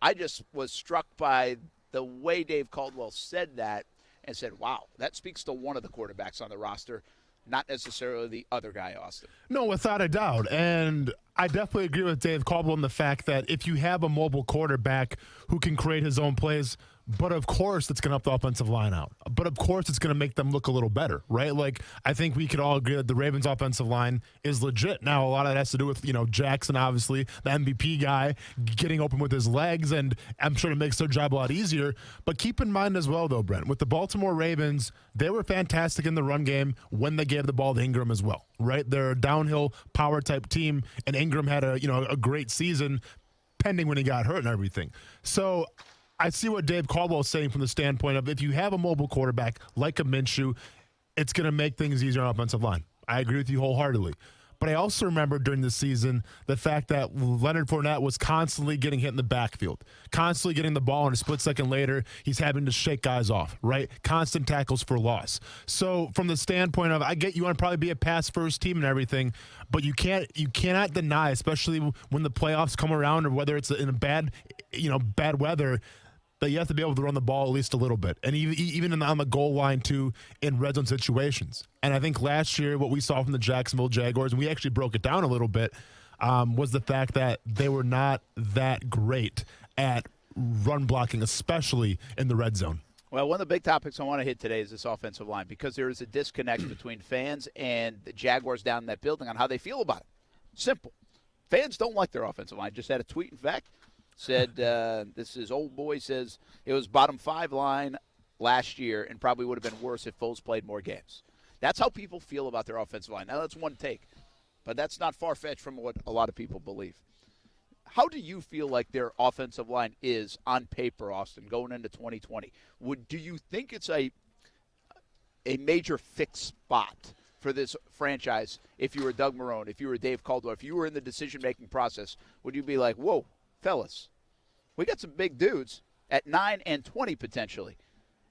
I just was struck by the way Dave Caldwell said that and said, wow, that speaks to one of the quarterbacks on the roster, not necessarily the other guy, Austin. No, without a doubt. And I definitely agree with Dave Caldwell in the fact that if you have a mobile quarterback who can create his own plays, but of course it's going to help the offensive line out. But of course it's going to make them look a little better, right? Like, I think we could all agree that the Ravens offensive line is legit. Now, a lot of that has to do with, Jackson, obviously, the MVP guy, getting open with his legs, and I'm sure it makes their job a lot easier. But keep in mind as well, though, Brent, with the Baltimore Ravens, they were fantastic in the run game when they gave the ball to Ingram as well, right? They're a downhill power-type team, and Ingram had a great season pending when he got hurt and everything. So I see what Dave Caldwell is saying from the standpoint of if you have a mobile quarterback like a Minshew, it's going to make things easier on offensive line. I agree with you wholeheartedly. But I also remember during the season the fact that Leonard Fournette was constantly getting hit in the backfield, constantly getting the ball, and a split second later, he's having to shake guys off, right? Constant tackles for loss. So from the standpoint of, I get you want to probably be a pass-first team and everything, but you cannot deny, especially when the playoffs come around or whether it's in a bad weather, that you have to be able to run the ball at least a little bit, and even on the goal line too in red zone situations. And I think last year what we saw from the Jacksonville Jaguars, and we actually broke it down a little bit, was the fact that they were not that great at run blocking, especially in the red zone. Well, one of the big topics I want to hit today is this offensive line, because there is a disconnect between fans and the Jaguars down in that building on how they feel about it. Simple. Fans don't like their offensive line. Just had a tweet, in fact, said, this is old boy, says it was bottom 5 line last year and probably would have been worse if Foles played more games. That's how people feel about their offensive line. Now, that's one take, but that's not far-fetched from what a lot of people believe. How do you feel like their offensive line is on paper, Austin, going into 2020? Do you think it's a major fixed spot for this franchise if you were Doug Marrone, if you were Dave Caldwell, if you were in the decision-making process? Would you be like, whoa, fellas, we got some big dudes at 9 and 20 potentially,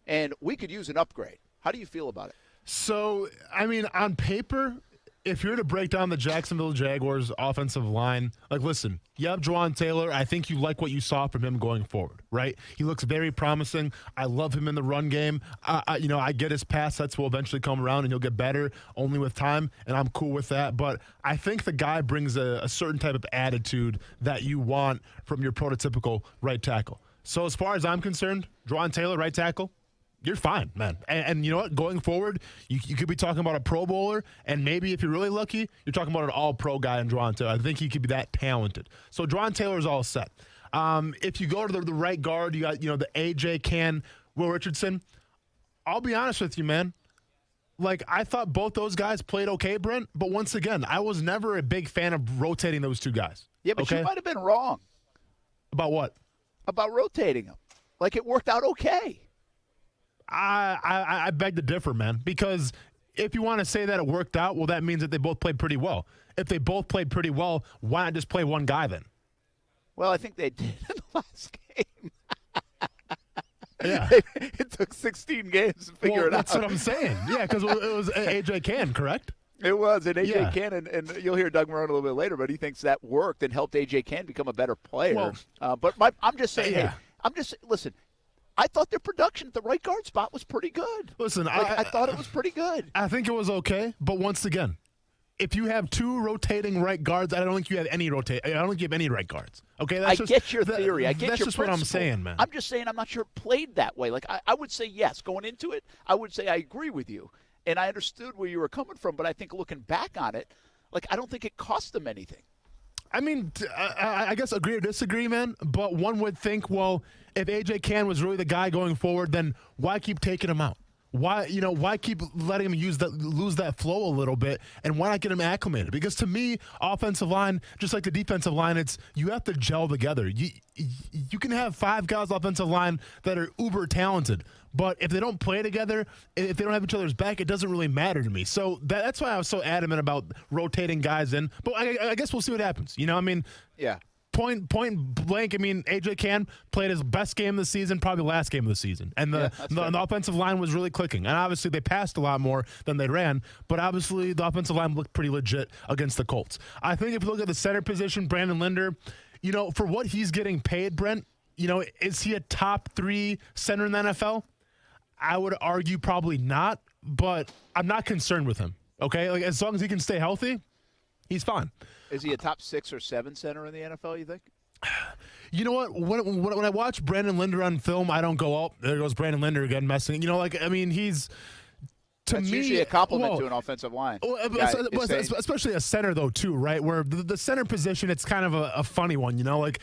and we could use an upgrade? How do you feel about it? So, I mean, on paper, if you're to break down the Jacksonville Jaguars offensive line, like, listen, you have Juwan Taylor. I think you like what you saw from him going forward, right? He looks very promising. I love him in the run game. I get his pass sets will eventually come around and he'll get better only with time, and I'm cool with that. But I think the guy brings a certain type of attitude that you want from your prototypical right tackle. So as far as I'm concerned, Juwan Taylor, right tackle, you're fine, man. And you know what? Going forward, you could be talking about a Pro Bowler, and maybe if you're really lucky, you're talking about an All-Pro guy in Juwan Taylor. I think he could be that talented. So Juwan Taylor's all set. If you go to the right guard, you got the A.J. Can, Will Richardson. I'll be honest with you, man. Like, I thought both those guys played okay, Brent, but once again, I was never a big fan of rotating those two guys. Yeah, but you might have been wrong. About what? About rotating them. Like, it worked out okay. I beg to differ, man, because if you want to say that it worked out, well, that means that they both played pretty well. If they both played pretty well, why not just play one guy then? Well, I think they did in the last game. Yeah. It took 16 games to figure it out. That's what I'm saying. Yeah, because it was A.J. Can, correct? It was, and A.J. Can, and you'll hear Doug Marrone a little bit later, but he thinks that worked and helped A.J. Can become a better player. But I'm just saying, listen, I thought their production at the right guard spot was pretty good. Listen, I thought it was pretty good. I think it was okay, but once again, if you have two rotating right guards, I don't think you have any right guards. Okay, I get your theory. I get that's your just principle. what I'm saying, man. I'm just saying I'm not sure it played that way. Like I would say yes, going into it, I would say I agree with you, and I understood where you were coming from. But I think looking back on it, like I don't think it cost them anything. I mean, I guess agree or disagree, man. But one would think, well, if A.J. Can was really the guy going forward, then why keep taking him out? Why keep letting him lose that flow a little bit, and why not get him acclimated? Because to me, offensive line, just like the defensive line, it's you have to gel together. You can have 5 guys offensive line that are uber talented, but if they don't play together, if they don't have each other's back, it doesn't really matter to me. So that's why I was so adamant about rotating guys in. But I guess we'll see what happens. Yeah. Point blank, I mean, A.J. Can played his best game of the season, probably last game of the season. And the offensive line was really clicking. And obviously they passed a lot more than they ran, but obviously the offensive line looked pretty legit against the Colts. I think if you look at the center position, Brandon Linder, for what he's getting paid, Brent, is he a top 3 center in the NFL? I would argue probably not, but I'm not concerned with him. Okay? Like, as long as he can stay healthy, he's fine. Is he a top 6 or 7 center in the NFL, you think? You know what? When I watch Brandon Linder on film, I don't go, oh, there goes Brandon Linder again messing. He's to That's me usually a compliment to an offensive line. Especially a center, though, too, right? Where the center position, it's kind of a funny one, Like,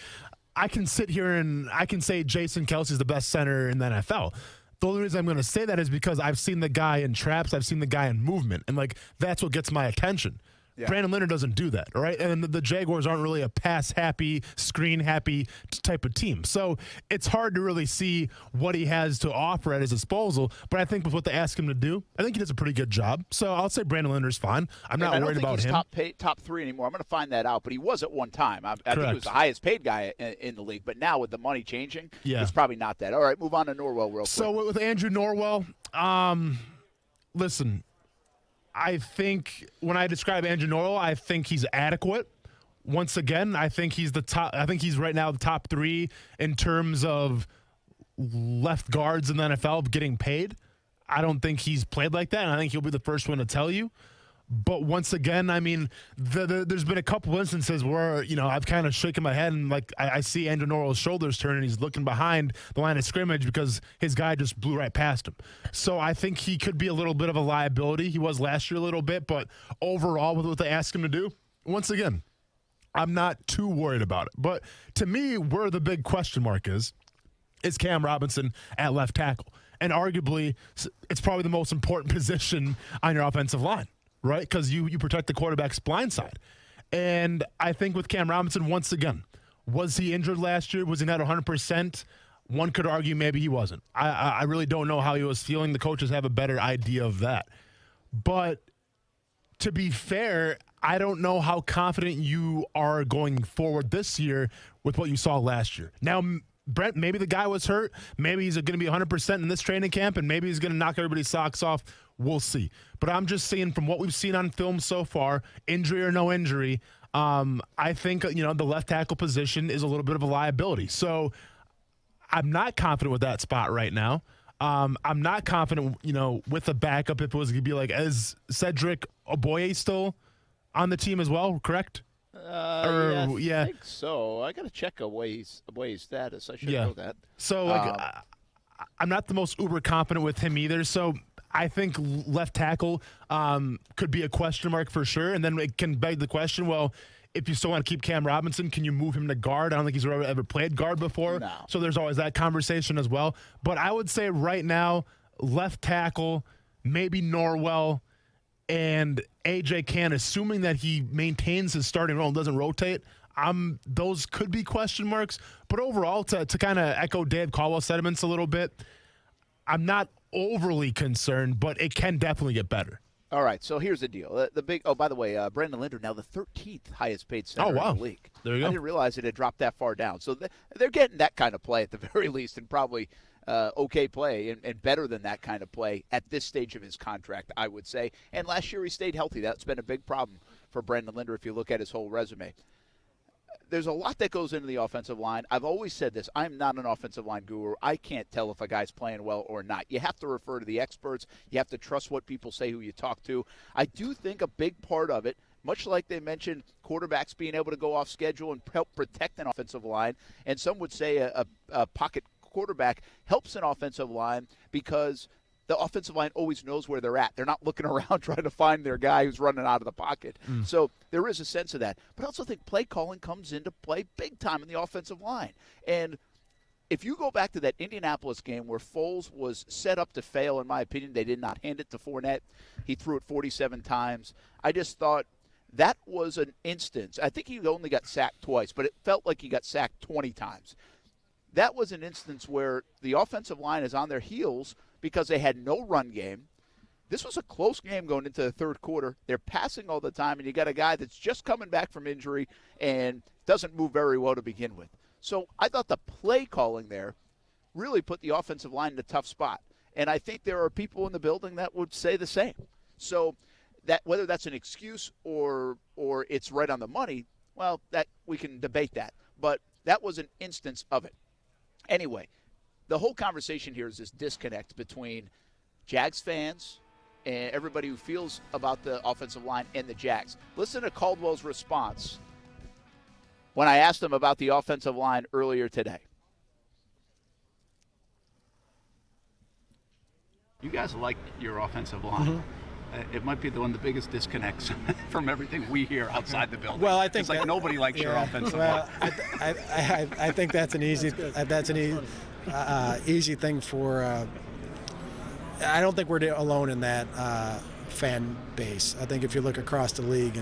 I can sit here and I can say Jason Kelsey's the best center in the NFL. The only reason I'm going to say that is because I've seen the guy in traps, I've seen the guy in movement, and, that's what gets my attention. Yeah. Brandon Linder doesn't do that, all right? And the Jaguars aren't really a pass-happy, screen-happy type of team. So it's hard to really see what he has to offer at his disposal. But I think with what they ask him to do, I think he does a pretty good job. So I'll say Brandon Linder's fine. I'm not worried about him. I don't think he's top 3 anymore. I'm going to find that out. But he was at one time. I think he was the highest-paid guy in the league. But now with the money changing, he's probably not that. All right, move on to Norwell real quick. So with Andrew Norwell, listen, I think when I describe Andrew Norwell, I think he's adequate. Once again, I think he's the top. I think he's right now the top 3 in terms of left guards in the NFL getting paid. I don't think he's played like that, and I think he'll be the first one to tell you. But once again, I mean, there's been a couple instances where, I've kind of shaken my head and, I see Andrew Norwell's shoulders turn and he's looking behind the line of scrimmage because his guy just blew right past him. So I think he could be a little bit of a liability. He was last year a little bit, but overall with what they ask him to do, once again, I'm not too worried about it. But to me, where the big question mark is Cam Robinson at left tackle. And arguably, it's probably the most important position on your offensive line. Right, because you protect the quarterback's blind side. And I think with Cam Robinson, once again, was he injured last year? Was he not 100%? One could argue maybe he wasn't. I really don't know how he was feeling. The coaches have a better idea of that. But to be fair, I don't know how confident you are going forward this year with what you saw last year. Now, Brent, maybe the guy was hurt. Maybe he's going to be 100% in this training camp, and maybe he's going to knock everybody's socks off. We'll see. But I'm just saying from what we've seen on film so far, injury or no injury, I think, the left tackle position is a little bit of a liability. So I'm not confident with that spot right now. I'm not confident, with a backup if it was going to be like, is Cedric Oboye still on the team as well, correct? I think so. I got to check Oboye's status. I should know that. So, I'm not the most uber confident with him either. So I think left tackle could be a question mark for sure. And then it can beg the question, well, if you still want to keep Cam Robinson, can you move him to guard? I don't think he's ever played guard before. No. So there's always that conversation as well. But I would say right now, left tackle, maybe Norwell, and A.J. Cann, assuming that he maintains his starting role and doesn't rotate, those could be question marks. But overall, to kind of echo Dave Caldwell's sentiments a little bit, I'm not overly concerned, but it can definitely get better. All right, so here's the deal. By the way, Brandon Linder, now the 13th highest paid center in the league. There you go. I didn't realize it had dropped that far down. So they're getting that kind of play at the very least, and probably okay play and better than that kind of play at this stage of his contract, I would say. And last year he stayed healthy. That's been a big problem for Brandon Linder if you look at his whole resume. There's a lot that goes into the offensive line. I've always said this. I'm not an offensive line guru. I can't tell if a guy's playing well or not. You have to refer to the experts. You have to trust what people say who you talk to. I do think a big part of it, much like they mentioned quarterbacks being able to go off schedule and help protect an offensive line, and some would say a pocket quarterback helps an offensive line because the offensive line always knows where they're at. They're not looking around trying to find their guy who's running out of the pocket. So there is a sense of that. But I also think play calling comes into play big time in the offensive line. And if you go back to that Indianapolis game where Foles was set up to fail, in my opinion, they did not hand it to Fournette. He threw it 47 times. I just thought that was an instance. I think he only got sacked twice, but it felt like he got sacked 20 times. That was an instance where the offensive line is on their heels because they had no run game. This was a close game going into the third quarter. They're passing all the time, and you got a guy that's just coming back from injury and doesn't move very well to begin with. So I thought the play calling there really put the offensive line in a tough spot. And I think there are people in the building that would say the same. So that whether that's an excuse or it's right on the money, well, that we can debate that. But that was an instance of it. Anyway, the whole conversation here is this disconnect between Jags fans and everybody who feels about the offensive line and the Jags. Listen to Caldwell's response when I asked him about the offensive line earlier today. You guys like your offensive line. Mm-hmm. It might be one of the biggest disconnects from everything we hear outside the building. Well, I think it's like nobody likes your offensive line. I think that's an easy easy thing for. I don't think we're alone in that fan base. I think if you look across the league,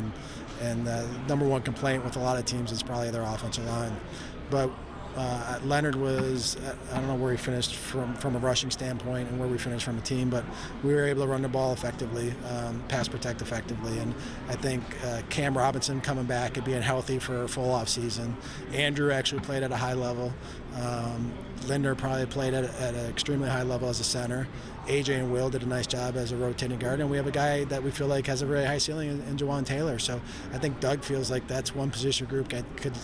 and the number one complaint with a lot of teams is probably their offensive line, but. Leonard was, I don't know where he finished from a rushing standpoint and where we finished from a team, but we were able to run the ball effectively, pass protect effectively, and I think Cam Robinson coming back and being healthy for a full off season. Andrew actually played at a high level. Linder probably played at an extremely high level as a center. AJ and Will did a nice job as a rotating guard, and we have a guy that we feel like has a very high ceiling in Jawan Taylor. So I think Doug feels like that's one position group that could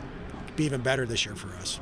be even better this year for us.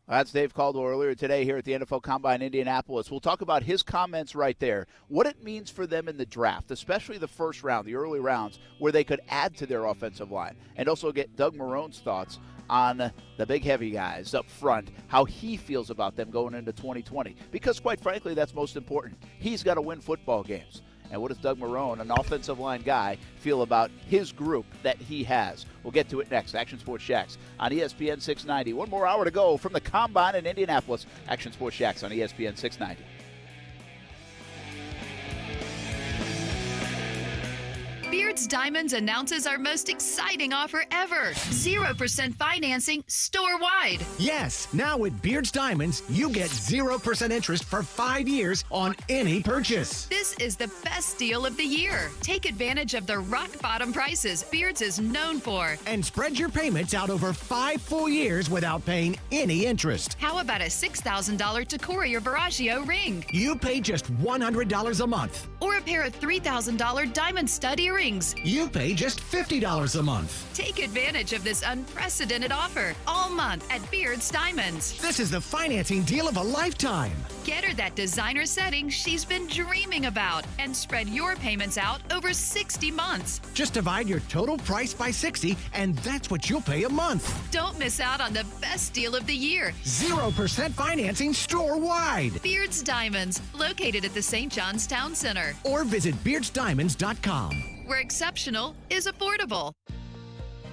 That's Dave Caldwell earlier today here at the NFL Combine in Indianapolis. We'll talk about his comments right there, what it means for them in the draft, especially the first round, the early rounds, where they could add to their offensive line, and also get Doug Marrone's thoughts on the big heavy guys up front, how he feels about them going into 2020. Because, quite frankly, that's most important. He's got to win football games. And what does Doug Marrone, an offensive line guy, feel about his group that he has? We'll get to it next. Action Sports Shacks on ESPN 690. One more hour to go from the Combine in Indianapolis. Action Sports Shacks on ESPN 690. Beer Beard's Diamonds announces our most exciting offer ever. 0% financing store-wide. Yes, now with Beard's Diamonds, you get 0% interest for 5 years on any purchase. This is the best deal of the year. Take advantage of the rock-bottom prices Beard's is known for. And spread your payments out over 5 full years without paying any interest. How about a $6,000 Tacori or Veragio ring? You pay just $100 a month. Or a pair of $3,000 diamond stud earrings. You pay just $50 a month. Take advantage of this unprecedented offer all month at Beard's Diamonds. This is the financing deal of a lifetime. Get her that designer setting she's been dreaming about and spread your payments out over 60 months. Just divide your total price by 60, and that's what you'll pay a month. Don't miss out on the best deal of the year. 0% financing store-wide. Beard's Diamonds, located at the St. John's Town Center. Or visit beardsdiamonds.com. Where exceptional is affordable.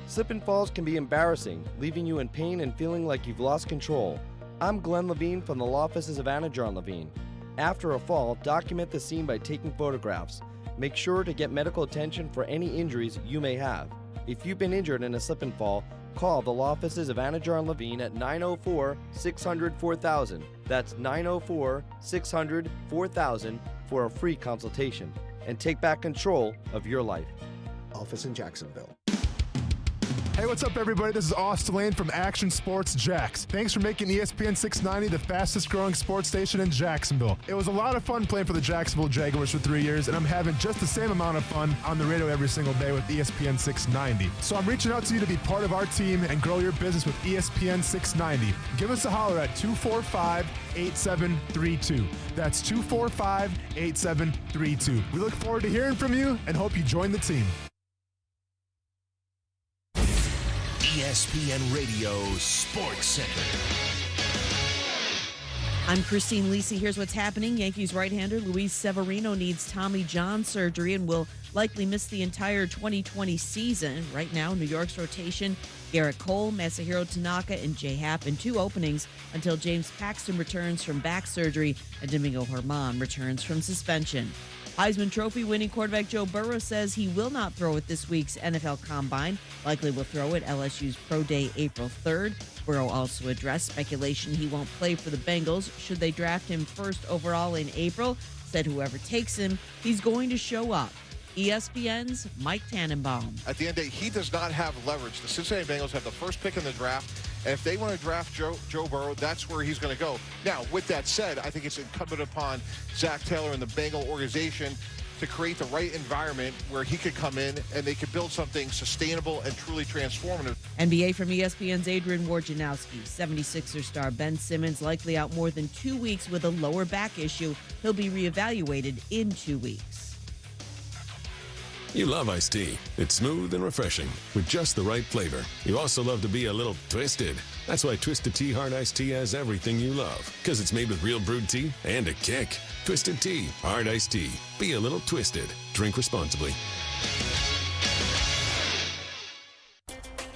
Slip and falls can be embarrassing, leaving you in pain and feeling like you've lost control. I'm Glenn Levine from the law offices of Anajar and Levine. After a fall, document the scene by taking photographs. Make sure to get medical attention for any injuries you may have. If you've been injured in a slip and fall, call the law offices of Anajar and Levine at 904-600-4000. That's 904-600-4000 for a free consultation. And take back control of your life. Office in Jacksonville. Hey, what's up, everybody? This is Austin Lane from Action Sports Jax. Thanks for making ESPN 690 the fastest-growing sports station in Jacksonville. It was a lot of fun playing for the Jacksonville Jaguars for 3 years, and I'm having just the same amount of fun on the radio every single day with ESPN 690. So I'm reaching out to you to be part of our team and grow your business with ESPN 690. Give us a holler at 245-8732. That's 245-8732. We look forward to hearing from you and hope you join the team. ESPN Radio Sports Center. I'm Christine Lisi. Here's what's happening. Yankees right-hander Luis Severino needs Tommy John surgery and will likely miss the entire 2020 season. Right now, New York's rotation, Garrett Cole, Masahiro Tanaka, and Jay Happ in 2 openings until James Paxton returns from back surgery and Domingo Germán returns from suspension. Heisman Trophy winning quarterback Joe Burrow says he will not throw at this week's NFL Combine. Likely will throw at LSU's Pro Day April 3rd. Burrow also addressed speculation he won't play for the Bengals should they draft him first overall in April. Said whoever takes him, he's going to show up. ESPN's Mike Tannenbaum. At the end of the day, he does not have leverage. The Cincinnati Bengals have the first pick in the draft, and if they want to draft Joe Burrow, that's where he's going to go. Now, with that said, I think it's incumbent upon Zach Taylor and the Bengal organization to create the right environment where he could come in and they could build something sustainable and truly transformative. NBA from ESPN's Adrian Wojnarowski. 76ers star Ben Simmons likely out more than 2 weeks with a lower back issue. He'll be reevaluated in 2 weeks. You love iced tea. It's smooth and refreshing with just the right flavor. You also love to be a little twisted. That's why Twisted Tea Hard Iced Tea has everything you love. Because it's made with real brewed tea and a kick. Twisted Tea Hard Iced Tea. Be a little twisted. Drink responsibly.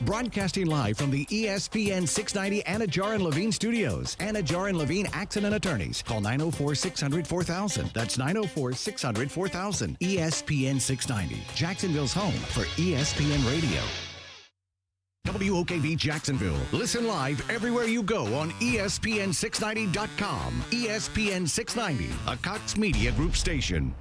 Broadcasting live from the ESPN 690 Anajar and Levine studios. Anajar and Levine Accident Attorneys. Call 904-600-4000. That's 904-600-4000. ESPN 690, Jacksonville's home for ESPN Radio. WOKV Jacksonville. Listen live everywhere you go on ESPN690.com. ESPN 690, a Cox Media Group station.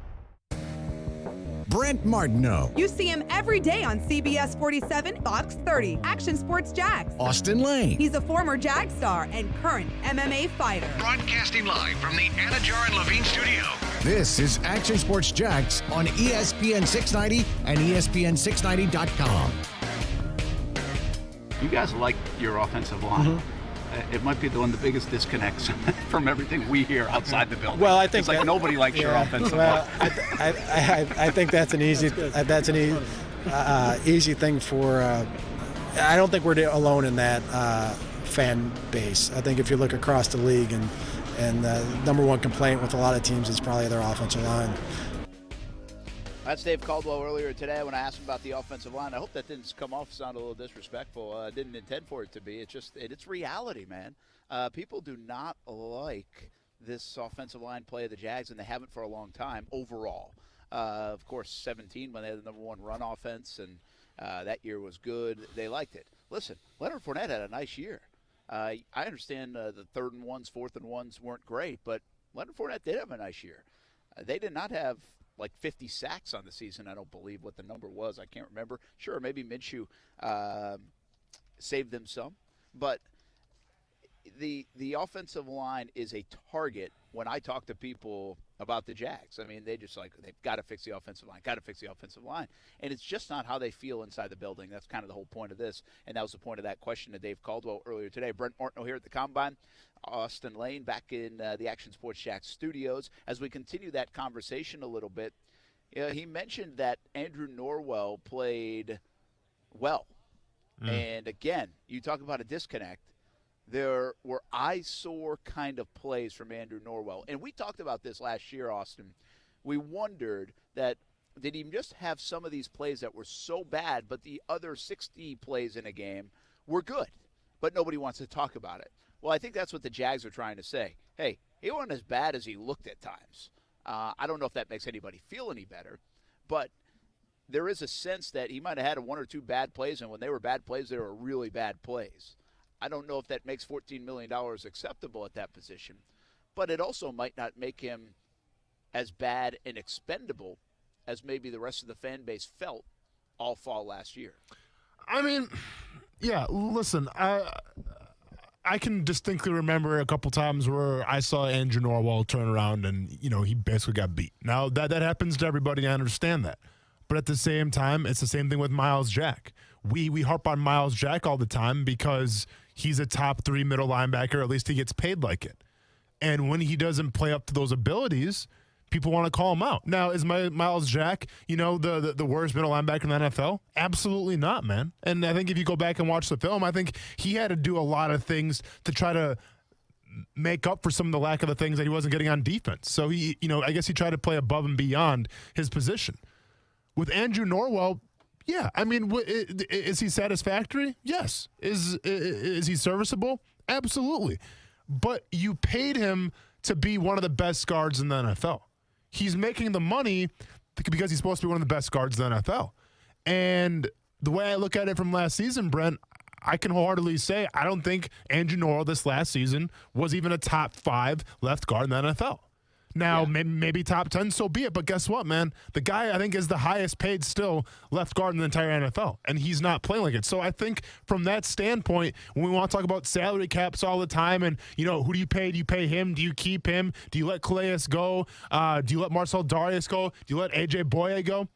Brent Martineau. You see him every day on CBS 47, Fox 30, Action Sports Jax. Austin Lane. He's a former Jag star and current MMA fighter. Broadcasting live from the Anajar and Levine studio. This is Action Sports Jax on ESPN 690 and ESPN690.com. You guys like your offensive line. It might be one of the biggest disconnects from everything we hear outside the building. Well, I think it's like nobody likes your offensive line. I think that's an easy easy thing for. I don't think we're alone in that fan base. I think if you look across the league, and the number one complaint with a lot of teams is probably their offensive line. That's Dave Caldwell earlier today when I asked him about the offensive line. I hope that didn't come off sound a little disrespectful. I didn't intend for it to be. It's reality, man. People do not like this offensive line play of the Jags, and they haven't for a long time overall. Of course, 17 when they had the number 1 run offense, and that year was good. They liked it. Listen, Leonard Fournette had a nice year. I understand the 3rd and 1s, 4th and 1s weren't great, but Leonard Fournette did have a nice year. They did not have like 50 sacks on the season. I don't believe what the number was. I can't remember. Sure, maybe Minshew saved them some, but the offensive line is a target when I talk to people about the Jags. I mean, they've got to fix the offensive line, and it's just not how they feel inside the building. That's kind of the whole point of this, and that was the point of that question to Dave Caldwell earlier today. Brent Martineau here at the Combine, Austin Lane back in the Action Sports Jack studios. As we continue that conversation a little bit, he mentioned that Andrew Norwell played well, and again, you talk about a disconnect. There were eyesore kind of plays from Andrew Norwell. And we talked about this last year, Austin. We wondered that did he just have some of these plays that were so bad, but the other 60 plays in a game were good, but nobody wants to talk about it. Well, I think that's what the Jags are trying to say. Hey, he wasn't as bad as he looked at times. I don't know if that makes anybody feel any better, but there is a sense that he might have had 1 or 2 bad plays, and when they were bad plays, they were really bad plays. I don't know if that makes $14 million acceptable at that position, but it also might not make him as bad and expendable as maybe the rest of the fan base felt all fall last year. I mean, yeah, listen, I can distinctly remember a couple times where I saw Andrew Norwell turn around and, he basically got beat. Now, that happens to everybody. I understand that. But at the same time, it's the same thing with Myles Jack. We harp on Myles Jack all the time because he's a top 3 middle linebacker, or at least he gets paid like it. And when he doesn't play up to those abilities, people want to call him out. Now, is Myles Jack, the worst middle linebacker in the NFL? Absolutely not, man. And I think if you go back and watch the film, I think he had to do a lot of things to try to make up for some of the lack of the things that he wasn't getting on defense. So he, I guess he tried to play above and beyond his position. With Andrew Norwell, yeah, I mean, is he satisfactory? Yes. Is he serviceable? Absolutely. But you paid him to be one of the best guards in the NFL. He's making the money because he's supposed to be one of the best guards in the NFL. And the way I look at it from last season, Brent, I can wholeheartedly say I don't think Andrew Norwell this last season was even a top 5 left guard in the NFL. Now, maybe top 10, so be it. But guess what, man? The guy, I think, is the highest paid still left guard in the entire NFL, and he's not playing like it. So I think from that standpoint, when we want to talk about salary caps all the time and, who do you pay? Do you pay him? Do you keep him? Do you let Calais go? Do you let Marcel Darius go? Do you let A.J. Boye go?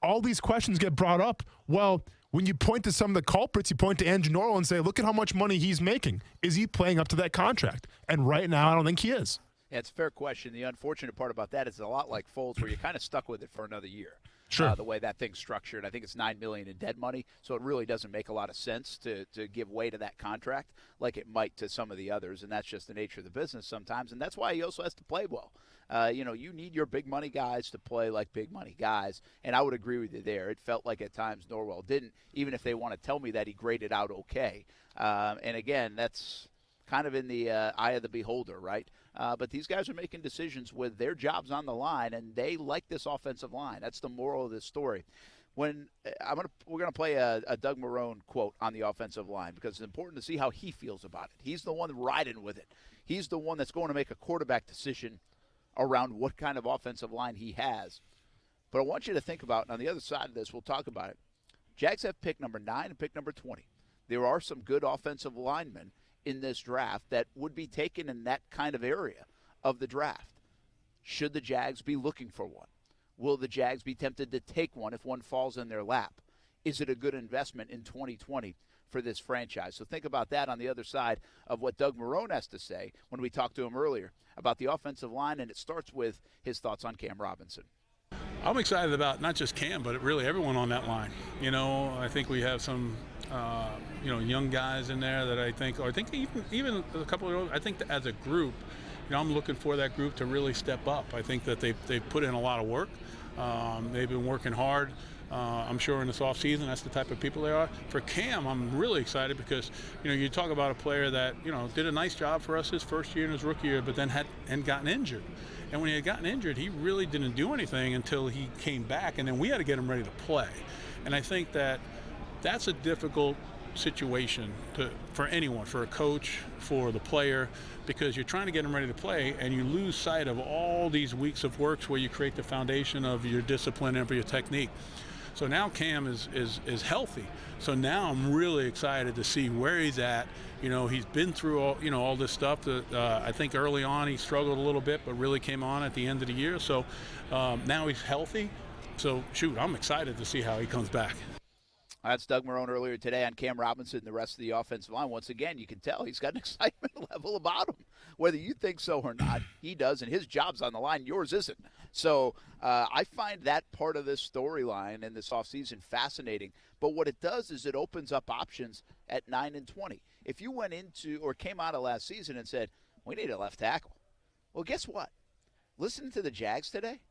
All these questions get brought up. Well, when you point to some of the culprits, you point to Andrew Norwell and say, look at how much money he's making. Is he playing up to that contract? And right now, I don't think he is. Yeah, it's a fair question. The unfortunate part about that is a lot like Foles, where you're kind of stuck with it for another year. Sure. The way that thing's structured, I think it's $9 million in dead money, so it really doesn't make a lot of sense to give way to that contract like it might to some of the others, and that's just the nature of the business sometimes, and that's why he also has to play well. You need your big money guys to play like big money guys, and I would agree with you there. It felt like at times Norwell didn't, even if they want to tell me that he graded out okay. And again, that's kind of in the eye of the beholder, right? But these guys are making decisions with their jobs on the line, and they like this offensive line. That's the moral of this story. We're gonna play a Doug Marrone quote on the offensive line because it's important to see how he feels about it. He's the one riding with it. He's the one that's going to make a quarterback decision around what kind of offensive line he has. But I want you to think about, and on the other side of this, we'll talk about it. Jags have pick number 9 and pick number 20. There are some good offensive linemen in this draft that would be taken in that kind of area of the draft. Should the Jags be looking for one? Will the Jags be tempted to take one if one falls in their lap? Is it a good investment in 2020 for this franchise? So think about that on the other side of what Doug Marrone has to say when we talked to him earlier about the offensive line, and it starts with his thoughts on Cam Robinson. I'm excited about not just Cam, but really everyone on that line. I think we have some young guys in there that I think even a couple of those, I think that as a group, I'm looking for that group to really step up. I think that they've put in a lot of work. They've been working hard. I'm sure in this offseason, that's the type of people they are. For Cam, I'm really excited because, you talk about a player that, did a nice job for us his first year and his rookie year, but then hadn't gotten injured. And when he had gotten injured, he really didn't do anything until he came back, and then we had to get him ready to play. And I think that's a difficult situation for anyone, for a coach, for the player, because you're trying to get him ready to play, and you lose sight of all these weeks of work where you create the foundation of your discipline and for your technique. So now Cam is healthy. So now I'm really excited to see where he's at. He's been through all this stuff. I think early on he struggled a little bit, but really came on at the end of the year. So now he's healthy. So I'm excited to see how he comes back. That's Doug Marrone earlier today on Cam Robinson and the rest of the offensive line. Once again, you can tell he's got an excitement level about him. Whether you think so or not, he does, and his job's on the line. Yours isn't. So I find that part of this storyline and this offseason fascinating. But what it does is it opens up options at 9 and 20. If you went into or came out of last season and said, we need a left tackle, well, guess what? Listening to the Jags today,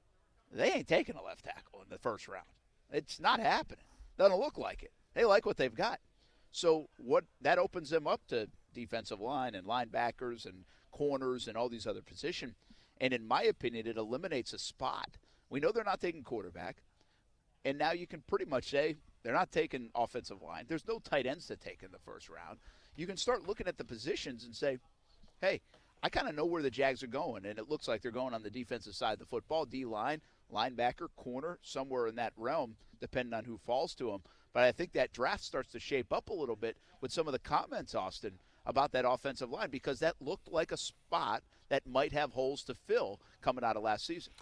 they ain't taking a left tackle in the first round. It's not happening. Doesn't look like it. They like what they've got. So what that opens them up to defensive line and linebackers and corners and all these other positions. And in my opinion, it eliminates a spot. We know they're not taking quarterback. And now you can pretty much say they're not taking offensive line. There's no tight ends to take in the first round. You can start looking at the positions and say, hey, I kind of know where the Jags are going. And it looks like they're going on the defensive side of the football, D-line, linebacker, corner, somewhere in that realm, depending on who falls to them. But I think that draft starts to shape up a little bit with some of the comments, Austin, about that offensive line, because that looked like a spot that might have holes to fill coming out of last season.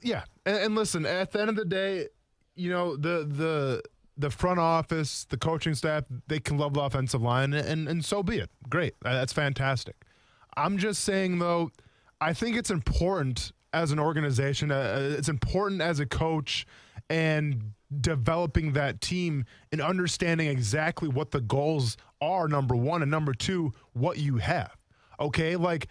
Yeah, and listen, at the end of the day, the front office, the coaching staff, they can love the offensive line, and so be it. Great. That's fantastic. I'm just saying, though, I think it's important as an organization, it's important as a coach and developing that team and understanding exactly what the goals are, number one, and number two, what you have. Okay? Like,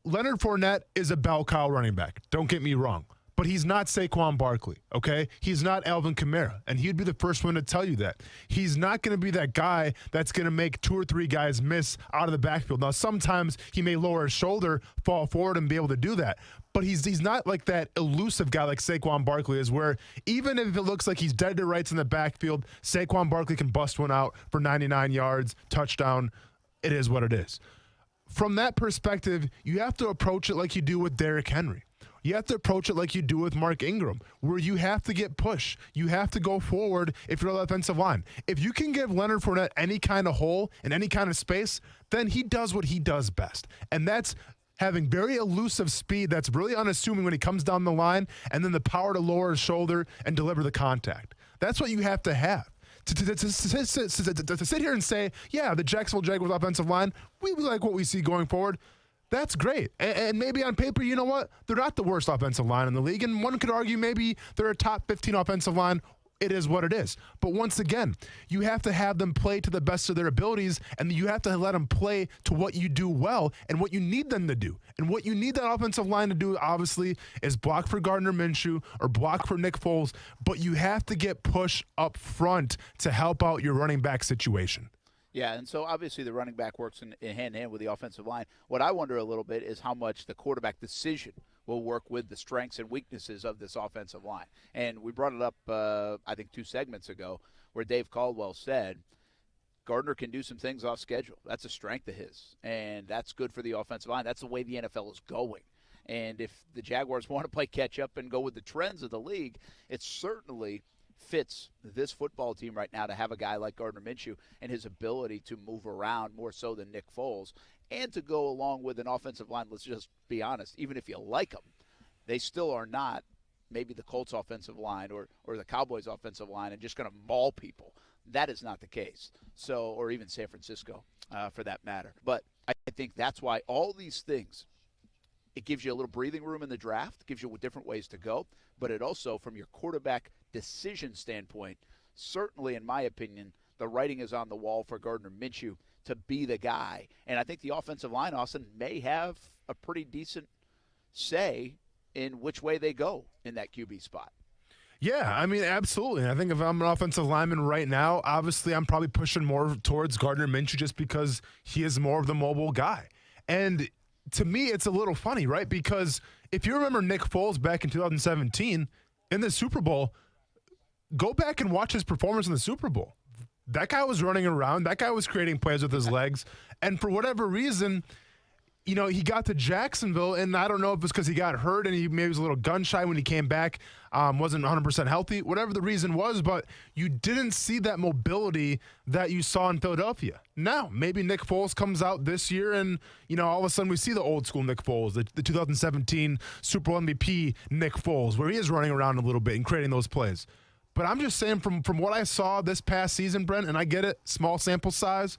Leonard Fournette is a bell cow running back. Don't get me wrong. But he's not Saquon Barkley, okay? He's not Alvin Kamara, and he'd be the first one to tell you that. He's not going to be that guy that's going to make 2 or 3 guys miss out of the backfield. Now, sometimes he may lower his shoulder, fall forward, and be able to do that. But he's not like that elusive guy like Saquon Barkley is, where even if it looks like he's dead to rights in the backfield, Saquon Barkley can bust one out for 99 yards, touchdown. It is what it is. From that perspective, you have to approach it like you do with Derrick Henry. You have to approach it like you do with Mark Ingram, where you have to get push. You have to go forward if you're on the offensive line. If you can give Leonard Fournette any kind of hole and any kind of space, then he does what he does best. And that's having very elusive speed that's really unassuming when he comes down the line, and then the power to lower his shoulder and deliver the contact. That's what you have to have. To sit here and say, yeah, the Jacksonville Jaguars offensive line, we like what we see going forward. That's great. And maybe on paper, you know what? They're not the worst offensive line in the league. And one could argue maybe they're a top 15 offensive line. It is what it is. But once again, you have to have them play to the best of their abilities, and you have to let them play to what you do well and what you need them to do. And what you need that offensive line to do, obviously, is block for Gardner Minshew or block for Nick Foles. But you have to get push up front to help out your running back situation. Yeah, and so obviously the running back works in hand-in-hand with the offensive line. What I wonder a little bit is how much the quarterback decision will work with the strengths and weaknesses of this offensive line. And we brought it up, I think, 2 segments ago, where Dave Caldwell said Gardner can do some things off schedule. That's a strength of his, and that's good for the offensive line. That's the way the NFL is going. And if the Jaguars want to play catch-up and go with the trends of the league, it certainly fits this football team right now to have a guy like Gardner Minshew and his ability to move around more so than Nick Foles, and to go along with an offensive line. Let's just be honest, even if you like them, they still are not maybe the Colts offensive line or the Cowboys offensive line and just going to maul people. That is not the case. So, or even San Francisco for that matter. But I think that's why all these things, it gives you a little breathing room in the draft, gives you different ways to go, but it also, from your quarterback decision standpoint, certainly in my opinion, the writing is on the wall for Gardner Minshew to be the guy. And I think the offensive line, Austin, may have a pretty decent say in which way they go in that QB spot. Yeah, I mean, absolutely. I think if I'm an offensive lineman right now, obviously I'm probably pushing more towards Gardner Minshew just because he is more of the mobile guy. And to me, it's a little funny, right? Because if you remember Nick Foles back in 2017 in the Super Bowl, go back and watch his performance in the Super Bowl. That guy was running around. That guy was creating plays with his legs. And for whatever reason, he got to Jacksonville, and I don't know if it's because he got hurt and he maybe was a little gun shy when he came back, wasn't 100% healthy, whatever the reason was, but you didn't see that mobility that you saw in Philadelphia. Now, maybe Nick Foles comes out this year and, all of a sudden we see the old school Nick Foles, the 2017 Super Bowl MVP Nick Foles, where he is running around a little bit and creating those plays. But I'm just saying from what I saw this past season, Brent, and I get it, small sample size,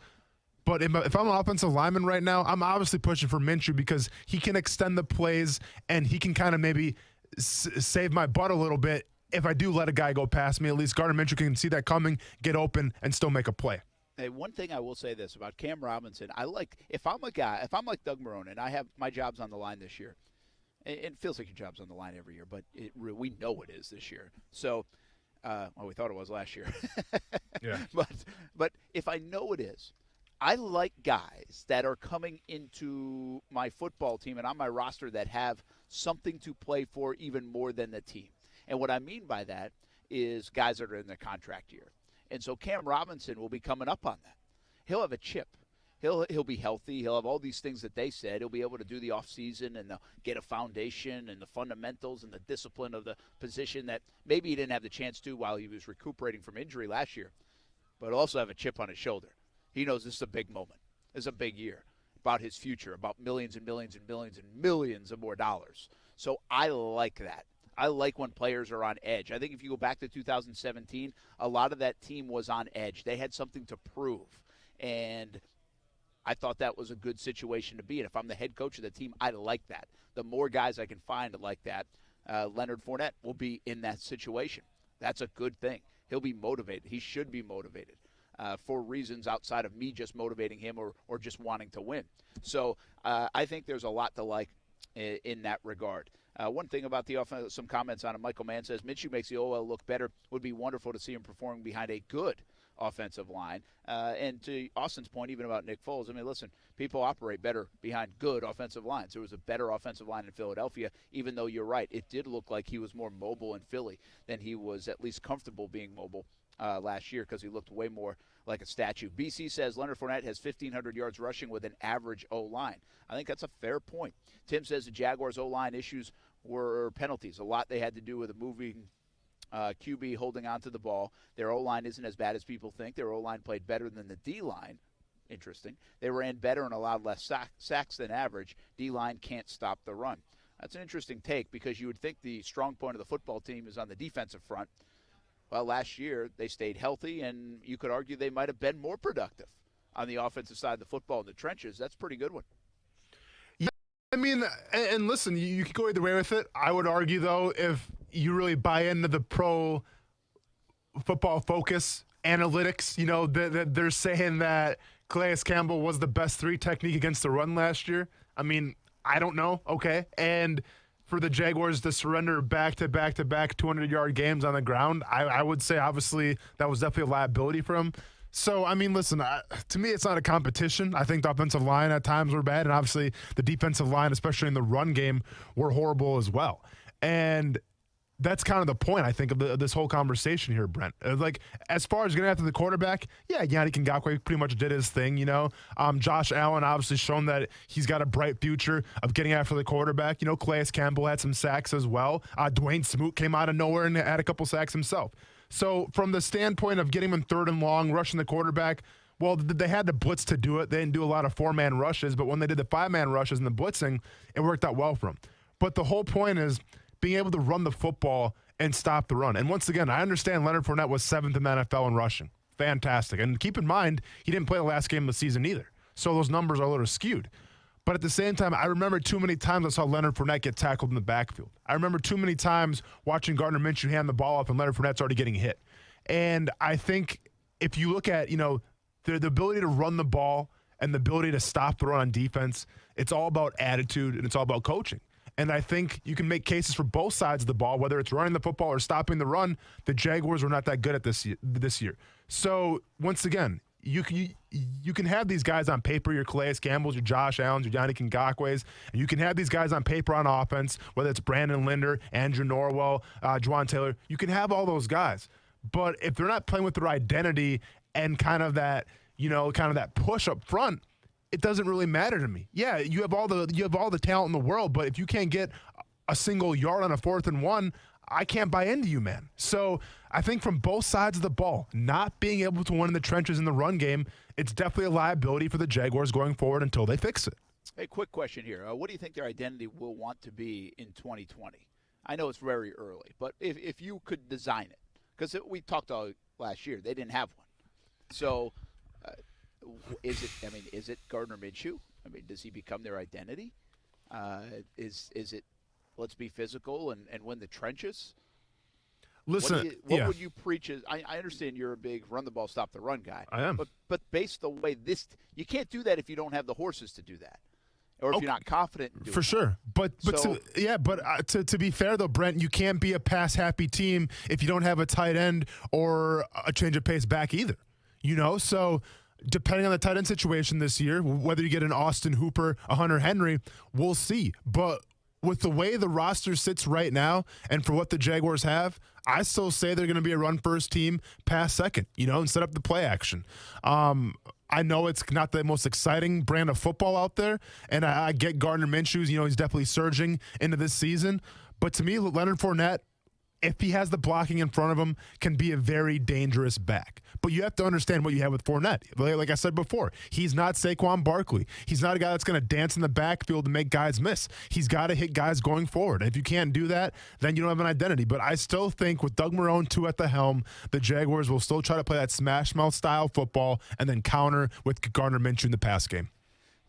but if I'm an offensive lineman right now, I'm obviously pushing for Minshew because he can extend the plays and he can kind of maybe save my butt a little bit if I do let a guy go past me. At least Gardner Minshew can see that coming, get open, and still make a play. Hey, one thing I will say this about Cam Robinson, if I'm like Doug Marrone and I have my job's on the line this year, it feels like your job's on the line every year, but we know it is this year. So, we thought it was last year. Yeah. But if I know it is, I like guys that are coming into my football team and on my roster that have something to play for even more than the team. And what I mean by that is guys that are in their contract year. And so Cam Robinson will be coming up on that. He'll have a chip. He'll be healthy. He'll have all these things that they said. He'll be able to do the offseason and get a foundation and the fundamentals and the discipline of the position that maybe he didn't have the chance to while he was recuperating from injury last year. But also have a chip on his shoulder. He knows this is a big moment. This is a big year about his future, about millions and millions and millions and millions of more dollars. So I like that. I like when players are on edge. I think if you go back to 2017, a lot of that team was on edge. They had something to prove. And I thought that was a good situation to be in. If I'm the head coach of the team, I like that. The more guys I can find like that, Leonard Fournette will be in that situation. That's a good thing. He'll be motivated. He should be motivated. For reasons outside of me just motivating him or just wanting to win. So I think there's a lot to like in that regard. One thing about the offense, some comments on it, Michael Mann says, Minshew makes the OL look better. Would be wonderful to see him performing behind a good offensive line. And to Austin's point, even about Nick Foles, I mean, listen, people operate better behind good offensive lines. There was a better offensive line in Philadelphia, even though you're right. It did look like he was more mobile in Philly than he was at least comfortable being mobile last year because he looked way more like a statue. BC says Leonard Fournette has 1,500 yards rushing with an average O-line. I think that's a fair point. Tim says the Jaguars' O-line issues were penalties. A lot they had to do with a moving QB holding onto the ball. Their O-line isn't as bad as people think. Their O-line played better than the D-line. Interesting. They ran better and allowed less sacks than average. D-line can't stop the run. That's an interesting take because you would think the strong point of the football team is on the defensive front. Well, last year they stayed healthy, and you could argue they might have been more productive on the offensive side of the football in the trenches. That's a pretty good one. Yeah, I mean, and listen, you could go either way with it. I would argue, though, if you really buy into the pro football focus analytics, they're saying that Calais Campbell was the best 3 technique against the run last year. I mean, I don't know. Okay. And for the Jaguars to surrender back-to-back 200-yard games on the ground, I would say obviously that was definitely a liability for him. So, I mean, listen, to me it's not a competition. I think the offensive line at times were bad, and obviously the defensive line, especially in the run game, were horrible as well. And that's kind of the point, I think, of this whole conversation here, Brent. Like, as far as getting after the quarterback, yeah, Yannick Ngakoue pretty much did his thing, Josh Allen obviously shown that he's got a bright future of getting after the quarterback. Calais Campbell had some sacks as well. Dwayne Smoot came out of nowhere and had a couple sacks himself. So from the standpoint of getting him in 3rd and long, rushing the quarterback, well, they had the blitz to do it. They didn't do a lot of 4-man rushes, but when they did the 5-man rushes and the blitzing, it worked out well for them. But the whole point is being able to run the football and stop the run. And once again, I understand Leonard Fournette was 7th in the NFL in rushing. Fantastic. And keep in mind, he didn't play the last game of the season either. So those numbers are a little skewed. But at the same time, I remember too many times I saw Leonard Fournette get tackled in the backfield. I remember too many times watching Gardner Minshew hand the ball off and Leonard Fournette's already getting hit. And I think if you look at, the ability to run the ball and the ability to stop the run on defense, it's all about attitude and it's all about coaching. And I think you can make cases for both sides of the ball, whether it's running the football or stopping the run. The Jaguars were not that good at this year. So, once again, you can have these guys on paper, your Calais Campbells, your Josh Allens, your Yannick Ngakwe's, and you can have these guys on paper on offense, whether it's Brandon Linder, Andrew Norwell, Juwan Taylor. You can have all those guys. But if they're not playing with their identity and kind of that push up front, it doesn't really matter to me. Yeah, you have all the talent in the world, but if you can't get a single yard on a 4th and 1, I can't buy into you, man. So I think from both sides of the ball, not being able to win in the trenches in the run game, it's definitely a liability for the Jaguars going forward until they fix it. Hey, quick question here. What do you think their identity will want to be in 2020? I know it's very early, but if you could design it, because we talked all last year, they didn't have one. So is it Gardner Minshew? I mean, does he become their identity? Is it let's be physical and win the trenches? Listen, what would you preach? I understand you're a big run the ball, stop the run guy. I am. But based the way you can't do that if you don't have the horses to do that, or if you're not confident in doing for sure. But to be fair though, Brent, you can't be a pass happy team if you don't have a tight end or a change of pace back either. So depending on the tight end situation this year, whether you get an Austin Hooper, a Hunter Henry, we'll see. But with the way the roster sits right now and for what the Jaguars have, I still say they're going to be a run-first team, pass second, and set up the play action. I know it's not the most exciting brand of football out there, and I get Gardner Minshew's, he's definitely surging into this season. But to me, Leonard Fournette, if he has the blocking in front of him, can be a very dangerous back. But you have to understand what you have with Fournette. Like I said before, he's not Saquon Barkley. He's not a guy that's going to dance in the backfield to make guys miss. He's got to hit guys going forward. And if you can't do that, then you don't have an identity. But I still think with Doug Marrone, too, at the helm, the Jaguars will still try to play that smash mouth style football and then counter with Gardner Minshew in the pass game.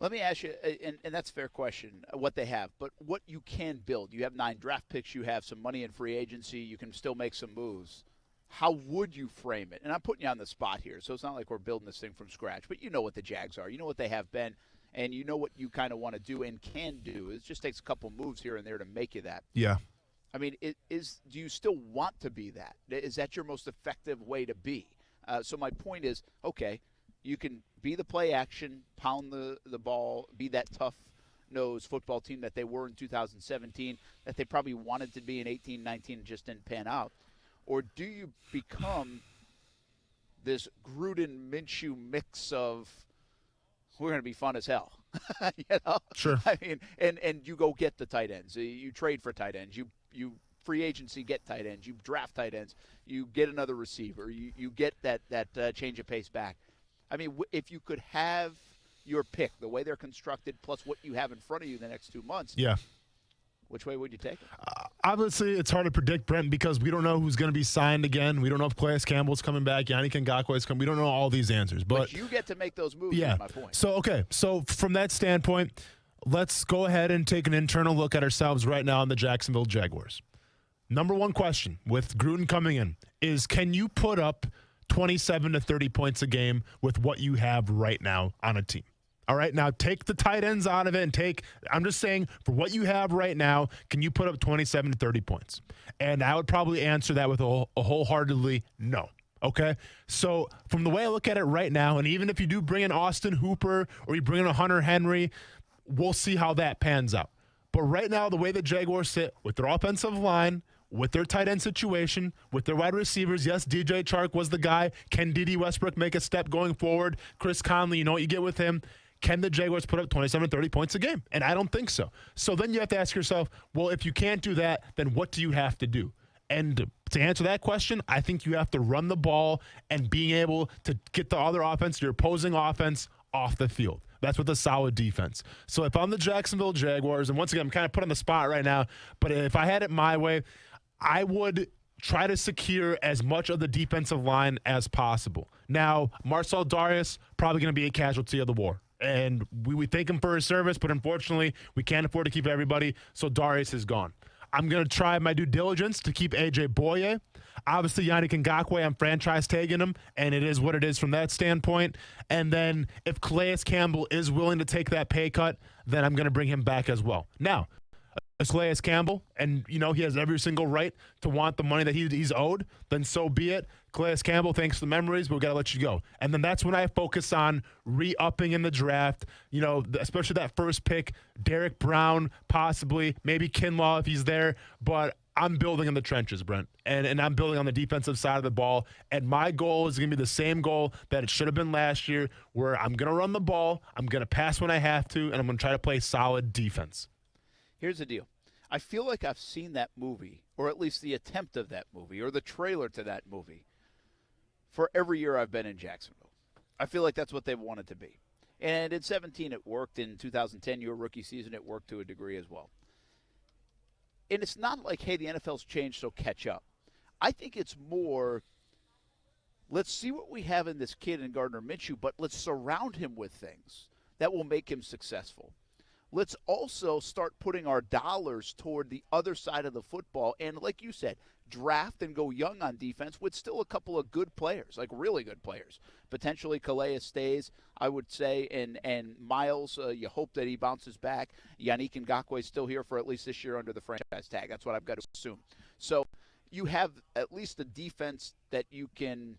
Let me ask you, and that's a fair question, what they have, but what you can build. You have 9 draft picks. You have some money in free agency. You can still make some moves. How would you frame it? And I'm putting you on the spot here, so it's not like we're building this thing from scratch, but you know what the Jags are. You know what they have been, and you know what you kind of want to do and can do. It just takes a couple moves here and there to make you that. Yeah. I mean, do you still want to be that? Is that your most effective way to be? So my point is, okay, you can be the play action, pound the ball, be that tough-nosed football team that they were in 2017, that they probably wanted to be in 18, 19, and just didn't pan out. Or do you become this Gruden-Minshew mix of we're going to be fun as hell? Sure. I mean, and you go get the tight ends. You trade for tight ends. You free agency get tight ends. You draft tight ends. You get another receiver. You get that change of pace back. I mean, if you could have your pick, the way they're constructed, plus what you have in front of you the next 2 months, yeah, which way would you take it? Obviously, it's hard to predict, Brent, because we don't know who's going to be signed again. We don't know if Calais Campbell's coming back, Yannick Ngakoue is coming. We don't know all these answers. But you get to make those moves, yeah. is my point. So from that standpoint, let's go ahead and take an internal look at ourselves right now on the Jacksonville Jaguars. Number one question with Gruden coming in is, can you put up 27 to 30 points a game with what you have right now on a team? All right, now take the tight ends out of it and I'm just saying, for what you have right now, can you put up 27 to 30 points? And I would probably answer that with a wholeheartedly no. Okay, so from the way I look at it right now, and even if you do bring in Austin Hooper or you bring in a Hunter Henry, we'll see how that pans out. But right now, the way the Jaguars sit with their offensive line, with their tight end situation, with their wide receivers, yes, DJ Chark was the guy. Can Dede Westbrook make a step going forward? Chris Conley, you know what you get with him. Can the Jaguars put up 27, 30 points a game? And I don't think so. So then you have to ask yourself, well, if you can't do that, then what do you have to do? And to answer that question, I think you have to run the ball and being able to get the other offense, your opposing offense, off the field. That's with a solid defense. So if I'm the Jacksonville Jaguars, and once again, I'm kind of put on the spot right now, but if I had it my way, I would try to secure as much of the defensive line as possible. Now, Marcel Darius, probably going to be a casualty of the war. And we thank him for his service, but unfortunately, we can't afford to keep everybody, so Darius is gone. I'm going to try my due diligence to keep A.J. Boye. Obviously, Yannick Ngakoue, I'm franchise tagging him, and it is what it is from that standpoint. And then if Calais Campbell is willing to take that pay cut, then I'm going to bring him back as well. Now, Calais Campbell, and he has every single right to want the money that he's owed, then so be it. Calais Campbell, thanks for the memories, but we got to let you go. And then that's when I focus on re-upping in the draft, especially that first pick, Derek Brown, possibly, maybe Kinlaw if he's there. But I'm building in the trenches, Brent, and I'm building on the defensive side of the ball. And my goal is going to be the same goal that it should have been last year, where I'm going to run the ball, I'm going to pass when I have to, and I'm going to try to play solid defense. Here's the deal. I feel like I've seen that movie, or at least the attempt of that movie, or the trailer to that movie, for every year I've been in Jacksonville. I feel like that's what they've wanted to be. And in 17, it worked. In 2010, your rookie season, it worked to a degree as well. And it's not like, hey, the NFL's changed, so catch up. I think it's more, let's see what we have in this kid in Gardner Minshew, but let's surround him with things that will make him successful. Let's also start putting our dollars toward the other side of the football. And like you said, draft and go young on defense with still a couple of good players, like really good players. Potentially Calais stays, I would say, and Miles, you hope that he bounces back. Yannick Ngakoue is still here for at least this year under the franchise tag. That's what I've got to assume. So you have at least a defense that you can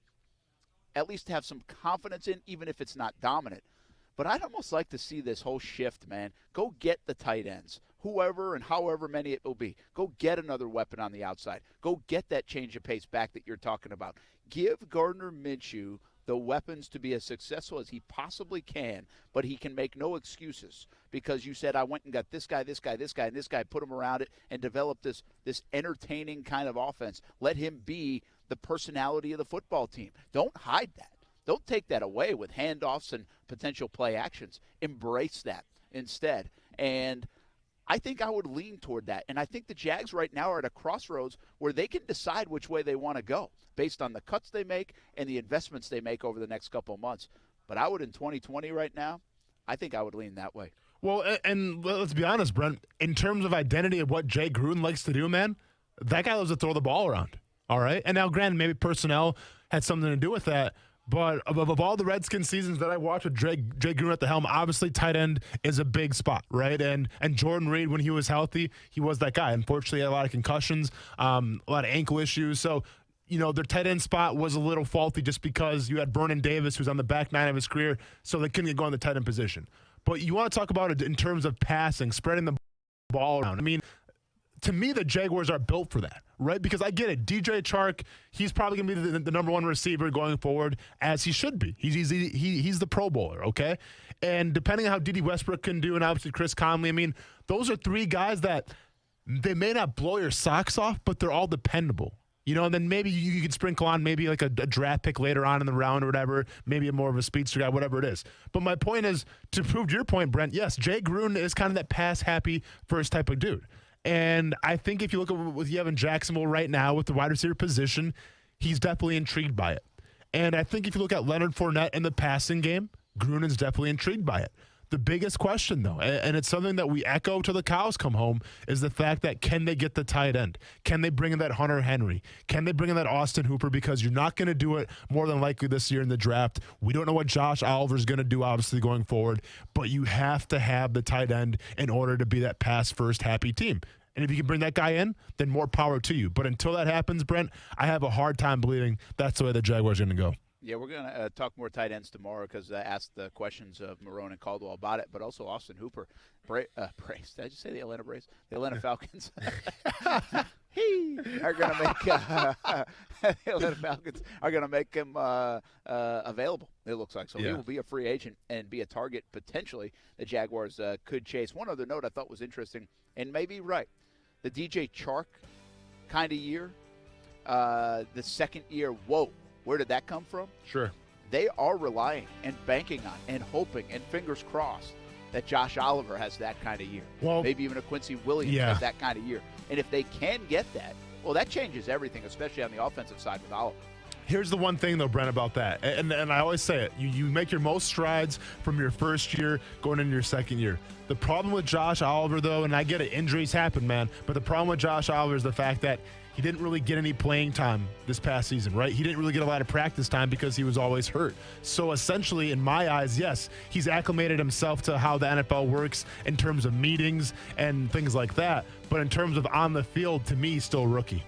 at least have some confidence in, even if it's not dominant. But I'd almost like to see this whole shift, man. Go get the tight ends, whoever and however many it will be. Go get another weapon on the outside. Go get that change of pace back that you're talking about. Give Gardner Minshew the weapons to be as successful as he possibly can, but he can make no excuses because you said, I went and got this guy, this guy, this guy, and this guy, put him around it, and developed this entertaining kind of offense. Let him be the personality of the football team. Don't hide that. Don't take that away with handoffs and potential play actions. Embrace that instead. And I think I would lean toward that. And I think the Jags right now are at a crossroads where they can decide which way they want to go based on the cuts they make and the investments they make over the next couple of months. But I would, in 2020 right now, I think I would lean that way. Well, and let's be honest, Brent, in terms of identity of what Jay Gruden likes to do, man, that guy loves to throw the ball around. All right? And now, granted, maybe personnel had something to do with that. But of all the Redskins seasons that I watched with Jay Gruden at the helm, obviously tight end is a big spot, right? And Jordan Reed, when he was healthy, he was that guy. Unfortunately, he had a lot of concussions, a lot of ankle issues. So, their tight end spot was a little faulty just because you had Vernon Davis, who's on the back nine of his career, so they couldn't get going in the tight end position. But you want to talk about it in terms of passing, spreading the ball around. I mean, to me, the Jaguars are built for that, right? Because I get it. DJ Chark, he's probably going to be the number one receiver going forward, as he should be. He's the Pro Bowler, okay? And depending on how Dede Westbrook can do, and obviously Chris Conley, I mean, those are three guys that they may not blow your socks off, but they're all dependable. And then maybe you could sprinkle on maybe like a draft pick later on in the round or whatever, maybe more of a speedster guy, whatever it is. But my point is, to prove your point, Brent, yes, Jay Gruden is kind of that pass-happy first type of dude. And I think if you look at what you have in Jacksonville right now with the wide receiver position, he's definitely intrigued by it. And I think if you look at Leonard Fournette in the passing game, Gruden's definitely intrigued by it. The biggest question, though, and it's something that we echo till the cows come home, is the fact that can they get the tight end? Can they bring in that Hunter Henry? Can they bring in that Austin Hooper? Because you're not going to do it more than likely this year in the draft. We don't know what Josh Oliver's going to do, obviously, going forward, but you have to have the tight end in order to be that pass-first happy team. And if you can bring that guy in, then more power to you. But until that happens, Brent, I have a hard time believing that's the way the Jaguars are going to go. Yeah, we're going to talk more tight ends tomorrow because I asked the questions of Marrone and Caldwell about it, but also Austin Hooper. Brace. Did I just say the Atlanta Braves? The Atlanta Falcons are going to make the Atlanta Falcons are going to make him available. It looks like so. Yeah. He will be a free agent and be a target potentially the Jaguars could chase. One other note I thought was interesting, and maybe right, the DJ Chark kind of year, the second year. Whoa. Where did that come from? Sure. They are relying and banking on and hoping and fingers crossed that Josh Oliver has that kind of year. Well, maybe even a Quincy Williams has that kind of year. And if they can get that, well, that changes everything, especially on the offensive side with Oliver. Here's the one thing, though, Brent, about that. And I always say it. You make your most strides from your first year going into your second year. The problem with Josh Oliver, though, and I get it, injuries happen, man, but the problem with Josh Oliver is the fact that he didn't really get any playing time this past season, right? He didn't really get a lot of practice time because he was always hurt. So essentially, in my eyes, yes, he's acclimated himself to how the NFL works in terms of meetings and things like that. But in terms of on the field, to me, still rookie.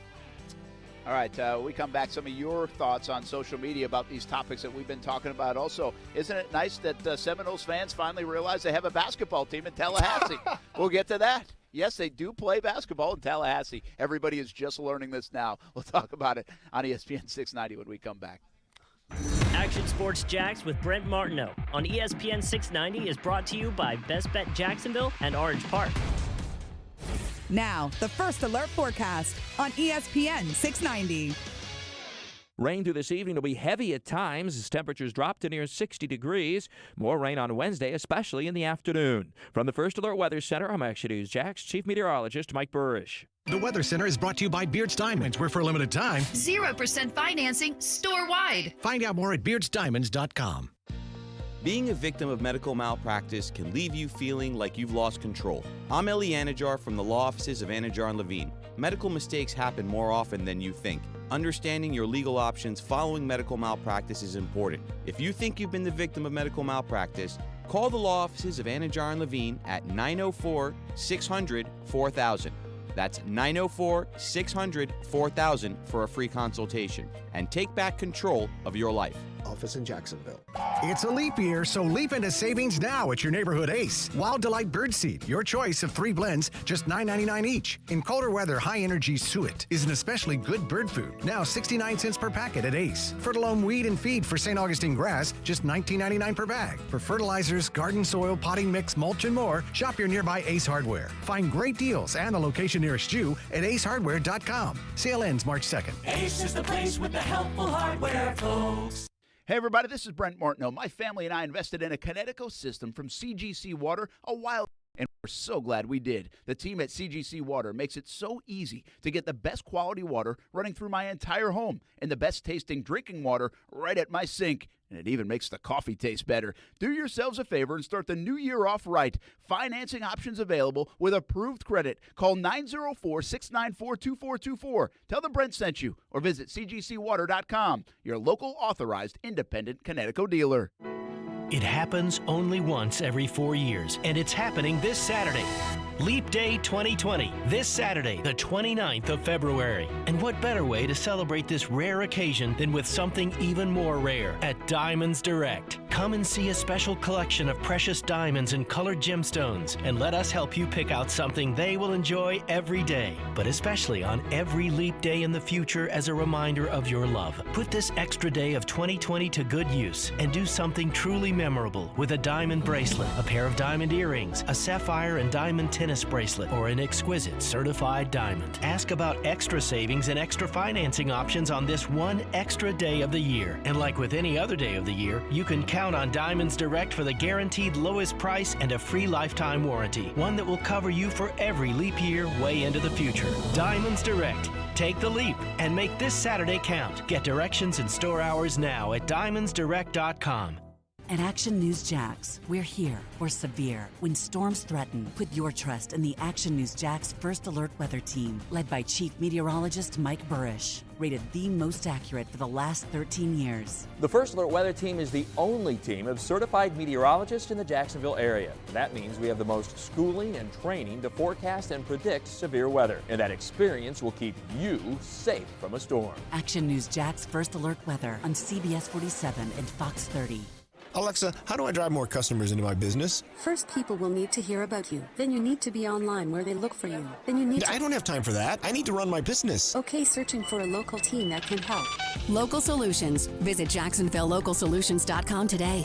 All right, we come back. Some of your thoughts on social media about these topics that we've been talking about. Also, isn't it nice that Seminoles fans finally realize they have a basketball team in Tallahassee? We'll get to that. Yes, they do play basketball in Tallahassee. Everybody is just learning this now. We'll talk about it on ESPN 690 when we come back. Action Sports Jacks with Brent Martineau on ESPN 690 is brought to you by Best Bet Jacksonville and Orange Park. Now, the First Alert forecast on ESPN 690. Rain through this evening will be heavy at times as temperatures drop to near 60 degrees. More rain on Wednesday, especially in the afternoon. From the First Alert Weather Center, I'm Action News Jack's Chief Meteorologist Mike Burrish. The Weather Center is brought to you by Beards Diamonds, where for a limited time, 0% financing store-wide. Find out more at beardsdiamonds.com. Being a victim of medical malpractice can leave you feeling like you've lost control. I'm Eli Anajar from the law offices of Anajar and Levine. Medical mistakes happen more often than you think. Understanding your legal options following medical malpractice is important. If you think you've been the victim of medical malpractice, call the law offices of Anajar and Levine at 904-600-4000. That's 904-600-4000 for a free consultation. And take back control of your life. Office in Jacksonville. It's a leap year, so leap into savings now at your neighborhood Ace. Wild Delight Birdseed, your choice of 3 blends, just $9.99 each. In colder weather, high-energy suet is an especially good bird food, now 69 cents per packet at Ace. Fertilome weed and feed for St. Augustine grass, just $19.99 per bag. For fertilizers, garden soil, potting mix, mulch, and more, shop your nearby Ace Hardware. Find great deals and the location nearest you at acehardware.com. Sale ends March 2nd. Ace is the place with the helpful hardware, folks. Hey, everybody, this is Brent Martineau. My family and I invested in a Connecticut system from CGC Water a while ago, and we're so glad we did. The team at CGC Water makes it so easy to get the best quality water running through my entire home and the best tasting drinking water right at my sink. And it even makes the coffee taste better. Do yourselves a favor and start the new year off right. Financing options available with approved credit. Call 904-694-2424. Tell them Brent sent you or visit cgcwater.com, your local authorized independent Connecticut dealer. It happens only once every 4 years, and it's happening this Saturday. Leap Day 2020, this Saturday, the 29th of February. And what better way to celebrate this rare occasion than with something even more rare at Diamonds Direct. Come and see a special collection of precious diamonds and colored gemstones, and let us help you pick out something they will enjoy every day, but especially on every Leap Day in the future as a reminder of your love. Put this extra day of 2020 to good use and do something truly memorable with a diamond bracelet, a pair of diamond earrings, a sapphire and diamond tennis bracelet, or an exquisite certified diamond. Ask about extra savings and extra financing options on this one extra day of the year. And like with any other day of the year, you can count on Diamonds Direct for the guaranteed lowest price and a free lifetime warranty, one that will cover you for every leap year way into the future. Diamonds Direct. Take the leap and make this Saturday count. Get directions and store hours now at diamondsdirect.com. At Action News Jax, we're here for severe. When storms threaten, put your trust in the Action News Jax First Alert Weather Team, led by Chief Meteorologist Mike Burrish, rated the most accurate for the last 13 years. The First Alert Weather Team is the only team of certified meteorologists in the Jacksonville area. That means we have the most schooling and training to forecast and predict severe weather, and that experience will keep you safe from a storm. Action News Jax First Alert Weather on CBS 47 and Fox 30. Alexa, how do I drive more customers into my business? First, people will need to hear about you. Then you need to be online where they look for you. Then you need to... I don't have time for that. I need to run my business. Okay, searching for a local team that can help. Local Solutions. Visit JacksonvilleLocalSolutions.com today.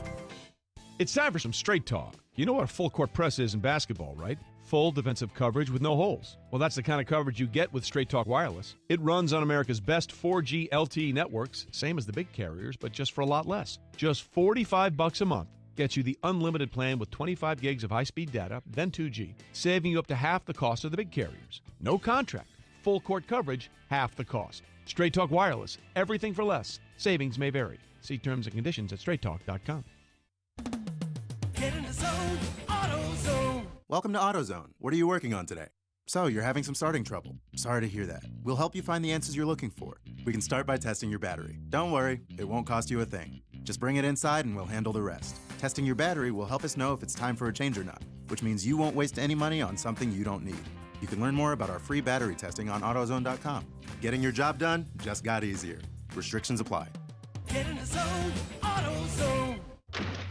It's time for some straight talk. You know what a full court press is in basketball, right? Full defensive coverage with no holes. Well, that's the kind of coverage you get with Straight Talk Wireless. It runs on America's best 4G LTE networks, same as the big carriers, but just for a lot less. Just $45 a month gets you the unlimited plan with 25 gigs of high-speed data, then 2G, saving you up to half the cost of the big carriers. No contract. Full court coverage, half the cost. Straight Talk Wireless. Everything for less. Savings may vary. See terms and conditions at straighttalk.com. Get in the zone, AutoZone. Welcome to AutoZone. What are you working on today? So, you're having some starting trouble. Sorry to hear that. We'll help you find the answers you're looking for. We can start by testing your battery. Don't worry, it won't cost you a thing. Just bring it inside and we'll handle the rest. Testing your battery will help us know if it's time for a change or not, which means you won't waste any money on something you don't need. You can learn more about our free battery testing on AutoZone.com. Getting your job done just got easier. Restrictions apply. Get in the zone, AutoZone.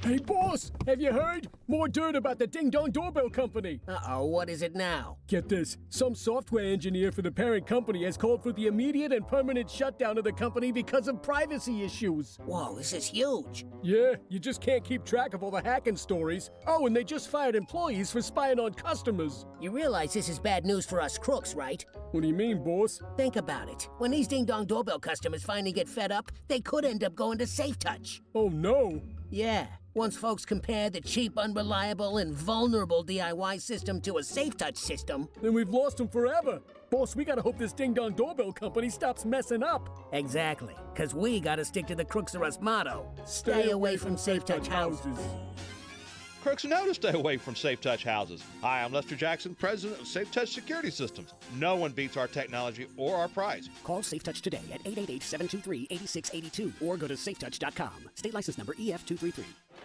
Hey, boss, have you heard? More dirt about the Ding Dong Doorbell Company. Uh-oh, what is it now? Get this. Some software engineer for the parent company has called for the immediate and permanent shutdown of the company because of privacy issues. Whoa, this is huge. Yeah, you just can't keep track of all the hacking stories. Oh, and they just fired employees for spying on customers. You realize this is bad news for us crooks, right? What do you mean, boss? Think about it. When these Ding Dong Doorbell customers finally get fed up, they could end up going to SafeTouch. Oh, no. Yeah. Once folks compare the cheap, unreliable, and vulnerable DIY system to a SafeTouch system, then we've lost them forever. Boss, we gotta hope this Ding Dong Doorbell Company stops messing up. Exactly. Because we gotta stick to the Crooks Are Us motto. Stay away from SafeTouch houses. Crooks know to stay away from SafeTouch houses. Hi, I'm Lester Jackson, president of SafeTouch Security Systems. No one beats our technology or our price. Call SafeTouch today at 888-723-8682 or go to safetouch.com. State license number EF233.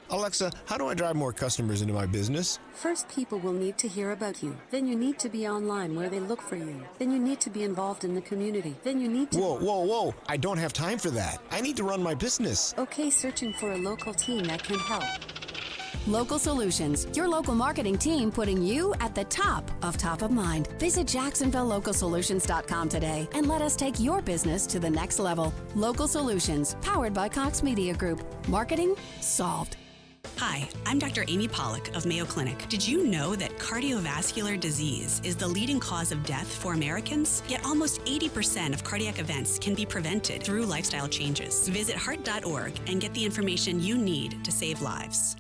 Alexa, how do I drive more customers into my business? First, people will need to hear about you. Then you need to be online where they look for you. Then you need to be involved in the community. Then you need to... Whoa. I don't have time for that. I need to run my business. Okay, searching for a local team that can help. Local Solutions, your local marketing team putting you at the top of mind. Visit JacksonvilleLocalSolutions.com today and let us take your business to the next level. Local Solutions, powered by Cox Media Group. Marketing solved. Hi, I'm Dr. Amy Pollock of Mayo Clinic. Did you know that cardiovascular disease is the leading cause of death for Americans? Yet almost 80% of cardiac events can be prevented through lifestyle changes. Visit heart.org and get the information you need to save lives.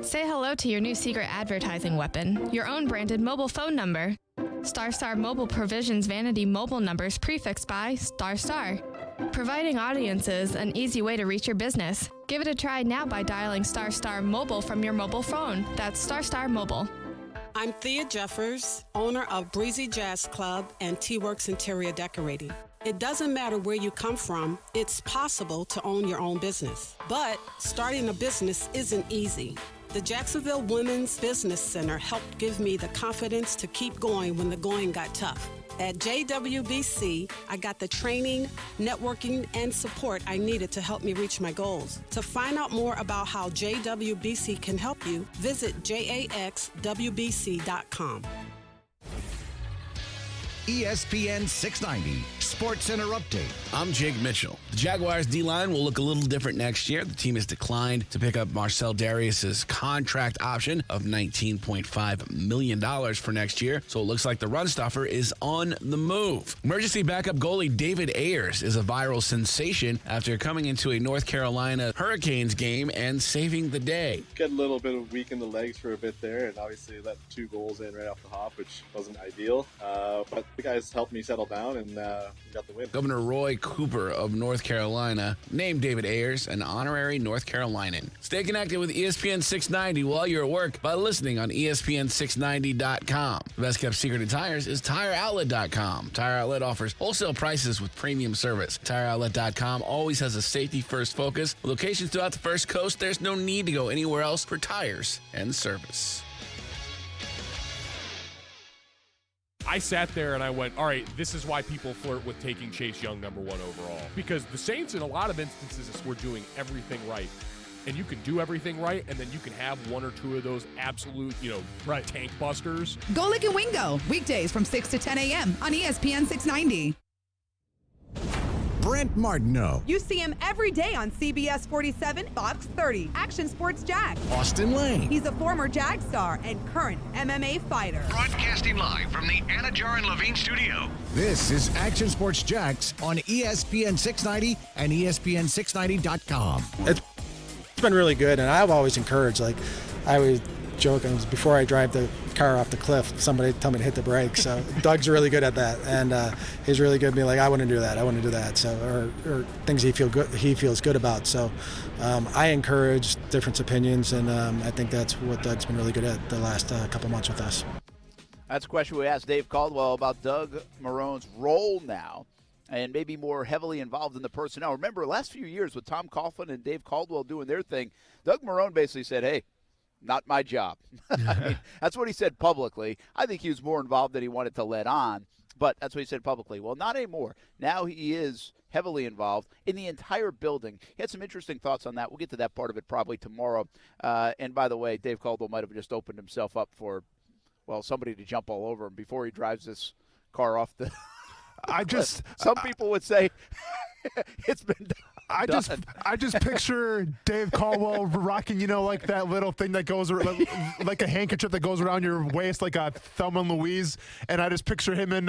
Say hello to your new secret advertising weapon, your own branded mobile phone number. StarStar Mobile provisions vanity mobile numbers prefixed by **, providing audiences an easy way to reach your business. Give it a try now by dialing ** Mobile from your mobile phone. That's ** Mobile. I'm Thea Jeffers, owner of Breezy Jazz Club and T-Works Interior Decorating. It doesn't matter where you come from, it's possible to own your own business. But starting a business isn't easy. The Jacksonville Women's Business Center helped give me the confidence to keep going when the going got tough. At JWBC, I got the training, networking, and support I needed to help me reach my goals. To find out more about how JWBC can help you, visit jaxwbc.com. ESPN 690 Sports Center Update. I'm Jake Mitchell. The Jaguars D-line will look a little different next year. The team has declined to pick up Marcel Darius's contract option of $19.5 million for next year, so it looks like the run stuffer is on the move. Emergency backup goalie David Ayers is a viral sensation after coming into a North Carolina Hurricanes game and saving the day. Got a little bit of weak in the legs for a bit there, and obviously let 2 goals in right off the hop, which wasn't ideal, but the guys helped me settle down, and we got the win. Governor Roy Cooper of North Carolina named David Ayers an honorary North Carolinian. Stay connected with ESPN 690 while you're at work by listening on ESPN690.com. The best kept secret in tires is TireOutlet.com. Tire Outlet offers wholesale prices with premium service. TireOutlet.com always has a safety-first focus. With locations throughout the First Coast, there's no need to go anywhere else for tires and service. I sat there and I went, all right, this is why people flirt with taking Chase Young #1 overall. Because the Saints, in a lot of instances, were doing everything right. And you can do everything right, and then you can have 1 or 2 of those absolute, tank busters. Golic and Wingo, weekdays from 6 to 10 a.m. on ESPN 690. Brent Martineau. You see him every day on CBS 47, Fox 30, Action Sports Jag. Austin Lane. He's a former Jag star and current MMA fighter. Broadcasting live from the Anna Jar and Levine studio. This is Action Sports Jax on ESPN 690 and ESPN690.com. It's been really good, and I've always encouraged, I always joke, before I drive the car off the cliff, somebody tell me to hit the brakes. So Doug's really good at that, and he's really good at being like, I want to do that. So or things he feels good about. So I encourage different opinions, and I think that's what Doug's been really good at the last couple months with us. That's a question we asked Dave Caldwell about Doug Marrone's role now and maybe more heavily involved in the personnel. Remember, the last few years with Tom Coughlin and Dave Caldwell doing their thing, Doug Marrone basically said, hey, not my job. I mean, that's what he said publicly. I think he was more involved than he wanted to let on, but that's what he said publicly. Well, not anymore. Now he is heavily involved in the entire building. He had some interesting thoughts on that. We'll get to that part of it probably tomorrow. And by the way, Dave Caldwell might have just opened himself up for, well, somebody to jump all over him before he drives this car off the some people would say it's been done. I just picture Dave Caldwell rocking, like that little thing that goes like a handkerchief that goes around your waist, like a Thelma and Louise. And I just picture him and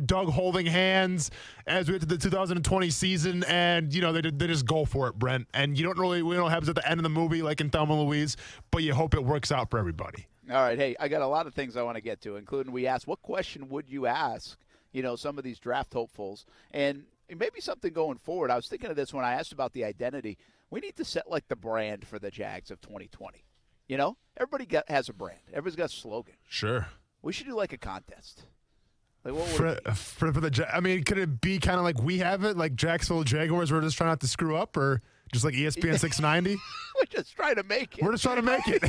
Doug holding hands as we get to the 2020 season, and they just go for it, Brent. And we don't know what happens at the end of the movie, like in Thelma and Louise, but you hope it works out for everybody. All right, hey, I got a lot of things I want to get to, including we asked, what question would you ask, some of these draft hopefuls? And maybe something going forward. I was thinking of this when I asked about the identity. We need to set, the brand for the Jags of 2020. Everybody has a brand. Everybody's got a slogan. Sure. We should do, a contest. What would it be? For the could it be kind of like we have it, like Jacksonville Jaguars, we're just trying not to screw up, or just like ESPN 690? We're just trying to make it. We're just trying to make it.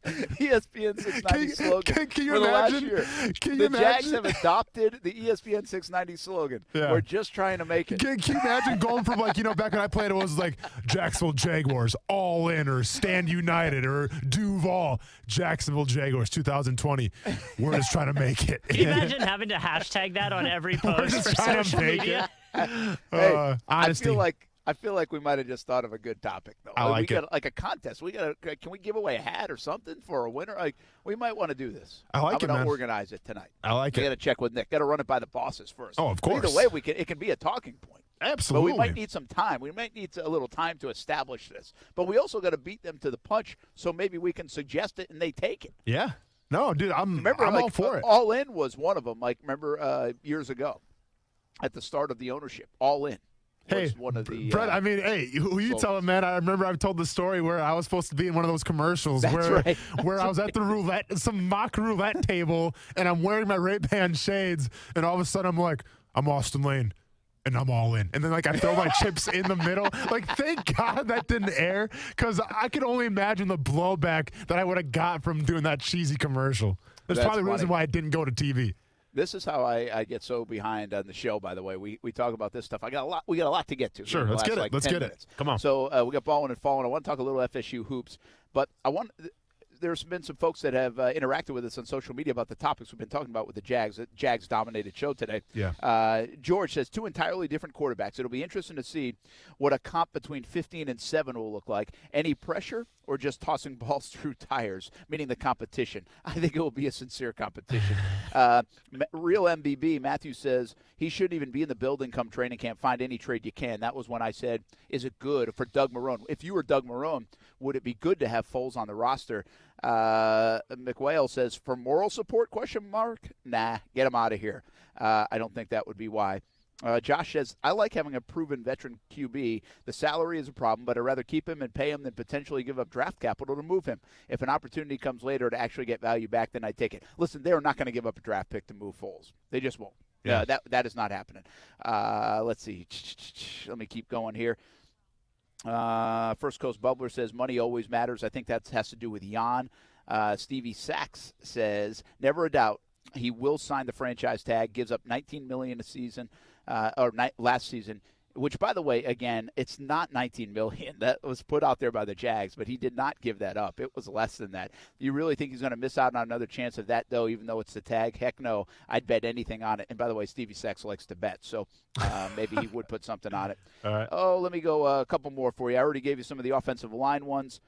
ESPN 690 slogan can you for the imagine? last year. The Jags have adopted the ESPN 690 slogan. Yeah. We're just trying to make it. Can you imagine going from back when I played, it was like Jacksonville Jaguars all in, or Stand United, or Duval, Jacksonville Jaguars 2020. We're just trying to make it. Can you imagine having to hashtag that on every post for social media? Hey, honesty. I feel like we might have just thought of a good topic, though. I like it. Like a contest. Can we give away a hat or something for a winner? We might want to do this. I like it, man. Organize it tonight. I like it. We got to check with Nick. Got to run it by the bosses first. Oh, of course. Either way, it can be a talking point. Absolutely. But we might need some time. We might need a little time to establish this. But we also got to beat them to the punch, so maybe we can suggest it and they take it. Yeah. No, dude, I'm all for it. All In was one of them. Remember years ago at the start of the ownership, All In. Hey, one of the, Brett, who you telling, man? I remember I've told the story where I was supposed to be in one of those commercials where I was at the some mock roulette table, and I'm wearing my Ray-Ban shades, and all of a sudden I'm like, I'm Austin Lane, and I'm all in. And then, I throw my chips in the middle. Thank God that didn't air, because I could only imagine the blowback that I would have got from doing that cheesy commercial. That's probably the reason why I didn't go to TV. This is how I get so behind on the show, by the way. We talk about this stuff. We got a lot to get to. Sure, let's get it. Let's get it. Come on. So we got Ballin' and Fallin'. I want to talk a little FSU hoops, but there's been some folks that have interacted with us on social media about the topics we've been talking about with the Jags. The Jags-dominated show today. Yeah. George says 2 entirely different quarterbacks. It'll be interesting to see what a comp between 15 and 7 will look like. Any pressure or just tossing balls through tires, meaning the competition? I think it will be a sincere competition. Real MBB, Matthew says he shouldn't even be in the building come training camp. Find any trade you can. That was when I said, is it good for Doug Marrone? If you were Doug Marrone, would it be good to have Foles on the roster? McWhale says, for moral support, ? Nah, get him out of here. I don't think that would be why. Josh says, I like having a proven veteran QB. The salary is a problem, but I'd rather keep him and pay him than potentially give up draft capital to move him. If an opportunity comes later to actually get value back, then I'd take it. Listen, they're not going to give up a draft pick to move Foles. They just won't. Yeah. That is not happening. Let's see. Let me keep going here. First Coast Bubbler says money always matters. I think that has to do with Jan. Stevie Sachs says, never a doubt he will sign the franchise tag, gives up $19 million a season, last season, which, by the way, again, it's not $19 million. That was put out there by the Jags, but he did not give that up. It was less than that. You really think he's going to miss out on another chance of that, though, even though it's the tag? Heck no. I'd bet anything on it. And, by the way, Stevie Sachs likes to bet, so maybe he would put something on it. All right. Oh, let me go a couple more for you. I already gave you some of the offensive line ones.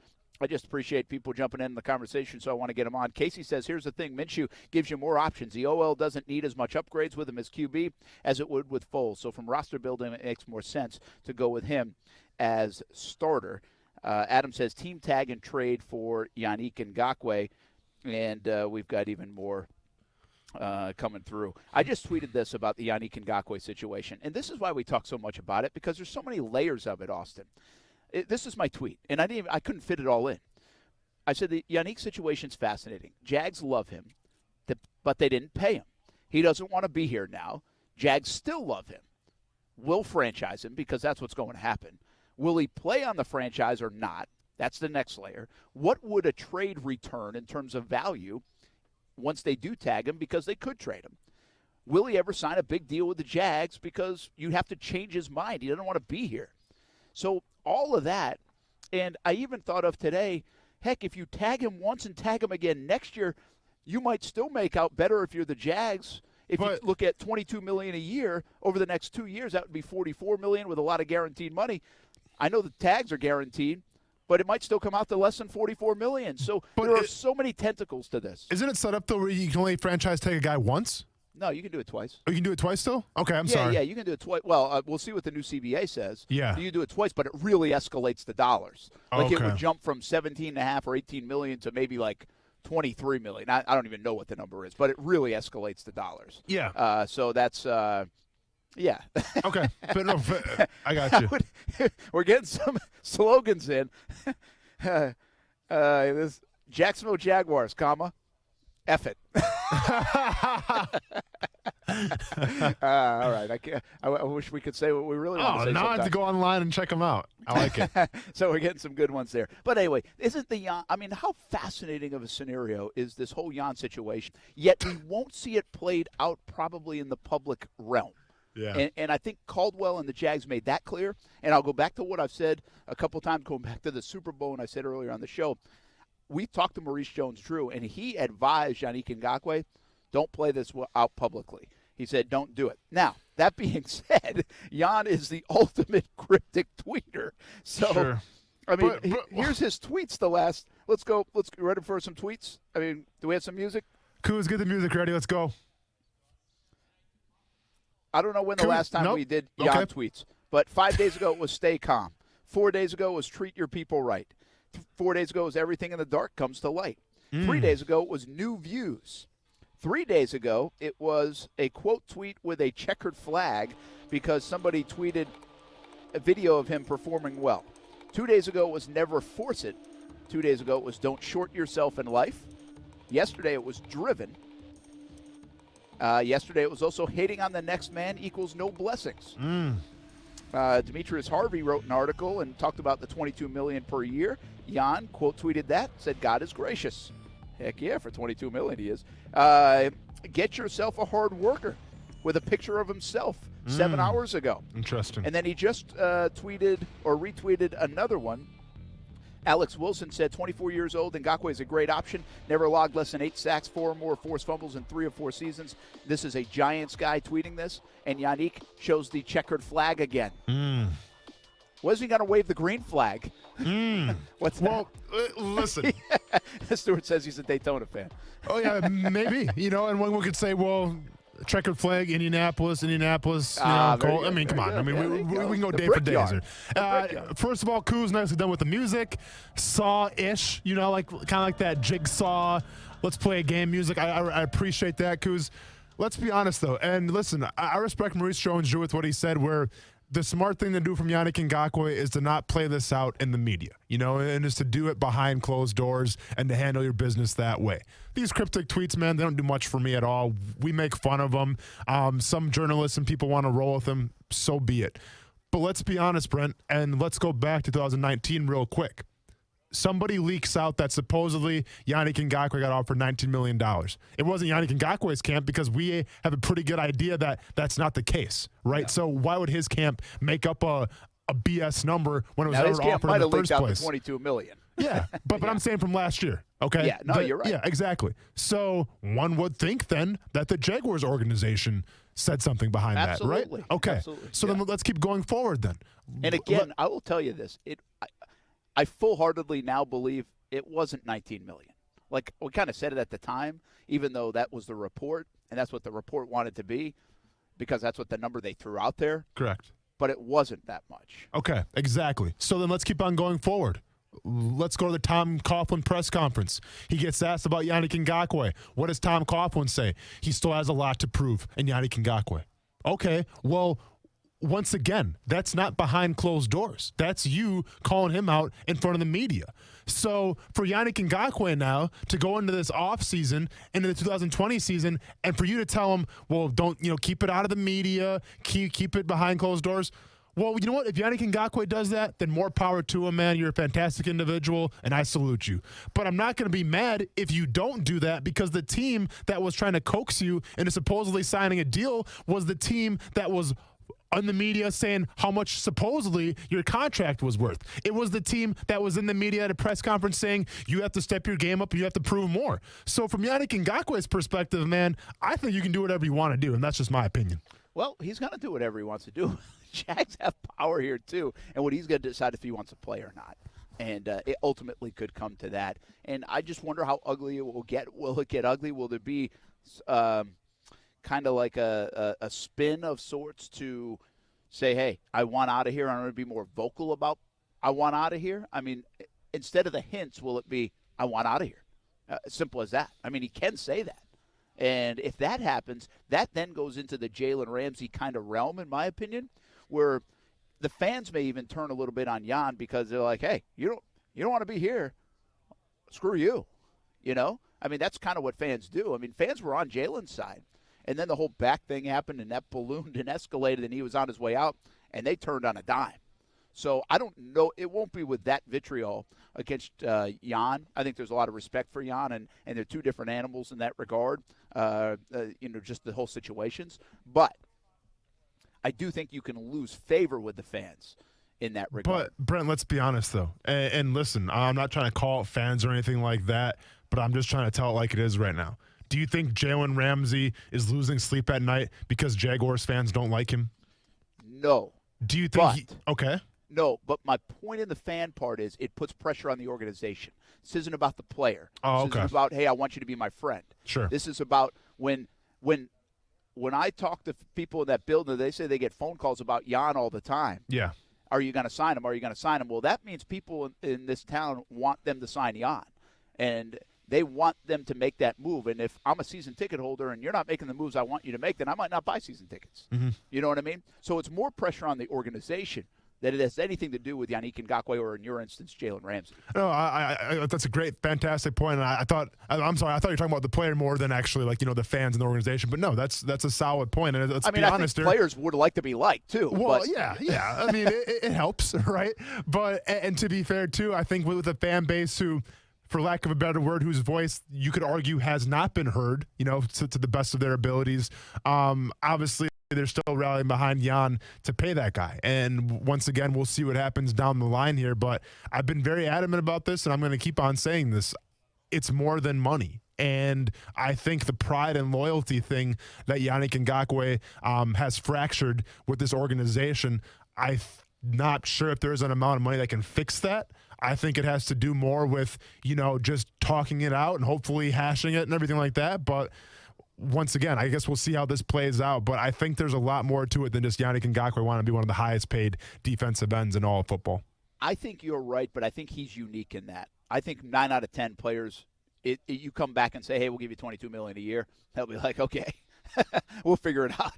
I just appreciate people jumping in the conversation, so I want to get them on. Casey says, here's the thing. Minshew gives you more options. The OL doesn't need as much upgrades with him as QB as it would with Foles. So from roster building, it makes more sense to go with him as starter. Adam says, team tag and trade for Yannick Ngakoue. And we've got even more coming through. I just tweeted this about the Yannick Ngakoue situation. And this is why we talk so much about it, because there's so many layers of it, Austin. This is my tweet, and I couldn't fit it all in. I said the Yannick situation's fascinating. Jags love him, but they didn't pay him. He doesn't want to be here now. Jags still love him. Will franchise him because that's what's going to happen. Will he play on the franchise or not? That's the next layer. What would a trade return in terms of value once they do tag him, because they could trade him? Will he ever sign a big deal with the Jags because you have to change his mind? He doesn't want to be here. So all of that, and I even thought of today, heck, if you tag him once and tag him again next year, you might still make out better if you're the Jags. If you look at $22 million a year over the next 2 years, that would be $44 million with a lot of guaranteed money. I know the tags are guaranteed, but it might still come out to less than $44 million. So there are so many tentacles to this. Isn't it set up though where you can only franchise tag a guy once? No, you can do it twice. Oh, you can do it twice still? Okay, I'm sorry. Yeah, you can do it twice. Well, we'll see what the new CBA says. Yeah. You do it twice, but it really escalates the dollars. Like it Okay. would jump from 17.5 or 18 million to maybe like 23 million. I don't even know what the number is, but it really escalates the dollars. Yeah. So that's yeah. Okay. But no, I got you. We're getting some slogans in. This Jacksonville Jaguars, comma, F it. All right. I wish we could say what we really want to say. Now I have to sometimes. go online and check them out. I like it. So we're getting some good ones there. But anyway, isn't the Jan? I mean, how fascinating of a scenario is this whole Jan situation? Yet we won't see it played out probably in the public realm. Yeah. And I think Caldwell and the Jags made that clear. And I'll go back to what I've said a couple times, going back to the Super Bowl, and I said earlier on the show. We talked to Maurice Jones-Drew, and he advised Yannick Ngakoue, don't play this out publicly. He said, don't do it. Now, that being said, Jan is the ultimate cryptic tweeter. So, Sure. I mean, here's his tweets the last. Let's go. Let's get ready for some tweets. I mean, do we have some music? Kuz, get the music ready. Let's go. I don't know when the last time we did Jan tweets, but 5 days ago it was stay calm. 4 days ago it was treat your people right. 4 days ago it was everything in the dark comes to light. 3 days ago it was new views. 3 days ago it was a quote tweet with a checkered flag because somebody tweeted a video of him performing well. 2 days ago it was never force it. 2 days ago it was don't short yourself in life. Yesterday it was driven. Yesterday it was also hating on the next man equals no blessings. Demetrius Harvey wrote an article and talked about the $22 million per year. Jan quote tweeted that, said God is gracious. Heck yeah, for $22 million he is. Get yourself a hard worker with a picture of himself 7 hours ago. Interesting. And then he just tweeted or retweeted another one. Alex Wilson said 24 years old, Ngakoue is a great option. Never logged less than 8 sacks, 4 or more forced fumbles in 3 or 4 seasons. This is a Giants guy tweeting this. And Yannick shows the checkered flag again. Was he going to wave the green flag? What's that? Listen. Stewart says he's a Daytona fan. Oh, yeah, maybe. And one could say, well, checkered flag, Indianapolis, Colt. I mean, come on. I mean, we can go day for days here. First of all, Kuz, nicely done with the music. Saw-ish, kind of like that jigsaw, let's play a game music. I appreciate that, Kuz. Let's be honest, though. And listen, I respect Maurice Jones-Drew with what he said, where the smart thing to do from Yannick Ngakoue is to not play this out in the media, and is to do it behind closed doors and to handle your business that way. These cryptic tweets, man, they don't do much for me at all. We make fun of them. Some journalists and people want to roll with them. So be it. But let's be honest, Brent, and let's go back to 2019 real quick. Somebody leaks out that supposedly Yannick Ngakoue got offered $19 million. It wasn't Yannick Ngakoue's camp because we have a pretty good idea that that's not the case, right? Yeah. So why would his camp make up a BS number when it was never offered in the first place? Out the $22 million. Yeah, but I'm saying from last year, okay? Yeah, no, you're right. Yeah, exactly. So one would think then that the Jaguars organization said something behind that, right? Okay. Absolutely. So then let's keep going forward then. And again, I will tell you this. I full-heartedly now believe it wasn't $19 million. Like, we kind of said it at the time, even though that was the report, and that's what the report wanted to be, because that's what the number they threw out there. Correct. But it wasn't that much. Okay, exactly. So then let's keep on going forward. Let's go to the Tom Coughlin press conference. He gets asked about Yannick Ngakoue. What does Tom Coughlin say? He still has a lot to prove in Yannick Ngakoue. Okay, well, once again, that's not behind closed doors. That's you calling him out in front of the media. So for Yannick Ngakoue now to go into this offseason, into the 2020 season, and for you to tell him, well, don't, keep it out of the media, keep it behind closed doors. Well, you know what? If Yannick Ngakoue does that, then more power to him, man. You're a fantastic individual, and I salute you. But I'm not going to be mad if you don't do that, because the team that was trying to coax you into supposedly signing a deal was the team that was on the media saying how much supposedly your contract was worth. It was the team that was in the media at a press conference saying you have to step your game up and you have to prove more. So from Yannick Ngakoue's perspective, man, I think you can do whatever you want to do, and that's just my opinion. Well, he's going to do whatever he wants to do. Jags have power here, too, and what he's going to decide if he wants to play or not. And it ultimately could come to that. And I just wonder how ugly it will get. Will it get ugly? Will there be kind of like a spin of sorts to say, hey, I want out of here. I'm going to be more vocal about I want out of here. I mean, instead of the hints, will it be I want out of here? Simple as that. I mean, he can say that. And if that happens, that then goes into the Jalen Ramsey kind of realm, in my opinion, where the fans may even turn a little bit on Jan because they're like, hey, you don't want to be here. Screw you. I mean, that's kind of what fans do. I mean, fans were on Jalen's side. And then the whole back thing happened, and that ballooned and escalated, and he was on his way out, and they turned on a dime. So I don't know. It won't be with that vitriol against Jan. I think there's a lot of respect for Jan, and they're two different animals in that regard, just the whole situations. But I do think you can lose favor with the fans in that regard. But, Brent, let's be honest, though. And listen, I'm not trying to call out fans or anything like that, but I'm just trying to tell it like it is right now. Do you think Jalen Ramsey is losing sleep at night because Jaguars fans don't like him? No. Do you think okay. No, but my point in the fan part is it puts pressure on the organization. This isn't about the player. Oh, this isn't about, hey, I want you to be my friend. Sure. This is about when I talk to people in that building, they say they get phone calls about Jan all the time. Yeah. Are you going to sign him? Are you going to sign him? Well, that means people in this town want them to sign Jan. And they want them to make that move. And if I'm a season ticket holder and you're not making the moves I want you to make, then I might not buy season tickets. Mm-hmm. You know what I mean? So it's more pressure on the organization than it has anything to do with Yannick Ngakoue or, in your instance, Jalen Ramsey. No, I that's a great, fantastic point. And I thought you were talking about the player more than actually the fans and the organization. But no, that's a solid point. And let's be honest, think players would like to be liked too. Well, but. yeah. I mean, it helps, right? But and to be fair too, I think with a fan base who, for lack of a better word, whose voice you could argue has not been heard, to the best of their abilities. Obviously, they're still rallying behind Jan to pay that guy. And once again, we'll see what happens down the line here. But I've been very adamant about this, and I'm going to keep on saying this. It's more than money. And I think the pride and loyalty thing that Yannick Ngakoue has fractured with this organization, I'm not sure if there's an amount of money that can fix that. I think it has to do more with, just talking it out and hopefully hashing it and everything like that. But once again, I guess we'll see how this plays out. But I think there's a lot more to it than just Yannick Ngakoue wanting to be one of the highest paid defensive ends in all of football. I think you're right, but I think he's unique in that. I think 9 out of 10 players, you come back and say, hey, we'll give you $22 million a year. They'll be like, okay, we'll figure it out.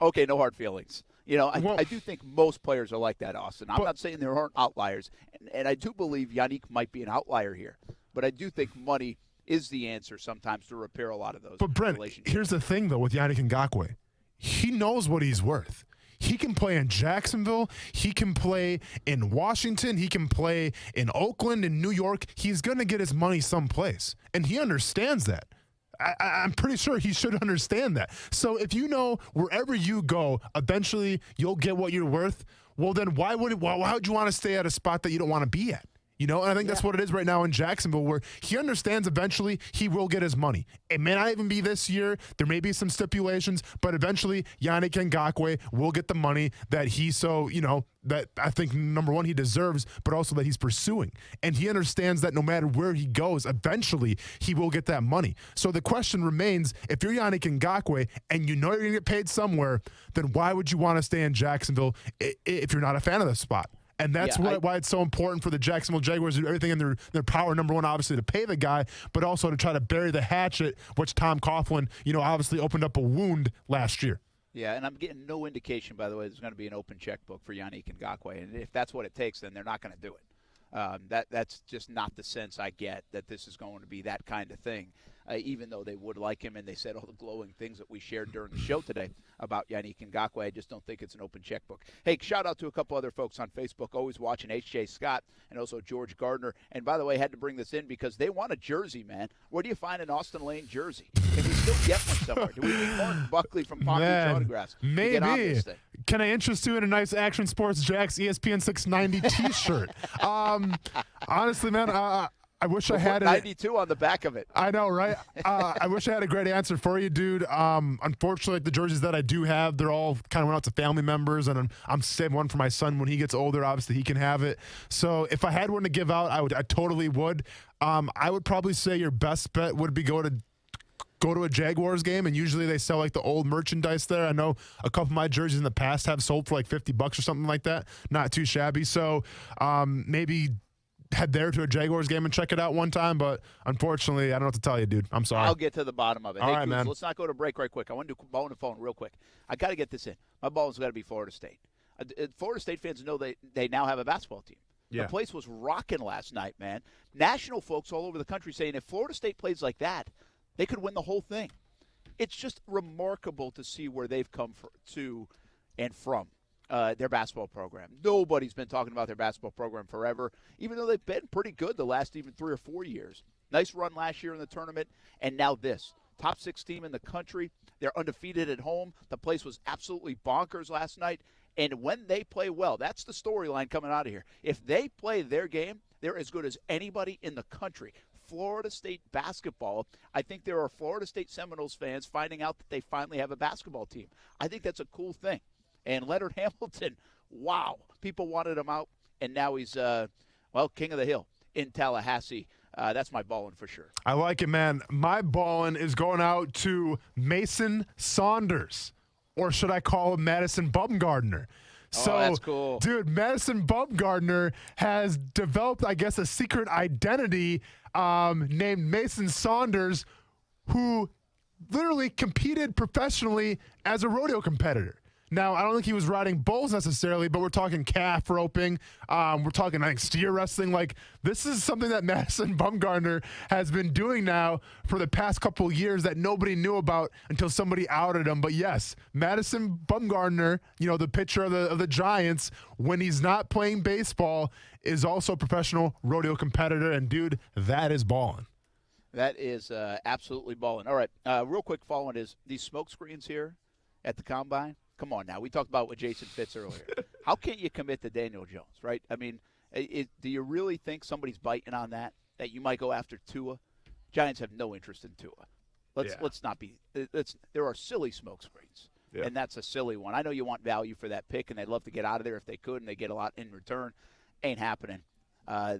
Okay, no hard feelings. I do think most players are like that, Austin. I'm not saying there aren't outliers, and I do believe Yannick might be an outlier here. But I do think money is the answer sometimes to repair a lot of those relationships. Brent, here's the thing, though, with Yannick Ngakoue. He knows what he's worth. He can play in Jacksonville. He can play in Washington. He can play in Oakland and New York. He's going to get his money someplace, and he understands that. I'm pretty sure he should understand that. So if wherever you go, eventually you'll get what you're worth, well, then why would you want to stay at a spot that you don't want to be at? And I think that's what it is right now in Jacksonville, where he understands eventually he will get his money. It may not even be this year. There may be some stipulations, but eventually Yannick Ngakoue will get the money that that I think, number one, he deserves, but also that he's pursuing. And he understands that no matter where he goes, eventually he will get that money. So the question remains, if you're Yannick Ngakoue and you're going to get paid somewhere, then why would you want to stay in Jacksonville if you're not a fan of the spot? And that's why it's so important for the Jacksonville Jaguars to do everything in their power, number one, obviously, to pay the guy, but also to try to bury the hatchet, which Tom Coughlin, obviously opened up a wound last year. Yeah, and I'm getting no indication, by the way, there's going to be an open checkbook for Yannick Ngakoue. And if that's what it takes, then they're not going to do it. That's just not the sense I get, that this is going to be that kind of thing, even though they would like him and they said all the glowing things that we shared during the show today about Yannick Ngakoue. I just don't think it's an open checkbook. Hey, shout out to a couple other folks on Facebook, always watching, H.J. Scott and also George Gardner. And by the way, I had to bring this in because they want a jersey, man. Where do you find an Austin Lane jersey? Can we still get one somewhere? Do we need Martin Buckley from Palm Beach Autographs? Maybe. Can I interest you in a nice Action Sports Jacks ESPN 690 T-shirt? Honestly, man, I wish I had 92 on the back of it. I know, right? I wish I had a great answer for you, dude. Unfortunately, the jerseys that I do have, they're all kind of went out to family members, and I'm saving one for my son when he gets older. Obviously, he can have it. So if I had one to give out, I totally would. I would probably say your best bet would be go to a Jaguars game, and usually they sell like the old merchandise there. I know a couple of my jerseys in the past have sold for like $50 or something like that. Not too shabby. So maybe head there to a Jaguars game and check it out one time, but unfortunately, I don't know what to tell you, dude. I'm sorry. I'll get to the bottom of it. All hey, right, Cruz, man. Let's not go to break right quick. I want to do ball on the phone real quick. I got to get this in. My ball's got to be Florida State. Florida State fans know they now have a basketball team. Yeah. The place was rocking last night, man. National folks all over the country saying if Florida State plays like that, they could win the whole thing. It's just remarkable to see where they've come to and from. Their basketball program. Nobody's been talking about their basketball program forever, even though they've been pretty good the last even 3 or 4 years. Nice run last year in the tournament, and now this. Top 6 team in the country. They're undefeated at home. The place was absolutely bonkers last night. And when they play well, that's the storyline coming out of here. If they play their game, they're as good as anybody in the country. Florida State basketball, I think there are Florida State Seminoles fans finding out that they finally have a basketball team. I think that's a cool thing. And Leonard Hamilton, wow, people wanted him out, and now he's, king of the hill in Tallahassee. That's my ballin' for sure. I like it, man. My ballin' is going out to Mason Saunders, or should I call him Madison Bumgardner? So, that's cool. Dude, Madison Bumgardner has developed, I guess, a secret identity named Mason Saunders, who literally competed professionally as a rodeo competitor. Now, I don't think he was riding bulls necessarily, but we're talking calf roping. We're talking, I think, steer wrestling. Like, this is something that Madison Bumgardner has been doing now for the past couple of years that nobody knew about until somebody outed him. But, yes, Madison Bumgardner, the pitcher of the Giants, when he's not playing baseball, is also a professional rodeo competitor. And, dude, that is ballin'. That is absolutely ballin'. All right, real quick follow-on is these smoke screens here at the Combine. Come on now. We talked about with Jason Fitz earlier. How can't you commit to Daniel Jones, right? I mean, do you really think somebody's biting on that you might go after Tua? Giants have no interest in Tua. Let's not be – there are silly smoke screens, and that's a silly one. I know you want value for that pick, and they'd love to get out of there if they could, and they get a lot in return. Ain't happening.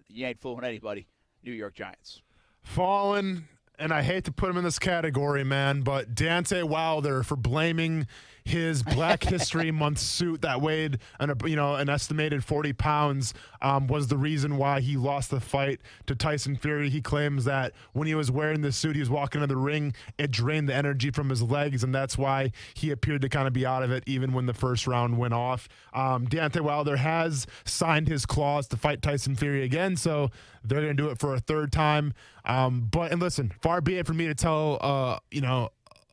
You ain't fooling anybody, New York Giants. Fallen, and I hate to put him in this category, man, but Deontay Wilder for blaming his Black History Month suit that weighed an estimated 40 pounds was the reason why he lost the fight to Tyson Fury. He claims that when he was wearing the suit, he was walking into the ring, it drained the energy from his legs, and that's why he appeared to kind of be out of it even when the first round went off. Deontay Wilder has signed his clause to fight Tyson Fury again, so they're going to do it for a third time. But listen, far be it for me to tell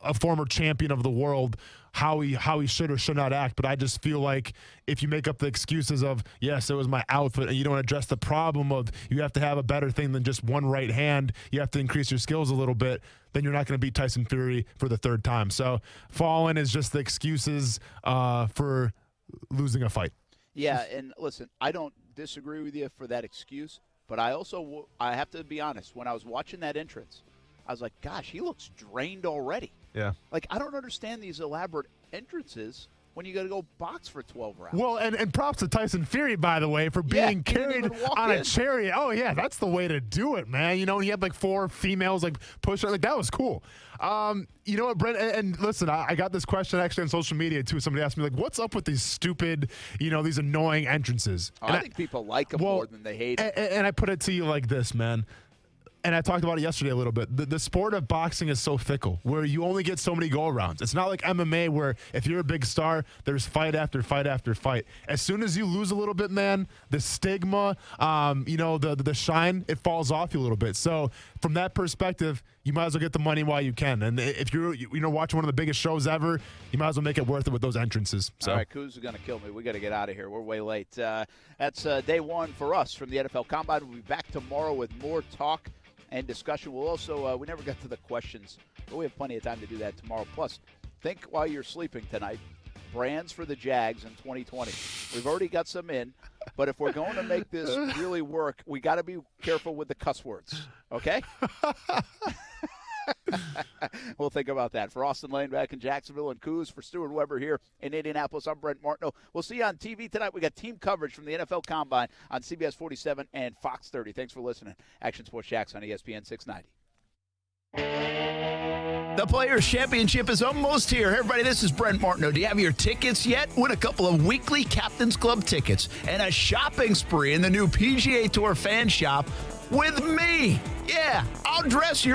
a former champion of the world how he should or should not act, but I just feel like if you make up the excuses of, yes, it was my outfit, and you don't address the problem of you have to have a better thing than just one right hand, you have to increase your skills a little bit, then you're not going to beat Tyson Fury for the third time. So Fallen is just the excuses for losing a fight. Yeah, and listen, I don't disagree with you for that excuse, but I have to be honest, when I was watching that entrance, I was like, gosh, he looks drained already. Yeah. Like, I don't understand these elaborate entrances when you got to go box for 12 rounds. Well, and props to Tyson Fury, by the way, for being carried on a chariot. Oh, yeah, that's the way to do it, man. He had like 4 females like pushing. Like, that was cool. You know what, Brent? And listen, I got this question actually on social media, too. Somebody asked me, like, what's up with these stupid, these annoying entrances? I think people like them more than they hate them. And I put it to you like this, man. And I talked about it yesterday a little bit. The sport of boxing is so fickle, where you only get so many go-arounds. It's not like MMA, where if you're a big star, there's fight after fight after fight. As soon as you lose a little bit, man, the stigma, the shine, it falls off you a little bit. So from that perspective, you might as well get the money while you can. And if you're watching one of the biggest shows ever, you might as well make it worth it with those entrances. So. All right, Kuz is going to kill me. We got to get out of here. We're way late. That's day one for us from the NFL Combine. We'll be back tomorrow with more talk and discussion. We'll also, we never got to the questions, but we have plenty of time to do that tomorrow. Plus, think while you're sleeping tonight, brands for the Jags in 2020. We've already got some in, but if we're going to make this really work, we got to be careful with the cuss words, okay? We'll think about that. For Austin Lane back in Jacksonville and Kuz, for Stuart Weber here in Indianapolis, I'm Brent Martineau. We'll see you on TV tonight. We got team coverage from the NFL Combine on CBS 47 and Fox 30. Thanks for listening. Action Sports Jacks on ESPN 690. The Players' Championship is almost here. Hey, everybody, this is Brent Martineau. Do you have your tickets yet? Win a couple of weekly Captain's Club tickets and a shopping spree in the new PGA Tour fan shop with me. Yeah, I'll dress your